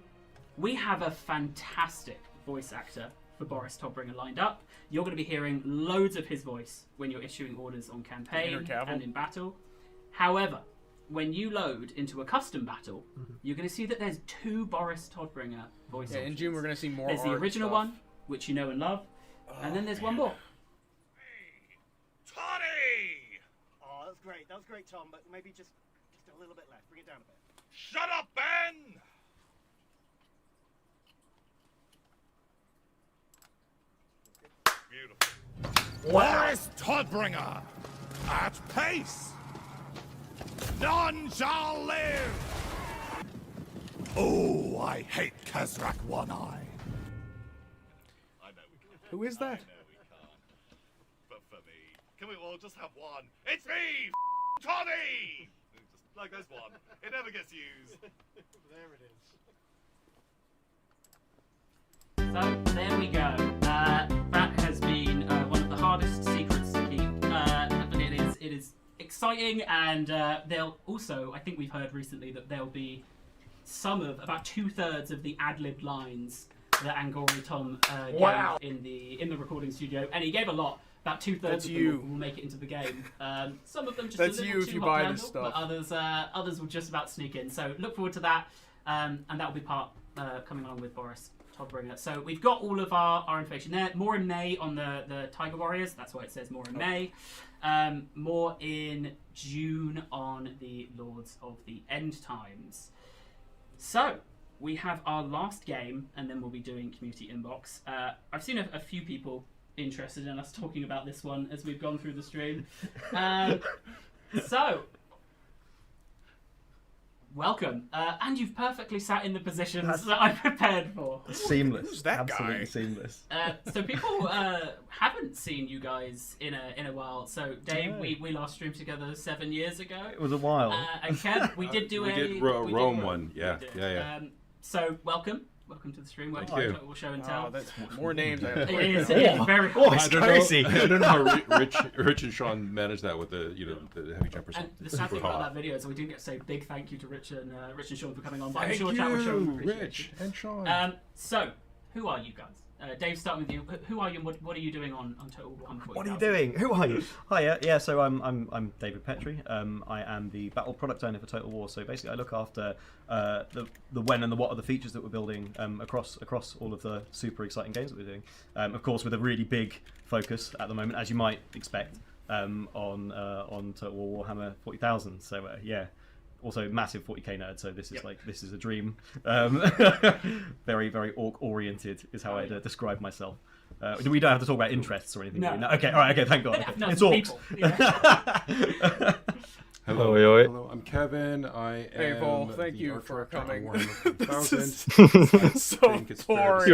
we have a fantastic voice actor for Boris Todbringer lined up. You're going to be hearing loads of his voice when you're issuing orders on campaign and in battle. However, when you load into a custom battle, you're going to see that there's 2 Boris Todbringer voice options. In June we're going to see more. There's the original one, which you know and love, and then there's one more. Toddy! Oh, that was great. That was great, Tom, but maybe just a little bit left. Bring it down a bit. Shut up, Ben! Beautiful. Boris Todbringer! At pace! None shall live! Oh, I hate Kazrak One-Eye. I know we can't. Who is that? I know we can't. But for me, can we all just have one? It's me, Toddy! Just like this one. It never gets used. There it is. So, there we go. That has been one of the hardest secrets to keep. But it is exciting, and they'll also, I think we've heard recently that there'll be about 2/3 of the ad-libbed lines that Angori Tom gave in the recording studio, and he gave a lot. About 2/3 of them will make it into the game. Some of them just That's a little you if too you hot buy to this handle, stuff. but others will just about sneak in. So look forward to that, and that will be part coming along with Boris Todbringer. So we've got all of our information there. More in May on the Tiger Warriors. That's why it says more in May. More in June on the Lords of the End Times. So we have our last game, and then we'll be doing community inbox. I've seen a few people interested in us talking about this one as we've gone through the stream. So welcome, and you've perfectly sat in the positions that I prepared for. Seamless. Who's that Absolutely guy? Seamless. So people haven't seen you guys in a while. So Dave, we last streamed together 7 years ago. It was a while. And Kev, we did do Rome one. Yeah. So welcome to the stream. Thank you. We'll show and tell. That's more names. It is very hard. It's crazy. I don't know how Rich and Sean managed that with the heavy jumpers. And the sad thing about that video is we didn't get to say big thank you to Rich and Sean for coming on. But I'm Thank sure chat will show them Rich and Sean. So, who are you guys? Dave, starting with you. Who are you and what are you doing on Total Warhammer 40,000? What are you doing? Who are you? Hiya. Yeah, so I'm David Petrie. I am the battle product owner for Total War. So basically, I look after the when and the what are the features that we're building across all of the super exciting games that we're doing. Of course, with a really big focus at the moment, as you might expect, on Total War Warhammer 40,000. So yeah. Also, massive 40k nerd, so this is a dream. Very, very orc-oriented is how I describe myself. We don't have to talk about interests or anything. No. Okay, all right, okay, thank God. Okay. No, it's orcs. Yeah. Hello, Oi. hello, I'm Kevin. I am Hey, Vol, thank you for coming. This is so boring.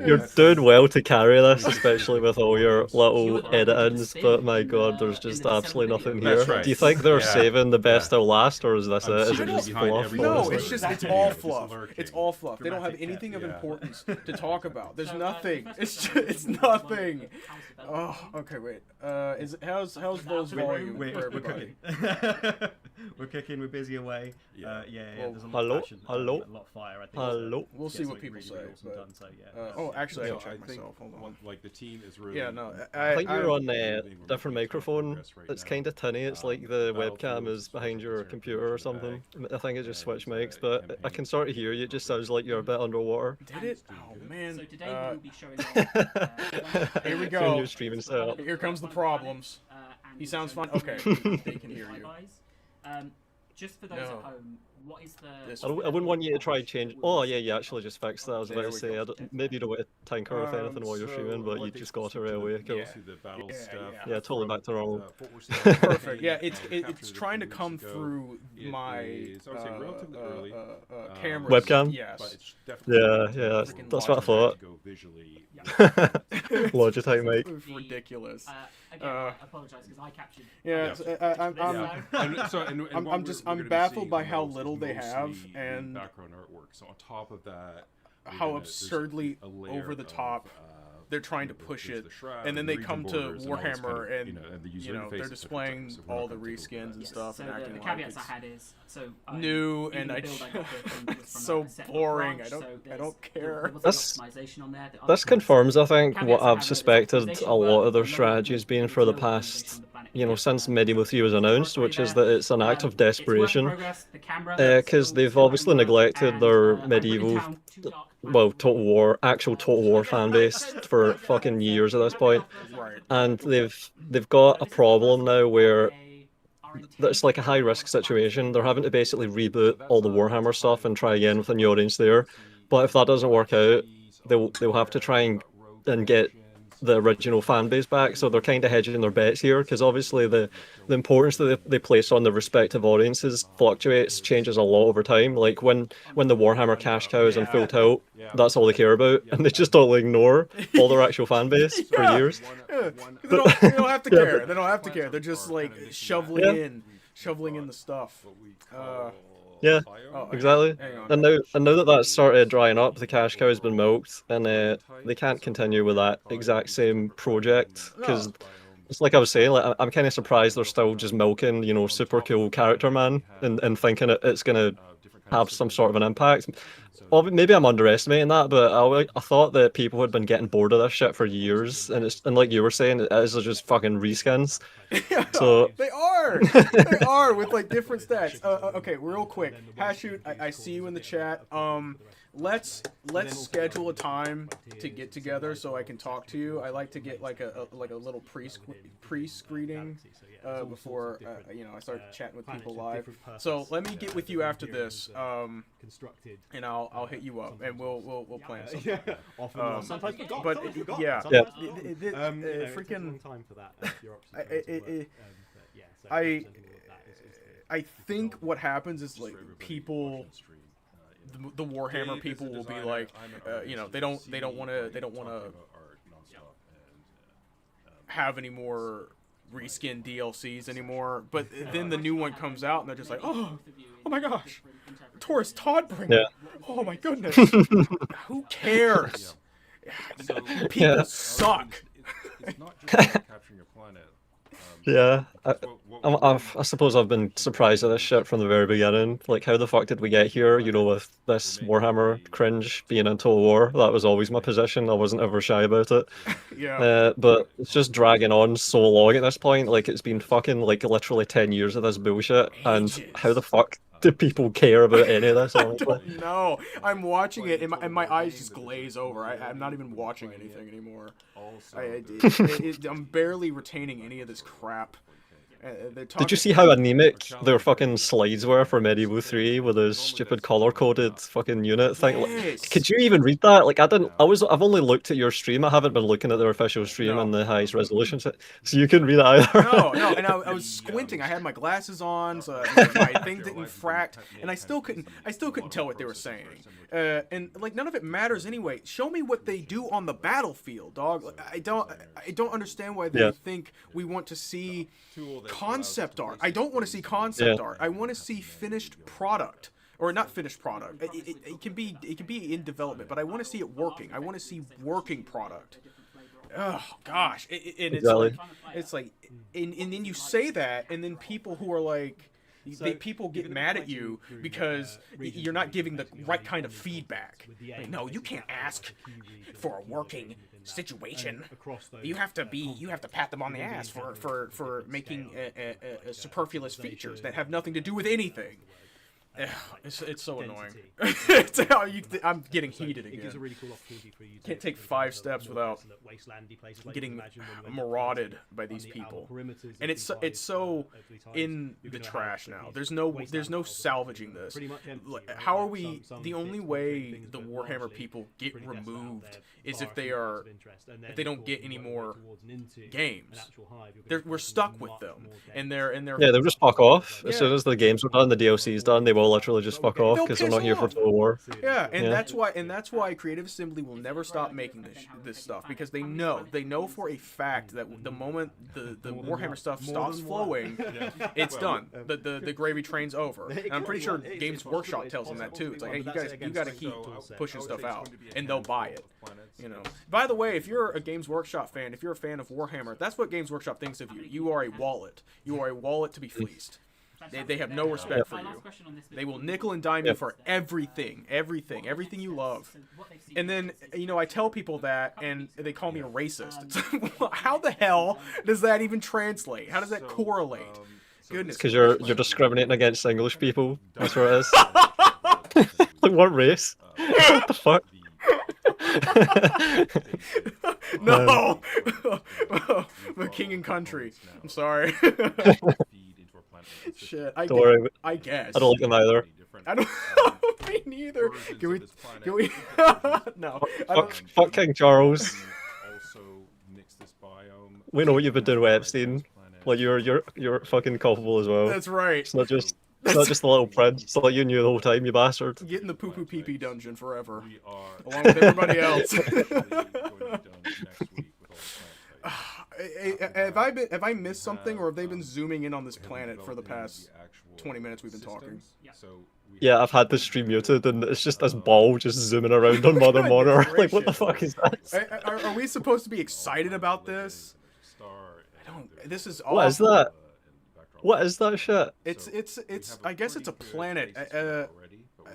You're doing well to carry this, especially with all your little editings, but my god, there's just absolutely nothing here. Right. Do you think they're saving the best till last, or is this it? Is it just fluff? No, it's all fluff. It's all fluff. They don't have anything of importance to talk about. There's nothing. It's nothing. Oh, okay, wait. How's Vo's volume? We're cooking. We're cooking. We're busy away. Yeah. Well, there's a lot hello, of passion, hello, a lot of fire. I think hello. We'll see what people say. Awesome done, so, actually, I So can check think myself. Hold on. like the team is really. Yeah, no. I think you're on a moving, we're different making microphone. progress right It's now. kind of tinny. It's like the webcam Battlefield is behind your computer or something. I think it just switched mics, and, but I can sort of hear you. It just sounds like you're a bit underwater. Did it? Oh man. So today we will be showing off. Here we Your go. new streaming setup. Here comes the problems. He sounds fine. Okay, they can hear you. Just for those at home, what is the? I wouldn't want you to try and change. Oh yeah, you actually just fixed that. I was about There to we say, go. maybe you don't want to tinker with anything while you're streaming, but you just got it right away. Cool. Yeah, totally back to normal. Perfect. Yeah, it's trying to come through my cameras. Webcam. Yes. Yeah, that's what I thought. Logitech mic. Ridiculous. Again, I apologize because I captured. Yeah, I'm baffled by how little they have and background artwork. So on top of that, how absurdly over the top they're trying to push it, and then they come to Warhammer and they're displaying all the reskins and stuff. So and acting the like caveats it's I had is new and so boring. I don't care. This confirms, I think, what I've suspected a lot of their strategy has been for the past, since Medieval 3 was announced, which is that it's an act of desperation, because they've obviously neglected their medieval, actual Total War fan base for fucking years at this point, and they've got a problem now where it's like a high risk situation. They're having to basically reboot all the Warhammer stuff and try again with a new audience there. But if that doesn't work out, they'll have to try and get the original fan base back. So they're kind of hedging their bets here, because obviously the importance that they place on the respective audiences fluctuates, changes a lot over time. Like when the Warhammer cash cow is in full tilt, that's all they care about, and they just totally ignore all their actual fan base for years. Yeah. They don't have to care. They don't have to care. They're just like shoveling in the stuff. Yeah, exactly. And now that started drying up, the cash cow has been milked, and they can't continue with that exact same project, because it's like I was saying, like I'm kind of surprised they're still just milking, super cool character man, and thinking it's gonna have some sort of an impact. Well, maybe I'm underestimating that, but I thought that people had been getting bored of this shit for years, and like you were saying, it is just fucking reskins. Yeah, so they are with like different stats. Okay, real quick, Hashoot, I see you in the chat. Let's schedule a time to get together so I can talk to you. I like to get like a little pre-screening before I start chatting with people live. So let me get with you after this, and I'll hit you up and we'll plan something. Sometimes forgot. But yeah, freaking time for that. I think what happens is like people. The Warhammer people will be like, they don't want to have any more reskin DLCs anymore. But then the new one comes out and they're just like, oh my gosh, Taurus Toddbringer. Yeah. Oh my goodness. Who cares? People suck. It's not just capturing your planet. Yeah, I suppose I've been surprised at this shit from the very beginning. Like, how the fuck did we get here? With this Warhammer cringe being in Total War. That was always my position. I wasn't ever shy about it. Yeah. But it's just dragging on so long at this point. Like, it's been fucking like literally 10 years of this bullshit. And how the fuck do people care about any of this? I don't know. I'm watching it and my eyes just glaze over. I'm not even watching anything anymore. I'm barely retaining any of this crap. Did you see how anemic their fucking slides were for Medieval 3 with those stupid color-coded fucking unit thing? Yes. Like, could you even read that? Like, I've only looked at your stream. I haven't been looking at their official stream in the highest resolution, so you couldn't read it either. No, and I was squinting. I had my glasses on, so my thing didn't fract, and I still couldn't tell what they were saying. And like none of it matters anyway. Show me what they do on the battlefield, dog. Like, I don't understand why they think we want to see concept art. I don't want to see concept art. I want to see finished product. or not finished product. It can be in development, but I want to see it working. I want to see working product. Oh gosh, and it's like, and then you say that, and then people who are like, people get mad at you because you're not giving the right kind of feedback. Like, no, you can't ask for a working situation. You have to pat them on the ass for making superfluous features that have nothing to do with anything. It's so annoying. I'm getting heated again. It gives a really cool opportunity for you. Can't take 5 steps without getting marauded by these people, and it's so in the trash now. There's no salvaging this. How are we? The only way the Warhammer people get removed is if they don't get any more games. We're stuck with them, and they're they'll just fuck off as soon as the games are done, the DLC's done. They will literally just fuck off because they're not here for Total War. Yeah, and that's why Creative Assembly will never stop making this stuff, because they know for a fact that the moment the Warhammer stuff stops flowing, it's done. The gravy train's over. And I'm pretty sure Games Workshop tells them that too. It's like, hey, you gotta keep pushing stuff out, and they'll buy it. You know. By the way, if you're a Games Workshop fan, if you're a fan of Warhammer, that's what Games Workshop thinks of you. You are a wallet. You are a wallet to be fleeced. They have no respect for you. They will nickel and dime you for everything you love. And then, I tell people that, and they call me a racist. It's like, how the hell does that even translate? How does that correlate? Goodness. Because you're discriminating against English people. That's what it is. Like, what race? What the fuck? No! The king and country. I'm sorry. Shit, I guess. I don't like them either. I don't. Me neither. Can we? No. Fuck King Charles. We know what you've been doing with Epstein. Like you're fucking culpable as well. That's right. It's not just the little prince. It's like you knew the whole time, you bastard. Get in the poo poo pee pee dungeon forever, along with everybody else. Have I missed something, or have they been zooming in on this planet for the past 20 minutes we've been talking? Yeah, I've had the stream muted, and it's just this ball just zooming around on Mother Monitor. Like, what the fuck is that? Are we supposed to be excited about this? This is awful. What is that? What is that shit? It's. I guess it's a planet.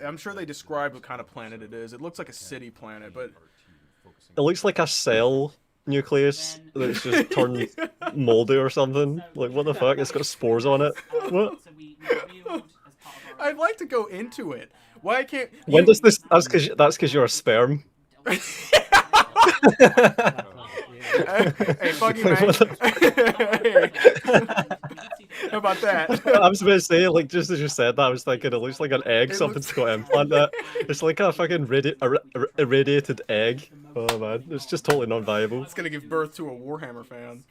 I'm sure they describe what kind of planet it is. It looks like a city planet, but it looks like a cell nucleus that's just turned moldy or something. Like, what the fuck? It's got spores on it. What? I'd like to go into it. Why can't? When does this? That's because you're a sperm. Hey, fuck you, man. How about that? I was about to say, like, just as you said that, I was thinking it looks like an egg. Something's got implanted. It's like a fucking irradiated egg. Oh man, it's just totally non-viable. It's gonna give birth to a Warhammer fan.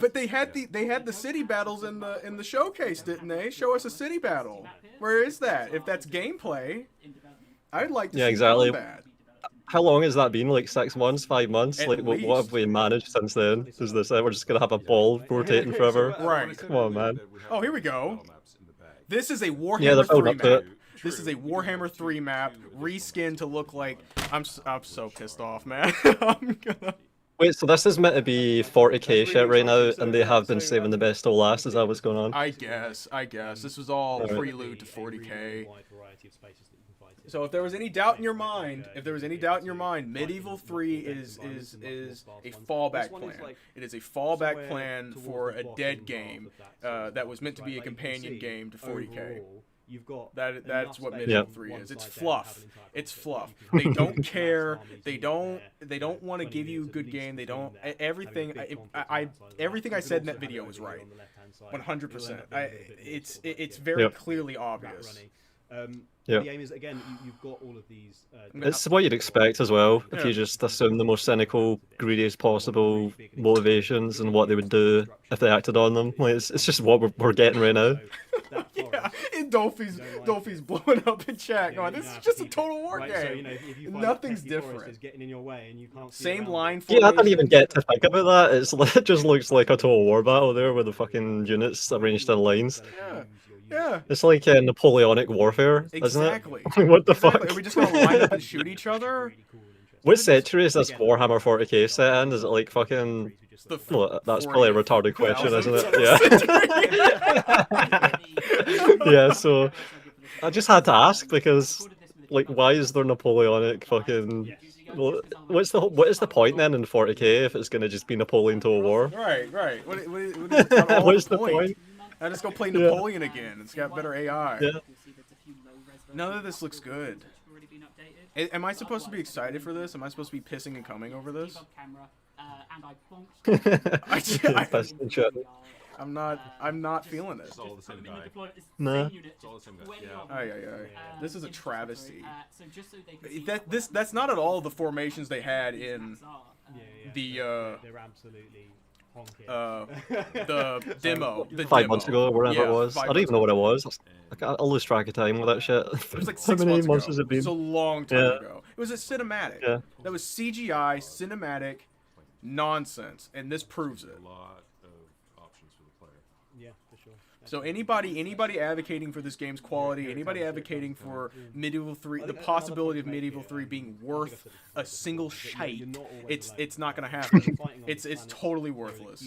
But they had the city battles in the showcase, didn't they? Show us a city battle. Where is that? If that's gameplay, I'd like to see exactly. Combat. How long has that been? Like 6 months, 5 months? At like, what have we managed since then? Is this we're just gonna have a ball rotating forever? Right. Come on, man. Oh, here we go. This is a Warhammer 3 map. This is a Warhammer 3 map, reskinned to look like. I'm so pissed off, man. I'm gonna. Wait, so this is meant to be 40k shit right now, and they have been saving the best till last. Is that what's going on? I guess. This was all prelude to 40k. So if there was any doubt in your mind, Medieval 3 is a fallback plan. It is a fallback plan for a dead game that was meant to be a companion game to 40k. That's what Medieval 3 is. It's fluff. It's fluff. They don't care. They don't want to give you a good game. They don't. Everything I said in that video was right. 100%. It's very clearly obvious. The aim is, again, you've got all of these... it's what you'd expect as well, if you just assume the most cynical, greediest possible motivations and what they would do if they acted on them. Like, it's just what we're getting right now. Yeah, and Dolphy's blowing up in chat going, this is just a Total War game. Nothing's different. Same line formation. Yeah, I didn't even get to think about that. It just looks like a Total War battle there with the fucking units arranged in lines. Yeah. Yeah. It's like Napoleonic warfare, Exactly. isn't it? What the fuck? Are we just gonna line up and shoot each other? What century is this Warhammer 40k set in? Is it like fucking... Well, that's probably a retarded question, isn't it? Yeah. Yeah, so... I just had to ask because, like, why is there Napoleonic fucking... Well, what is the point then in 40k if it's gonna just be Napoleon to a war? Right. What What's the point? I just go play Napoleon again. It's got better AI. Yeah. None of this looks good. Am I supposed to be excited for this? Am I supposed to be pissing and coming over this? I'm not feeling it. It's all the same guy. No. It's all the same guy. Yeah. Aye. This is a travesty. That's not at all the formations they had in the they're absolutely the demo. 5 months ago, or whatever it was. I don't even know what it was. I'll lose track of time with that shit. It was like How 6 many months has ago. it been? It was a long time ago. It was a cinematic. Yeah. That was CGI cinematic nonsense, and this proves it. A lot of options for the player. Yeah, for sure. So anybody advocating for this game's quality, anybody advocating for Medieval 3, the possibility of Medieval 3 being worth a single shite, it's not going to happen. It's totally worthless.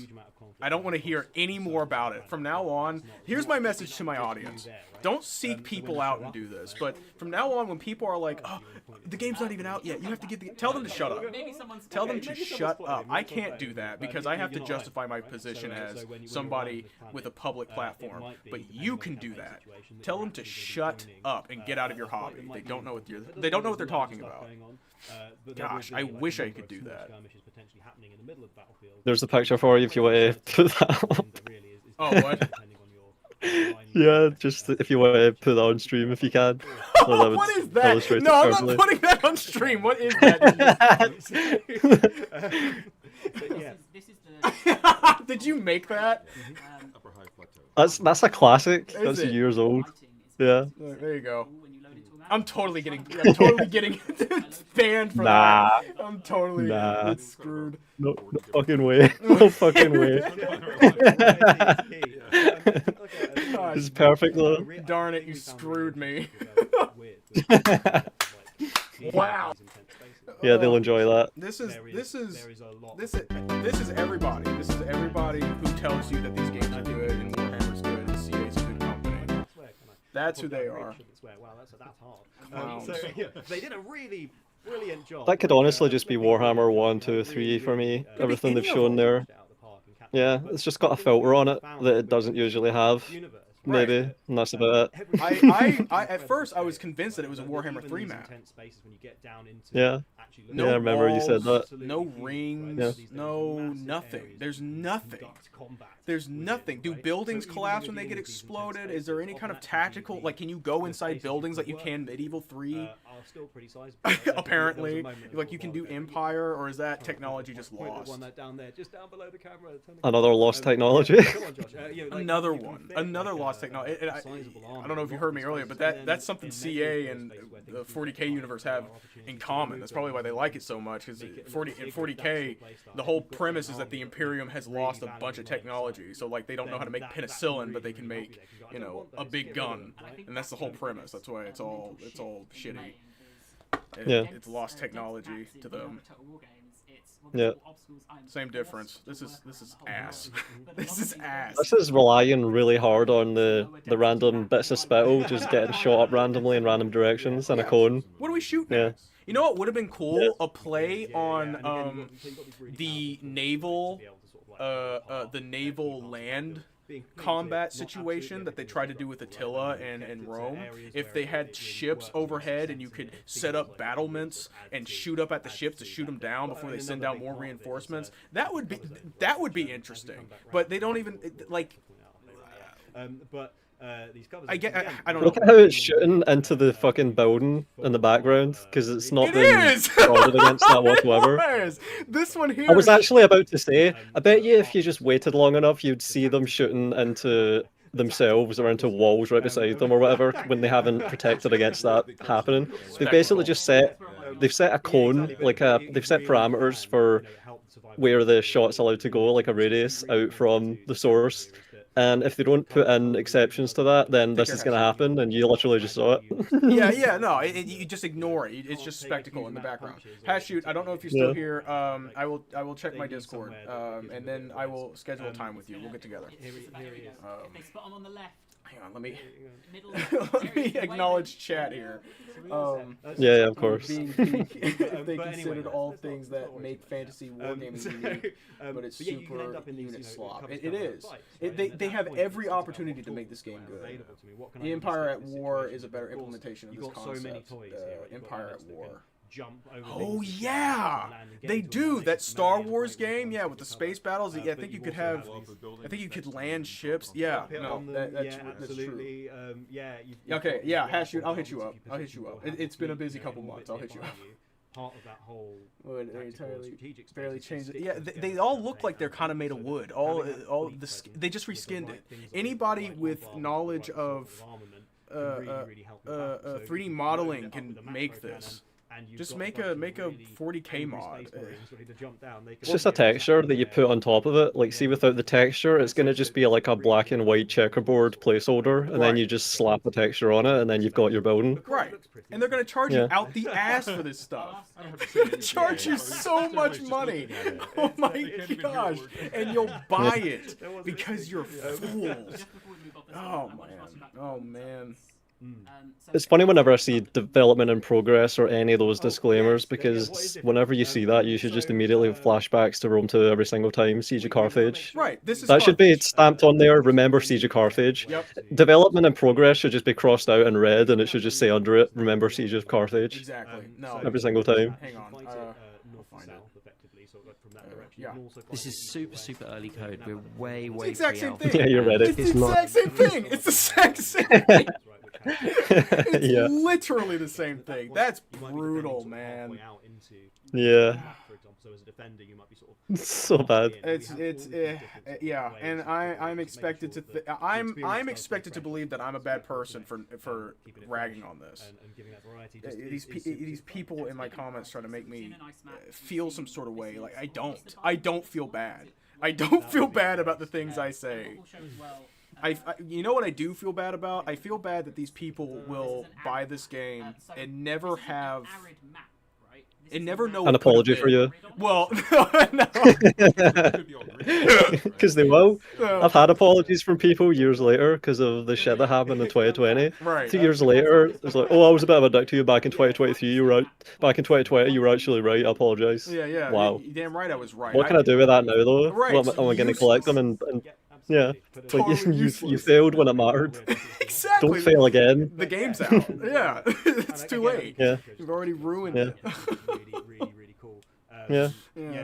I don't want to hear any more about it. From now on, here's my message to my audience. Don't seek people out and do this, but from now on, when people are like, "Oh, the game's not even out yet," you have to tell them to shut up. Tell them to shut up. I can't do that because I have to justify my position as somebody with a public platform. But you can do that. Tell them to shut up and get out of your hobby. They don't know what they're talking about. Gosh, I wish I could do that. There's a picture for you if you want to put that up. Oh, what? Yeah, just if you want to put that on stream if you can. What is that? No, I'm not putting that on stream. What is that? Did you make that? That's a classic. That's years old. Yeah. There you go. I'm totally getting banned from that. I'm totally screwed. No fucking way. No fucking way. It's perfect though. Darn it, you screwed me. Wow. Yeah, they'll enjoy that. This is everybody. This is everybody who tells you that these games are good and Warhammer's good and CA's a good company. That's who they are. Wow, that's hard. So yeah, they did a really brilliant job. That could honestly just be Warhammer 1, 2, 3 for me. Everything they've shown there. Yeah, it's just got a filter on it that it doesn't usually have. Maybe, and that's about it. I at first I was convinced that it was a Warhammer 3 map. Yeah. No I remember walls, you said that. No rings, no nothing. There's nothing. There's nothing. Do buildings collapse when they get exploded? Is there any kind of tactical, like, can you go inside buildings like you can Medieval 3? Apparently, like you can do Empire, or is that technology just lost? Another lost technology. Another one. Another lost technology. I don't know if you heard me earlier, but that's something CA and the 40k universe have in common. That's probably why they like it so much, because in 40k, the whole premise is that the Imperium has lost a bunch of technology. So like they don't know how to make penicillin, but they can make, you know, a big gun, and that's the whole premise. That's why it's all shitty. It's lost technology to them. Yeah. Same difference. This is ass. This is ass. This is relying really hard on the random bits of spittle just getting shot up randomly in random directions and a cone. What do we shoot? Yeah. You know what would have been cool? Yeah. A play on the naval land combat situation that they tried to do with Attila and Rome. If they had ships overhead and you could set up battlements and shoot up at the ships to shoot them down before they send out more reinforcements, that would be interesting. But they don't even like. I don't know. Look at how it's shooting into the fucking building in the background, because it's not been guarded against that whatsoever. This one here. I was actually about to say, I bet you if you just waited long enough, you'd see them shooting into themselves or into walls right beside them or whatever when they haven't protected against that happening. They've basically just set a cone, like they've set parameters for where the shot's allowed to go, like a radius out from the source. and if they don't put in exceptions to that, then this is going to happen, and you literally just saw it. Yeah, no, you just ignore it. It's just spectacle in the background. Hashoot, I don't know if you're still here. I will check my Discord, and then I will schedule a time with you. We'll get together. If they spot him on the left. Hang on, let me acknowledge chat here. Yeah, of course. If they considered all things that make fantasy wargaming unique, but it's super unit slop. It is. They have every opportunity to make this game good. The Empire at War is a better implementation of this concept. Empire at War. Oh yeah, they do that Star Wars game. Yeah, with the space battles. Yeah, I think you could have. I think you could land ships. Yeah, no, that's true. Okay, yeah, Hashoot, I'll hit you up. It's been a busy couple months. I'll hit you up. Part of that whole they entirely barely changed it. Yeah, they all look like they're kind of made of wood. They just reskinned it. Anybody with knowledge of 3D modeling can make this. Just make a 40K mod. It's just a texture that you put on top of it. Like, see, without the texture, it's going to just be like a black and white checkerboard placeholder, and then you just slap the texture on it, and then you've got your building. Right. And they're going to charge you out the ass for this stuff. They're going to charge you so much money. Oh my gosh. And you'll buy it because you're fools. Oh man. It's funny whenever I see development in progress or any of those disclaimers, because whenever you see that, you should just immediately have flashbacks to Rome 2 every single time. Siege of Carthage. Right. That should be stamped on there. Remember Siege of Carthage. Yep. Development in progress should just be crossed out in red, and it should just say under it, remember Siege of Carthage. Exactly. No. Every single time. Hang on. I'll find it. Yeah. This is super early code. We're way It's the exact same thing. Yeah, you're ready. It's the exact same thing. It's the exact same thing. It's literally the same thing. That's brutal, man. Yeah. It's so bad. Yeah, and I'm expected to I'm expected to believe that I'm a bad person for ragging on this. These people in my comments try to make me feel some sort of way. Like I don't feel bad. I don't feel bad about the things I say. You know what I do feel bad about? I feel bad that these people will buy this game and never have and never know an apology for you. Well, because they will. I've had apologies from people years later because of the shit that happened in 2020. Right. 2 years later, it's like, oh, I was a bit of a dick to you back in 2023. You were out. Back in 2020, you were actually right. I apologize. Yeah. Wow. You're damn right, I was right. What can I do with that now, though? Right. What, am I going to collect them and yeah, like you failed when it mattered. Exactly. Don't fail again. The game's out. Yeah, it's too late. Yeah. You've already ruined it. Yeah.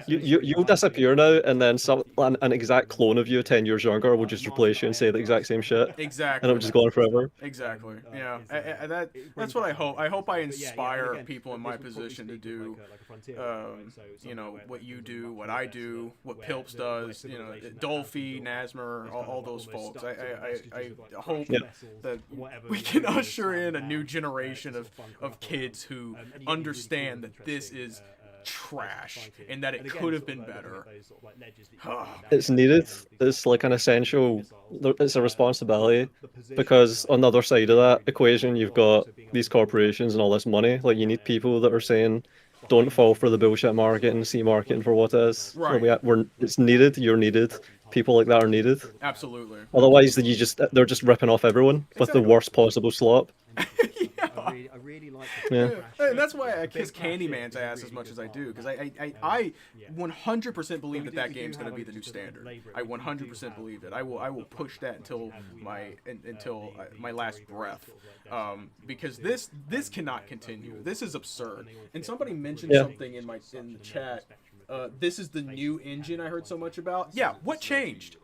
You'll disappear now, and then an exact clone of you 10 years younger will just replace you and say the exact same shit. Exactly. And it'll just go on forever. Exactly. Yeah. That's what I hope. I hope I inspire people in my position to do, you know, what you do, what I do, what Pilps does, you know, Dolphy, Nasmer, all those folks. I hope that we can usher in a new generation of kids who understand that this is trash and that it could have been better. It's needed. It's like an essential. It's a responsibility, because on the other side of that equation, you've got these corporations and all this money. Like, you need people that are saying, don't fall for the bullshit market and see marketing for what it is. Right. It's needed. You're needed. People like that are needed. Absolutely. Otherwise, they're just ripping off everyone with the worst possible slop. I really like Yeah. And that's why I kiss Candyman's ass as much as I do, because I 100% believe that game's going to be the new standard. I 100% believe it. I will push that until my last breath, because this cannot continue. This is absurd. And somebody mentioned something in the chat. This is the new engine I heard so much about. Yeah, what changed?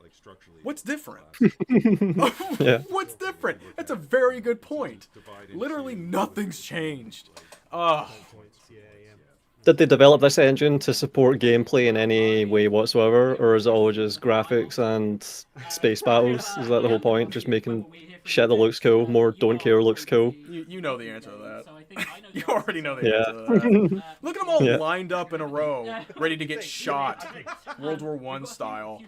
What's different? What's different? That's a very good point. Literally nothing's changed. Did they develop this engine to support gameplay in any way whatsoever, or is it all just graphics and space battles? Is that the whole point? Just making shit that looks cool, more don't care looks cool? You know the answer to that. You already know the Yeah. answer to that. Look at them all Yeah. lined up in a row, ready to get shot, World War I style.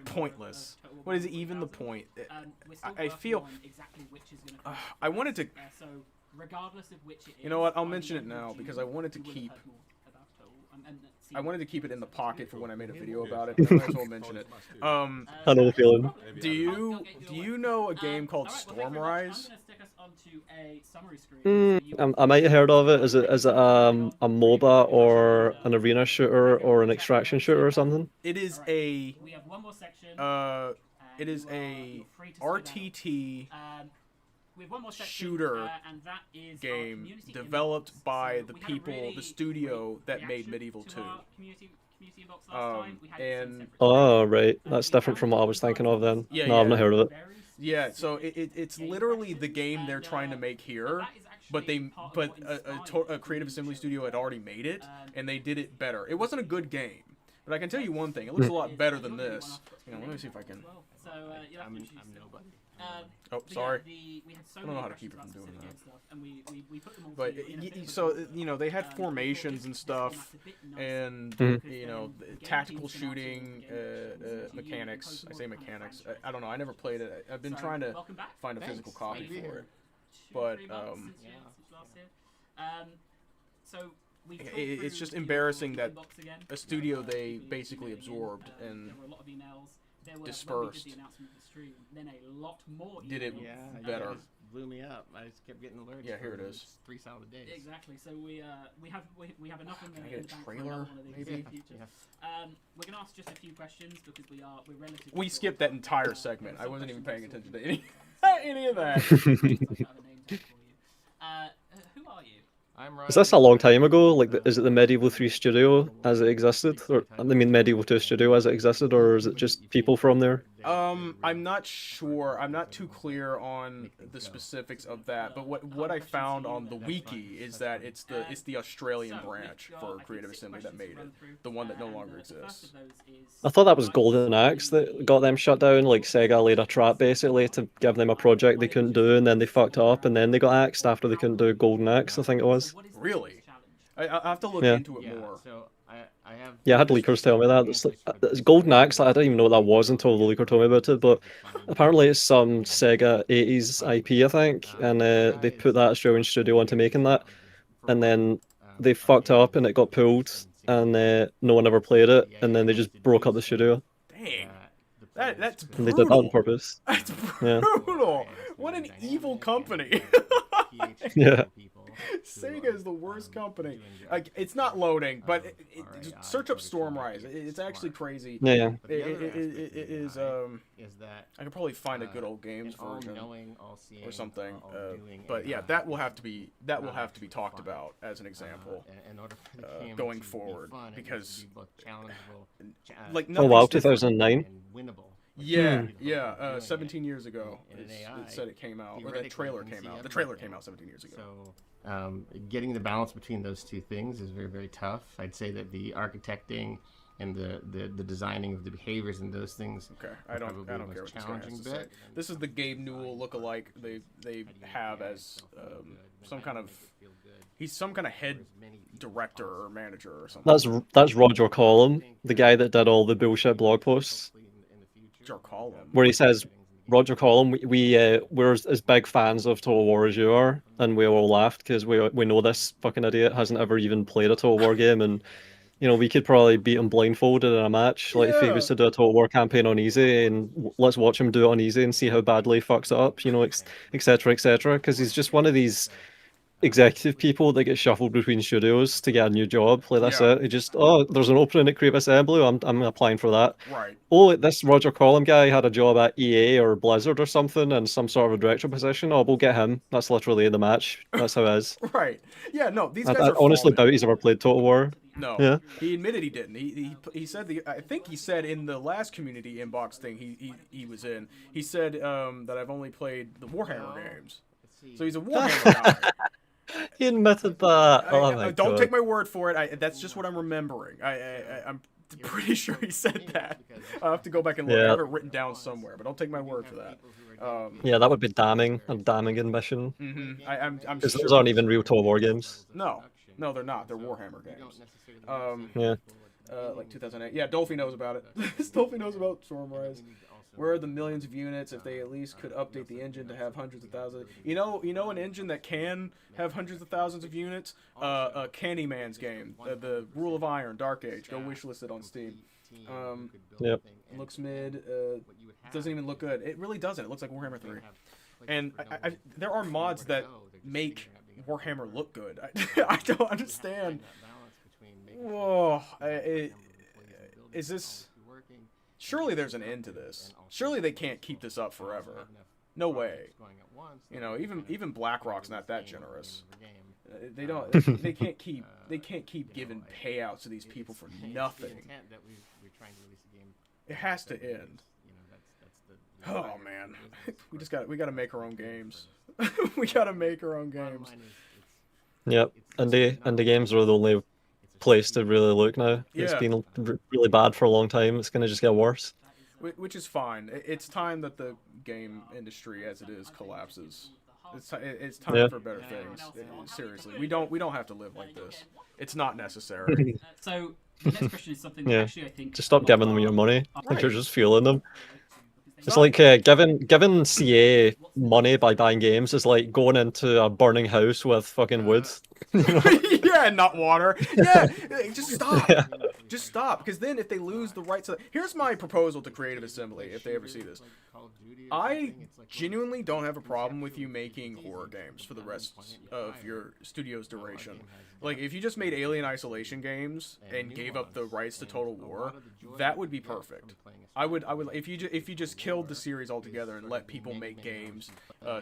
Pointless. What is even the point? I feel. I wanted to. Regardless of which it is, you know what? I'll mention it now because I wanted to keep. I wanted to keep it in the pocket for when I made a video about it. But I might as well mention it. I know the feeling. Do you know a game called Stormrise? I might have heard of it. Is it a MOBA or an arena shooter or an extraction shooter or something? It is a. It is a RTT. Shooter game developed by the people, the studio that made Medieval 2. Oh, right. That's different from what I was thinking of then. Yeah, no, I've not heard of it. Yeah, so it's literally the game they're trying to make here, but a Creative Assembly studio had already made it, and they did it better. It wasn't a good game, but I can tell you one thing: it looks a lot better than this. You know, let me see if I can. Oh, sorry. I don't know how to keep it from doing that. But so you know, they had formations and stuff, and you know, tactical shooting mechanics. I say mechanics. I don't know. I never played it. I've been trying to find a physical copy for it, but it's just embarrassing that a studio they basically absorbed and dispersed did it better. Blew me up. I just kept getting alerts. Yeah, here it is. 3 solid days. Exactly. So we have enough in the Can I get a trailer, maybe? We're gonna ask just a few questions because we're relatively. We skipped that entire segment. I wasn't even paying attention to any of that. Who are you? Is this a long time ago? Like, is it the Medieval 3 studio as it existed? Or, I mean, Medieval 2 studio as it existed? Or is it just people from there? I'm not sure. I'm not too clear on the specifics of that. But what I found on the wiki is that it's the Australian branch for Creative Assembly that made it. The one that no longer exists. I thought that was Golden Axe that got them shut down. Like, Sega laid a trap, basically, to give them a project they couldn't do, and then they fucked up, and then they got axed after they couldn't do Golden Axe, I think it was. Really? I have to look into it more. So I had leakers tell me that. It's Golden Axe. I didn't even know what that was until the leaker told me about it. But apparently it's some Sega 80s IP, I think, and they put that Australian studio onto making that, and then they fucked up and it got pulled, and no one ever played it, and then they just broke up the studio. Dang. That's brutal. And they did that on purpose. That's brutal. What an evil company. Yeah. Sega is the worst company. Like, it's not loading, but just search up Stormrise. It's actually crazy. Yeah. It is. I could probably find a good old games version or something. But yeah, that will have to be talked about as an example going forward, because like oh wow, 2009. Yeah, 17 years ago. It said it came out, or the trailer came out. The trailer came out 17 years ago. So, getting the balance between those two things is very, very tough. I'd say that the architecting and the designing of the behaviors and those things. Okay, I don't care what this guy has to say. This is the Gabe Newell lookalike they have as some kind of. He's some kind of head director or manager or something. That's Roger Collum, the guy that did all the bullshit blog posts. Where he says, Roger Collum, we're as big fans of Total War as you are, and we all laughed because we know this fucking idiot hasn't ever even played a Total War game, and you know we could probably beat him blindfolded in a match, like if he was to do a Total War campaign on easy, and let's watch him do it on easy and see how badly he fucks it up, you know, etc. Because he's just one of these executive people that get shuffled between studios to get a new job. Like that's it. He just, oh, there's an opening at Creative Assembly. I'm applying for that. Right. Oh, this Roger Collum guy had a job at EA or Blizzard or something in some sort of a director position. Oh, we'll get him. That's literally the match. That's how it is. Right. Yeah. No. These guys I are honestly fallen. doubt he's ever played Total War. No. Yeah. He admitted he didn't. He said I think he said in the last community inbox thing he was in. He said that I've only played the Warhammer games. So he's a Warhammer guy. He admitted that. Oh my Don't God. take my word for it. That's just what I'm remembering. I'm pretty sure he said that. I'll have to go back and look. I Yeah. have it written down somewhere, but don't take my word for that. Yeah, that would be damning. A damning admission. I'm Because sure. those aren't even real Total War games. No, they're not. They're Warhammer games. Yeah. Like 2008. Yeah, Dolphy knows about it. Dolphy knows about Stormrise. Where are the millions of units if they at least could update the engine to have hundreds of thousands? You know an engine that can have hundreds of thousands of units? Candyman's game, the Rule of Iron, Dark Age. Go wishlist it on Steam. Yep. Looks mid. Doesn't even look good. It really doesn't. It looks like Warhammer 3. And there are mods that make Warhammer look good. I don't understand. Whoa. Is this... Surely there's an end to this. Surely they can't keep this up forever. No way. You know, even BlackRock's not that generous. They don't. They can't keep. They can't keep giving payouts to these people for nothing. It has to end. Oh man, we gotta make our own games. We gotta make our own games. Yep. And the games are the only place to really look now. It's been really bad for a long time. It's gonna just get worse. Which is fine. It's time that the game industry, as it is, collapses. It's time for better things. Seriously, we don't have to live like this. It's not necessary. So the next question is something that actually I think just stop giving them your money. Like you're just fueling them. It's like giving CA money by buying games is like going into a burning house with fucking wood. Yeah, not water. Yeah, just stop. Yeah. Just stop. Because then if they lose the rights... Here's my proposal to Creative Assembly, if they ever see this. I genuinely don't have a problem with you making horror games for the rest of your studio's duration. Like, if you just made Alien Isolation games and gave up the rights to Total War, that would be perfect. I would if you just killed the series altogether and let people make games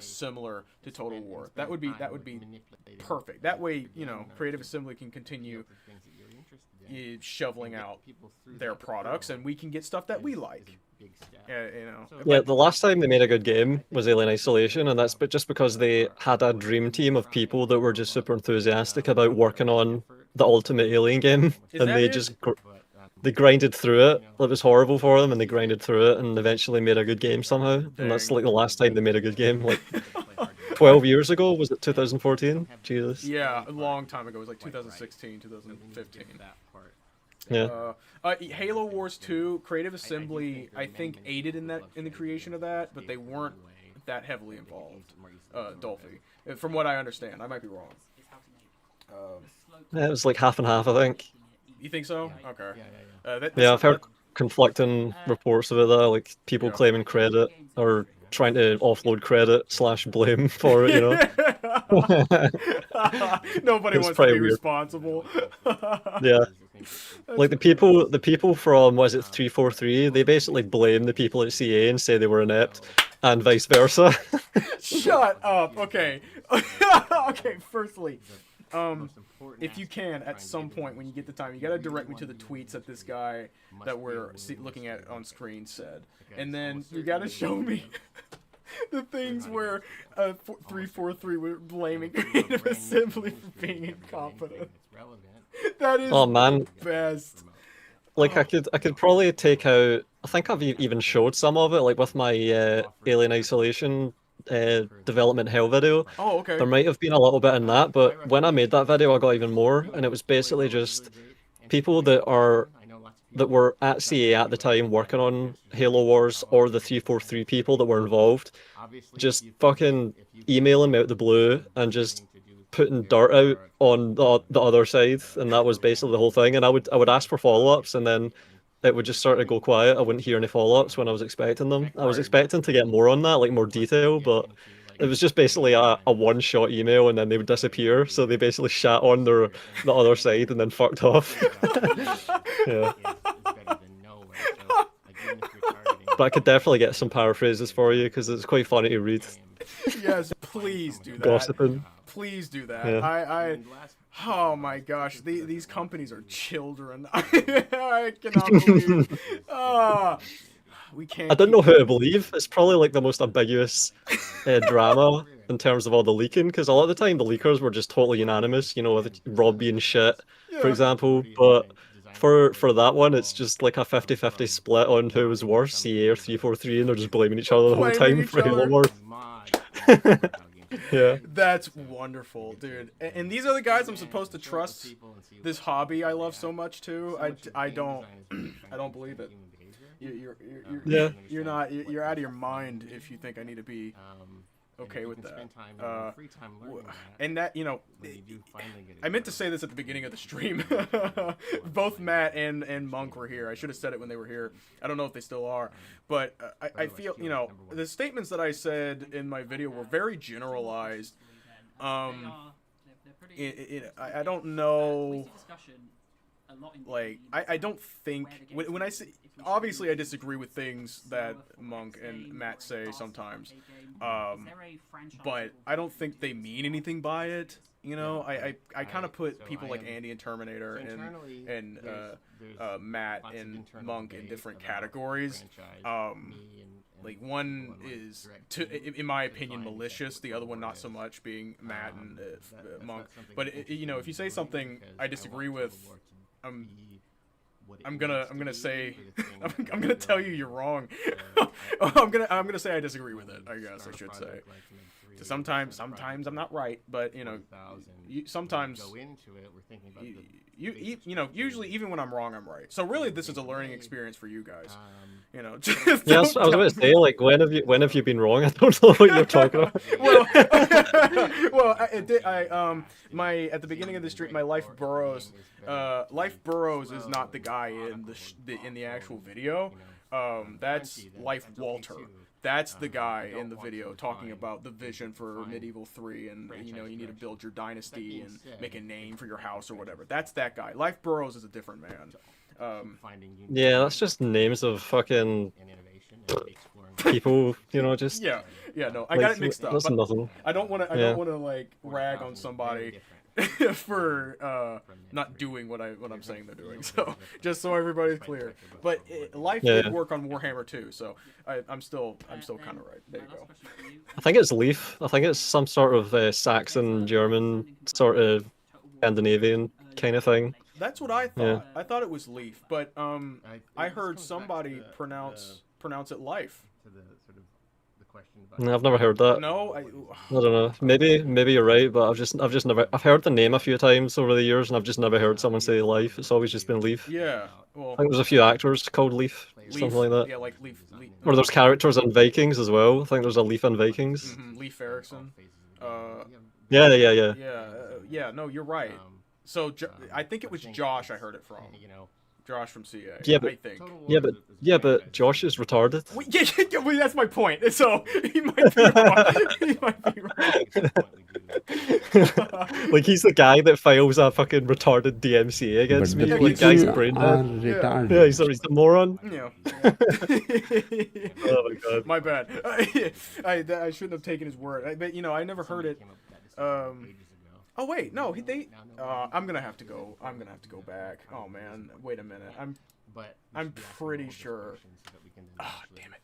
similar to Total War, that would be perfect. That way, you know, Creative Assembly can continue shoveling out their products, and we can get stuff that we like. You know. Yeah, the last time they made a good game was Alien Isolation, and that's just because they had a dream team of people that were just super enthusiastic about working on the ultimate Alien game, and they just they grinded through it. It was horrible for them, and they grinded through it, and eventually made a good game somehow. And that's like the last time they made a good game, like 12 years ago. Was it 2014? Jesus. Yeah, a long time ago. It was like 2016, 2015. Yeah. Halo Wars 2, Creative Assembly, I think aided in the creation of that, but they weren't that heavily involved. Dolphy, from what I understand, I might be wrong. Yeah, it was like half and half, I think. You think so? Okay. Yeah, I've heard conflicting reports of it. Like people claiming credit or trying to offload credit / blame for it. You know. Nobody wants to be responsible. Yeah. Like the people from, was it 343? They basically blame the people at CA and say they were inept, and vice versa. Shut up. Okay. Okay. Firstly, if you can, at some point when you get the time, you gotta direct me to the tweets that this guy that we're looking at on screen said, and then you gotta show me the things where 343 were blaming Creative Assembly for being incompetent. That is the best. Like I could probably take out. I think I've even showed some of it, like with my Alien Isolation development hell video. Oh, okay. There might have been a little bit in that, but when I made that video, I got even more, and it was basically just people that were at CA at the time working on Halo Wars, or the 343 people that were involved, just fucking emailing me out the blue and just putting dirt out on the other side, and that was basically the whole thing. And I would ask for follow-ups, and then it would just sort of go quiet. I wouldn't hear any follow-ups when I was expecting them. I was expecting to get more on that, like more detail, but it was just basically a one-shot email, and then they would disappear. So they basically shat on the other side and then fucked off. Yeah. But I could definitely get some paraphrases for you because it's quite funny to read. Yes, please do that. Gossiping. Please do that. Yeah. Oh my gosh, these companies are children. I cannot believe. we can't. I don't know who to believe. It's probably like the most ambiguous drama in terms of all the leaking, because a lot of the time the leakers were just totally unanimous, you know, with Rob being shit, for example. But for that one, it's just like a 50-50 split on who was worse, CA or 343, and they're just blaming each other the whole time for Halo Wars. Yeah. That's wonderful, dude. And these are the guys I'm supposed to trust. This hobby I love so much too. I don't believe it. You're not. You're out of your mind if you think I need to be okay with that. And that, you know, I meant to say this at the beginning of the stream. Both Matt and Monk were here. I should have said it when they were here. I don't know if they still are, but I feel, you know, the statements that I said in my video were very generalized. I don't know. Like, I don't think when I say, obviously I disagree with things that Monk and Matt say sometimes, but I don't think they mean anything by it. You know, I kind of put people like Andy and Terminator and Matt and Monk in different categories. Like, one is, in my opinion, malicious. The other one not so much, being Matt and Monk. But you know, if you say something I disagree with, I'm gonna say I'm gonna tell you you're wrong. I'm gonna say I disagree with it. I guess I should say. Sometimes I'm not right, but you know, sometimes you know, usually even when I'm wrong, I'm right. So really, this is a learning experience for you guys. You know, yes, I was about to say, like, when have you been wrong? I don't know what you're talking about. Well, at the beginning of the stream, my Life Burrows is not the guy in the actual video. That's Life Walter. That's the guy in the video talking about the vision for Medieval 3, and you know, you need to build your dynasty and make a name for your house or whatever. That's that guy. Life Burrows is a different man. Yeah, that's just names of fucking people, you know, just yeah. No, I got it mixed up. That's nothing. I don't want to like rag on somebody for not doing what I'm saying they're doing. So just so everybody's clear. But Life did work on Warhammer too, so I'm still kind of right. There you go. I think it's Leaf. I think it's some sort of Saxon, German, sort of Scandinavian kind of thing. That's what I thought. Yeah. I thought it was Leaf, but I heard somebody pronounce it Life. I've never heard that. No, I don't know. Maybe you're right, but I've heard the name a few times over the years, and I've just never heard someone say Life. It's always just been Leaf. Yeah. Well, I think there's a few actors called Leaf, something like that. Yeah, like Leaf. Or there's characters in Vikings as well. I think there's a Leaf in Vikings. Leaf Erikson. Yeah. No, you're right. So I think it was Josh I heard it from. Josh from CA. Yeah, but Josh is retarded. Well, that's my point. So he might be wrong. Like, he's the guy that files a fucking retarded DMCA against me. Like, guy's brain dead. Yeah, he's the moron. Yeah. Oh my god. My bad. I shouldn't have taken his word. But you know, I never heard it. Oh wait, no, I'm gonna have to go. I'm gonna have to go back. Oh man, wait a minute. I'm pretty sure. Oh damn it.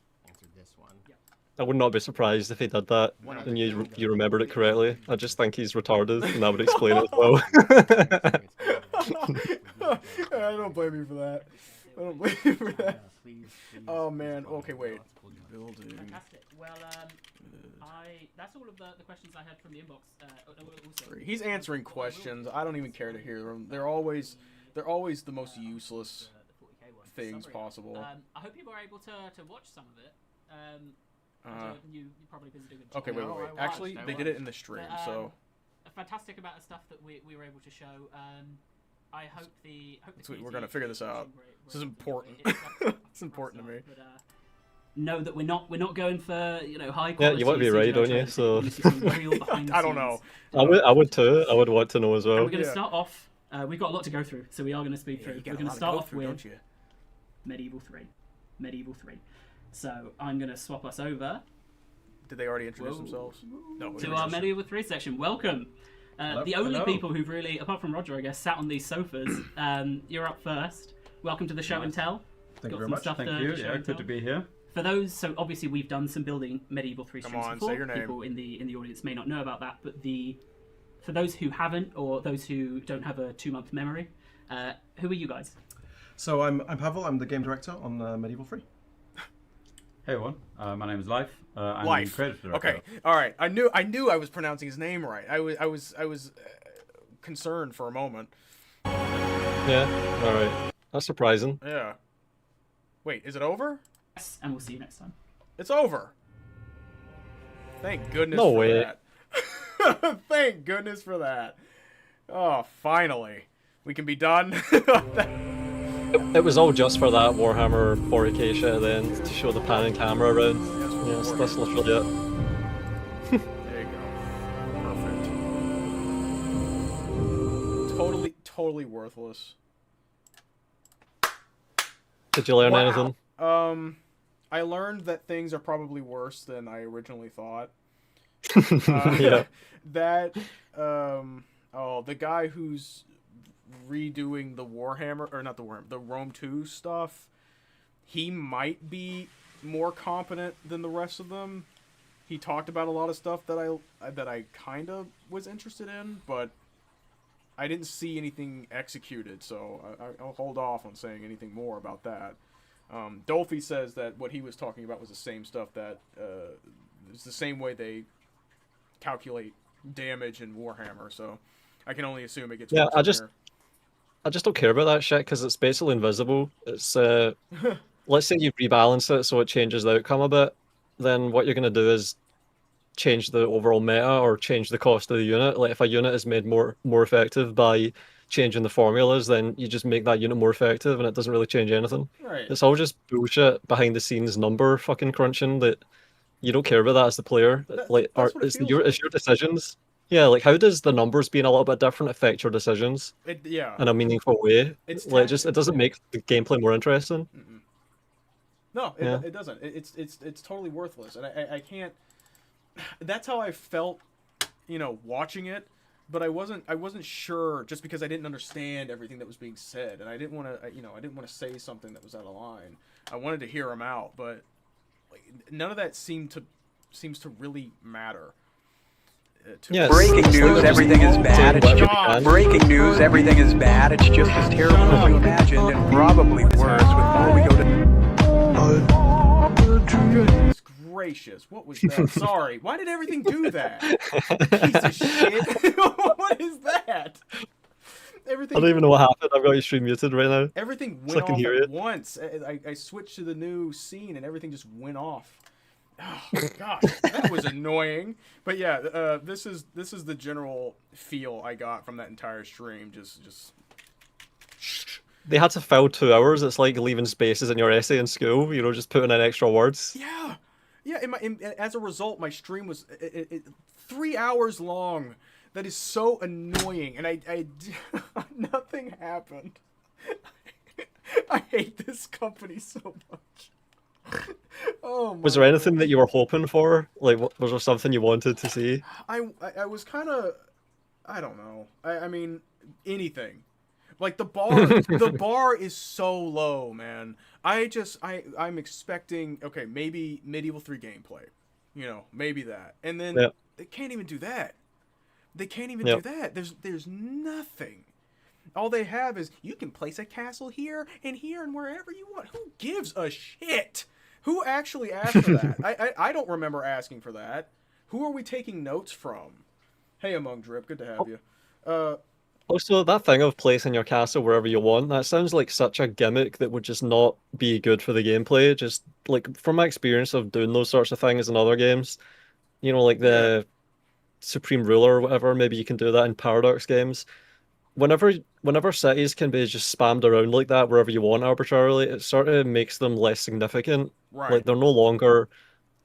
I would not be surprised if he did that and you remembered it correctly. I just think he's retarded, and that would explain it as well. I don't blame you for that. I don't blame you for that. Oh man. Okay, wait. Building. Fantastic. Well, that's all of the questions I had from the inbox. Also, he's answering questions. I don't even care to hear them. They're always the most useless things possible. I hope you were able to watch some of it. You probably busy doing. Okay, wait. Actually, they did it in the stream, so. A fantastic amount of stuff that we were able to show. I hope the. Sweet, we're gonna figure this out. This is important. It's important to me. But, know that we're not going for high quality. Yeah, you want to be right, don't you? So I don't know. I would too. I would want to know as well. And we're going to start off. We've got a lot to go through, so we are going to speed through. We're going to start off with Medieval 3. So I'm going to swap us over. Did they already introduce themselves? No. To our Medieval 3 section. Welcome. The only people who've really, apart from Roger, I guess, sat on these sofas. You're up first. Welcome to the show and tell. Thank you got very some much. stuff Thank to you. show Yeah, and good tell? to be here. For those, so obviously we've done some building Medieval 3 streams on, before. say your name. People in the audience may not know about that, but for those who haven't, or those who don't have a 2-month memory, who are you guys? So I'm Pavel. I'm the game director on Medieval 3. Hey everyone, my name is Life. I'm Life. the creative director. Okay, all right. I knew I was pronouncing his name right. I was concerned for a moment. Yeah. All right. That's surprising. Yeah. Wait, is it over? Yes, and we'll see you next time. It's over. Thank goodness No for way. that. Thank goodness for that. Oh, finally. We can be done. It was all just for that Warhammer 40k shit at the end to show the pan and camera around. Yes, that's literally it. There you go. Perfect. Totally worthless. Did you learn anything? I learned that things are probably worse than I originally thought. Yeah. That, the guy who's redoing the Warhammer, or not the Warhammer, the Rome 2 stuff, he might be more competent than the rest of them. He talked about a lot of stuff that I kind of was interested in, but I didn't see anything executed, so I'll hold off on saying anything more about that. Dolphy says that what he was talking about was the same stuff that it's the same way they calculate damage in Warhammer, so I can only assume it gets worse from here. I just don't care about that shit because it's basically invisible. It's let's say you rebalance it so it changes the outcome a bit, then what you're going to do is change the overall meta or change the cost of the unit. Like if a unit is made more effective by changing the formulas, then you just make that unit more effective and it doesn't really change anything. Right. It's all just bullshit behind the scenes number fucking crunching that you don't care about that as the player. It's your decisions. Yeah, like how does the numbers being a little bit different affect your decisions? Yeah. In a meaningful way. It's like it doesn't make the gameplay more interesting. Mm-mm. No, it doesn't. It's totally worthless, and I can't. That's how I felt, watching it. But I wasn't sure just because I didn't understand everything that was being said, and I didn't want to say something that was out of line. I wanted to hear him out, but none of that seems to really matter. Breaking news, everything is bad. Breaking news, everything is bad. It's just as terrible as you imagined, and probably worse before we go to. Goodness gracious, what was that? Sorry, why did everything do that? Piece of shit. What is that? Everything. I don't even know what happened. I've got your stream muted right now. Everything so went off at once. I switched to the new scene and everything just went off. Oh gosh, that was annoying. But yeah, this is the general feel I got from that entire stream. Just. They had to fill 2 hours. It's like leaving spaces in your essay in school. Just putting in extra words. Yeah. As a result, my stream was 3 hours long. That is so annoying, and I nothing happened. I hate this company so much. Oh my. Was there anything that you were hoping for? Like, was there something you wanted to see? I was kind of, I don't know. I mean, anything. Like the bar is so low, man. I'm expecting, okay, maybe Medieval 3 gameplay. Maybe that. And then they can't even do that. They can't even do that. There's nothing. All they have is you can place a castle here and wherever you want. Who gives a shit? Who actually asked for that? I don't remember asking for that. Who are we taking notes from? Hey, Among Drip, good to have you. Also, that thing of placing your castle wherever you want, that sounds like such a gimmick that would just not be good for the gameplay. Just, like, from my experience of doing those sorts of things in other games, like the Supreme Ruler or whatever, maybe you can do that in Paradox games. Whenever cities can be just spammed around like that wherever you want arbitrarily, it sort of makes them less significant. Right. Like, they're no longer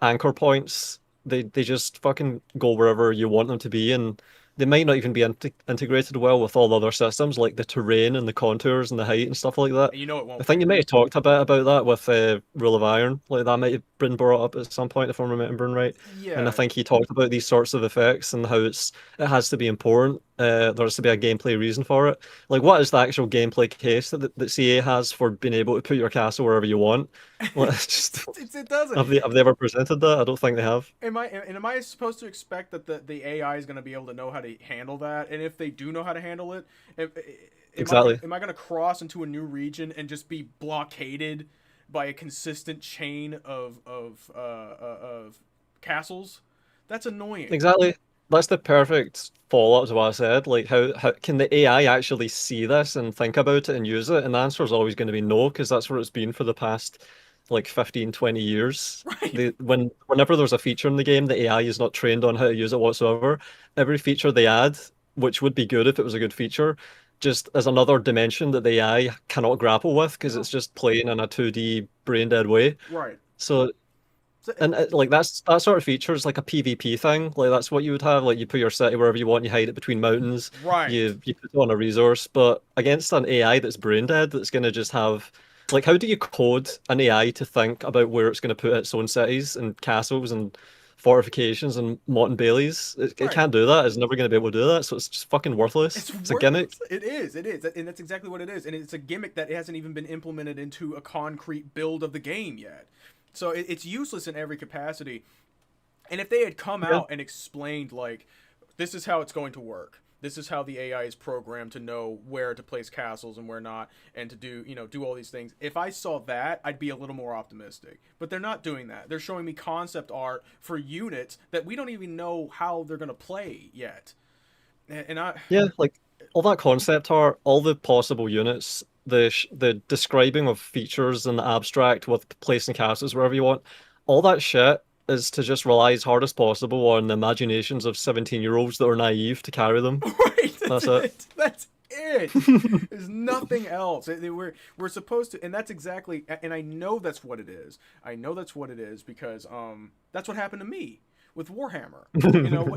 anchor points. They just fucking go wherever you want them to be, and they might not even be integrated well with all the other systems, like the terrain and the contours and the height and stuff like that. It won't. I think you might have talked a bit about that with Rule of Iron. Like, that might have Bryn brought up at some point, if I'm remembering right. Yeah. And I think he talked about these sorts of effects and how it has to be important. There has to be a gameplay reason for it. Like, what is the actual gameplay case that CA has for being able to put your castle wherever you want? Well, it doesn't. Have they ever presented that? I don't think they have. Am I supposed to expect that the AI is going to be able to know how to handle that? And if they do know how to handle it, Exactly. Am I going to cross into a new region and just be blockaded by a consistent chain of castles? That's annoying. Exactly. That's the perfect follow-up to what I said. Like, how can the AI actually see this and think about it and use it? And the answer is always going to be no, because that's where it's been for the past like 15, 20 years. Right. Whenever there's a feature in the game, the AI is not trained on how to use it whatsoever. Every feature they add, which would be good if it was a good feature, just as another dimension that the AI cannot grapple with, because it's just playing in a 2D brain dead way. Right. So and like that sort of feature is like a PvP thing. Like that's what you would have. Like you put your city wherever you want, you hide it between mountains. Right. You put it on a resource, but against an AI that's brain dead, that's gonna just have like, how do you code an AI to think about where it's gonna put its own cities and castles and fortifications and Mott and Baileys? It can't do that. It's never gonna be able to do that. So it's just fucking worthless. It's a gimmick. It is, and that's exactly what it is. And it's a gimmick that hasn't even been implemented into a concrete build of the game yet. So it's useless in every capacity. And if they had come out and explained, like, this is how it's going to work. This is how the AI is programmed to know where to place castles and where not, and to do all these things. If I saw that, I'd be a little more optimistic. But they're not doing that. They're showing me concept art for units that we don't even know how they're going to play yet. Yeah, like all that concept art, all the possible units, the describing of features and the abstract with placing castles wherever you want, all that shit is to just rely as hard as possible on the imaginations of 17-year-olds that are naive to carry them. Right, that's it. That's it. There's nothing else. We're supposed to, and that's exactly, and I know that's what it is. I know that's what it is because that's what happened to me with Warhammer.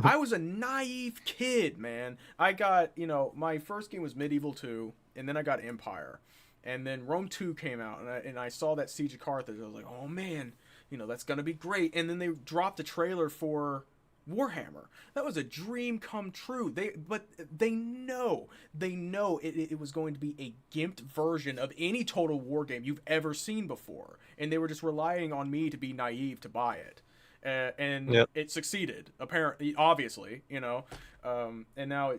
I was a naive kid, man. I got, my first game was Medieval 2, and then I got Empire. And then Rome 2 came out, and I saw that Siege of Carthage. I was like, oh man, that's going to be great. And then they dropped a trailer for Warhammer. That was a dream come true. They know it was going to be a gimped version of any Total War game you've ever seen before. And they were just relying on me to be naive to buy it. And it succeeded, apparently, obviously, and now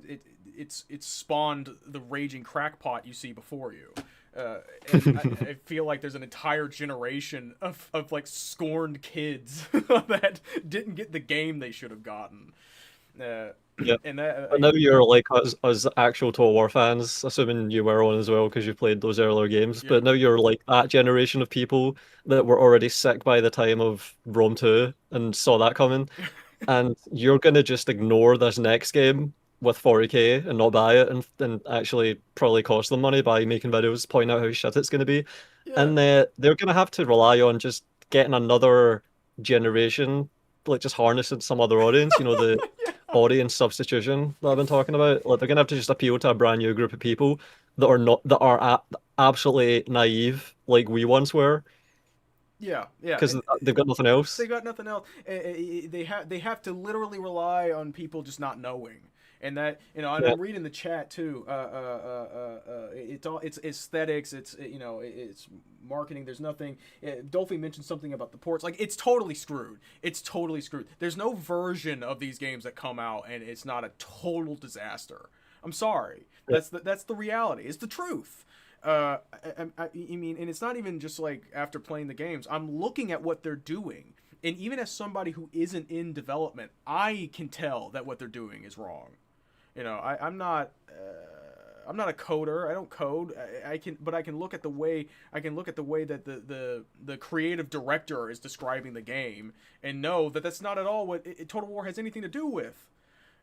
it's spawned the raging crackpot you see before you. And I feel like there's an entire generation of like scorned kids that didn't get the game they should have gotten. And but now you're like us actual Total War fans, assuming you were on as well because you played those earlier games. But now you're like that generation of people that were already sick by the time of Rome 2 and saw that coming, and you're gonna just ignore this next game with 40k and not buy it, and actually probably cost them money by making videos pointing out how shit it's gonna be, and they're gonna have to rely on just getting another generation, like just harnessing some other audience, the audience substitution that I've been talking about. Like they're gonna have to just appeal to a brand new group of people that are absolutely naive, like we once were. Yeah. Because they've got nothing else. They got nothing else. They have to literally rely on people just not knowing. And that, and I'm reading the chat too. It's aesthetics. It's it's marketing. There's nothing. Dolphy mentioned something about the ports. Like it's totally screwed. It's totally screwed. There's no version of these games that come out and it's not a total disaster. I'm sorry. That's the reality. It's the truth. I mean, and it's not even just like after playing the games. I'm looking at what they're doing. And even as somebody who isn't in development, I can tell that what they're doing is wrong. I'm not a coder. I don't code. But I can look at the way that the creative director is describing the game and know that that's not at all what Total War has anything to do with.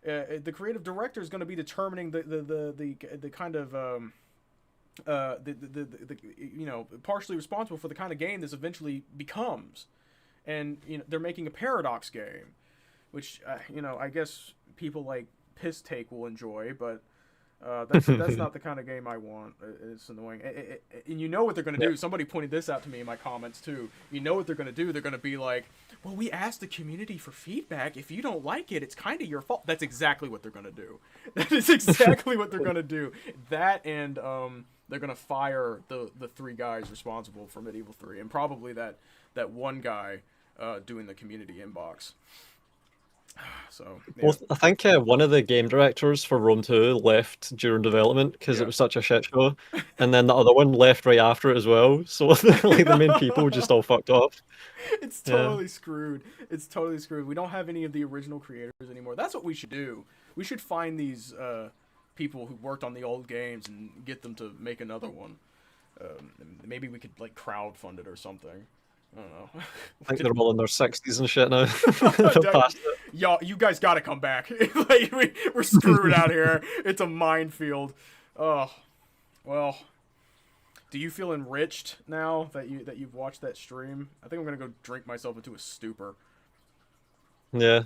The creative director is going to be determining the kind of partially responsible for the kind of game this eventually becomes, and they're making a paradox game, which I guess people like Piss Take will enjoy, but That's not the kind of game I want. It's annoying. And you know what they're going to do. Somebody pointed this out to me in my comments, too. You know what they're going to do. They're going to be like, well, we asked the community for feedback. If you don't like it, it's kind of your fault. That's exactly what they're going to do. That is exactly what they're going to do. That and they're going to fire the 3 guys responsible for Medieval 3. And probably that one guy doing the community inbox. So yeah. Well, I think one of the game directors for Rome 2 left during development because it was such a shit show, and then the other one left right after it as well. So like the main people just all fucked off. It's totally screwed. It's totally screwed. We don't have any of the original creators anymore. That's what we should do. We should find these people who worked on the old games and get them to make another one. Maybe we could like crowdfund it or something. I don't know. I think they're all in their 60s and shit now. Y'all, you guys got to come back. Like, we're screwed out here. It's a minefield. Oh, well. Do you feel enriched now that you've watched that stream? I think I'm gonna go drink myself into a stupor. Yeah.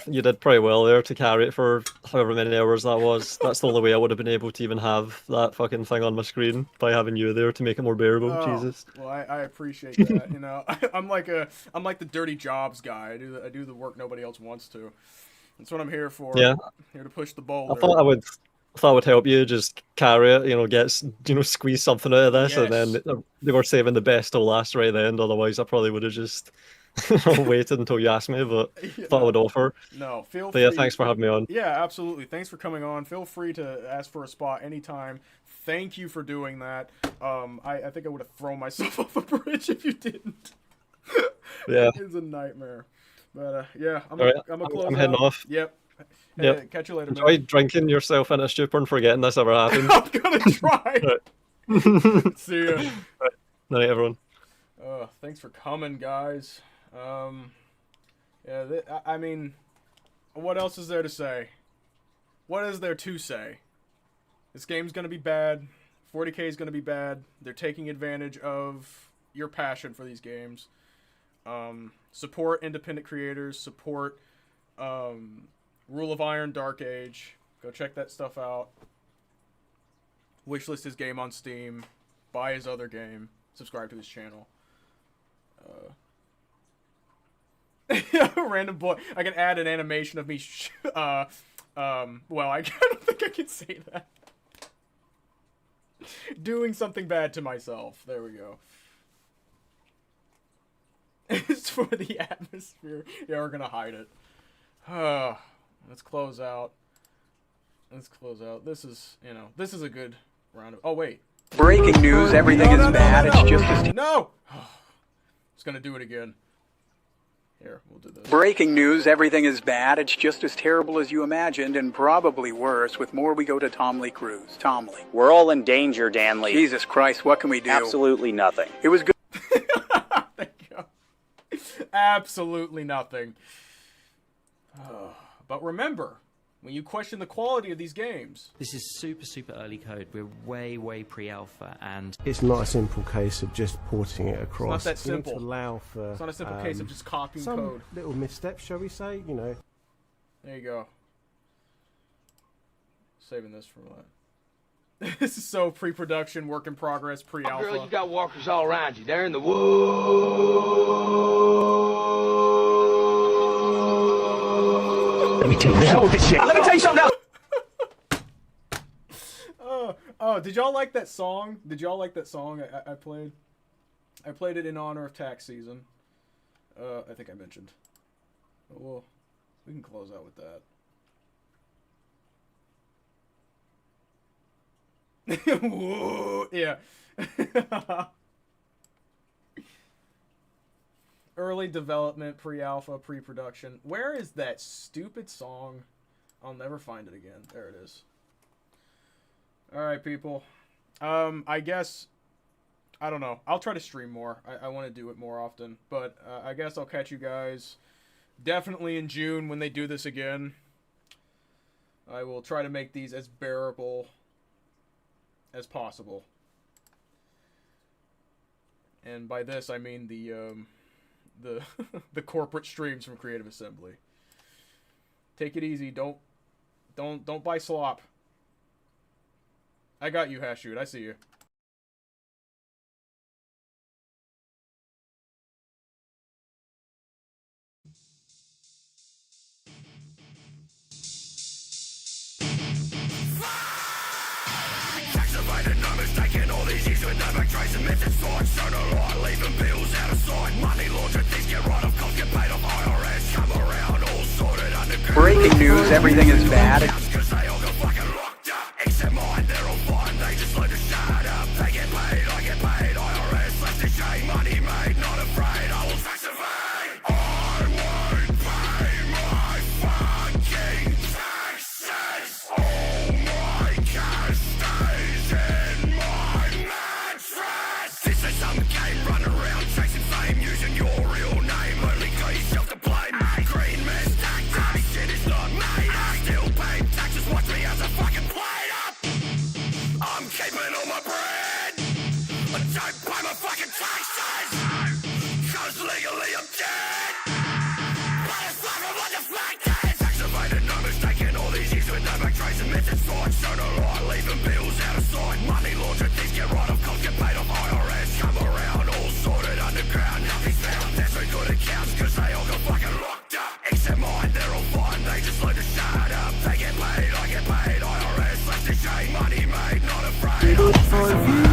You did pretty well there to carry it for however many hours that was. That's the only way I would have been able to even have that fucking thing on my screen, by having you there to make it more bearable. Oh, Jesus. Well, I appreciate that. You know, I'm like the dirty jobs guy. I do the work nobody else wants to. That's what I'm here for. Yeah. Here to push the boulder. I thought I would help you just carry it, squeeze something out of this, and then they were saving the best till last right at the end. Otherwise, I probably would have just waited until you asked me, but thought I would offer. No, feel free. Yeah, thanks for having me on. Yeah, absolutely. Thanks for coming on. Feel free to ask for a spot anytime. Thank you for doing that. I think I would have thrown myself off a bridge if you didn't. Yeah. It's a nightmare. But yeah, I'm I'm heading off. Yep. Yep. Catch you later, Enjoy man. drinking yourself in a stupor and forgetting this ever happened. I'm gonna try. See ya. Right. Night, everyone. Thanks for coming, guys. Yeah, I mean, what else is there to say? What is there to say? This game's gonna be bad. 40K is gonna be bad. They're taking advantage of your passion for these games. Support independent creators. Support Rule of Iron, Dark Age. Go check that stuff out. Wishlist his game on Steam. Buy his other game. Subscribe to his channel. Random boy. I can add an animation of me. Well, I don't think I can say that. Doing something bad to myself. There we go. It's for the atmosphere. Yeah, we're gonna hide it. Let's close out. This is a good round of. Oh wait. Breaking news. Everything is bad. It's just as. No. It's gonna do it again. Here, we'll do this. Breaking news, everything is bad. It's just as terrible as you imagined, and probably worse. With more, we go to Tom Lee Cruz. Tom Lee. We're all in danger, Dan Lee. Jesus Christ, what can we do? Absolutely nothing. It was good. Thank you. Absolutely nothing. But remember, when you question the quality of these games... This is super early code. We're way pre-alpha, and... It's not a simple case of just porting it across. It's not that simple. You need to allow for... It's not a simple case of just copying some code. Little missteps, shall we say, There you go. Saving this for what? This is so pre-production, work in progress, pre-alpha. Girl, you got walkers all around you. They're in the woods. Let me tell you this shit. Let me tell you something else. Oh, did y'all like that song? I played? I played it in honor of tax season. I think I mentioned. Well, we can close out with that. Whoa, yeah. Early development, pre-alpha, pre-production. Where is that stupid song? I'll never find it again. There it is. Alright, people. I guess... I don't know. I'll try to stream more. I want to do it more often. But I guess I'll catch you guys definitely in June when they do this again. I will try to make these as bearable as possible. And by this, I mean the the corporate streams from Creative Assembly. Take it easy. Don't buy slop. I got you, Hashoot. I see you. Activated, no mistaking all these years with no trace and methods side. So no lie, leaving bills out of sight. Money laundered, things get right off, cops get paid off. IRS come around, all sorted underground. Breaking news, everything is bad. Cause they all got fucking locked up. Except mine, they're all fine, they just learn to shut up. They get paid, I get paid. IRS left to shame, money made, not afraid. I will taxivate. I won't pay my fucking taxes. All my cash stays in my mattress. This is some game run around chasing fame, using your real name. Only got yourself to blame. Green mess, dirty shit is not made up. Still paying taxes, watch me as I fucking play up. I'm keeping all my bread. I don't pay my fucking taxes. Cause legally I'm dead. But it's far from what the fact is. Activated, no mistaking all these years with no back trace and methods side. So no lie, leaving bills out of sight. Money laundered, things get right off, cops get paid off. IRS come around, all sorted underground. Nothing's found, there's no good accounts. Cause they all got fucking locked up. Except mine, they're all fine, they just learn to shut up. They get paid, I get paid. IRS left to shame, money made, not afraid.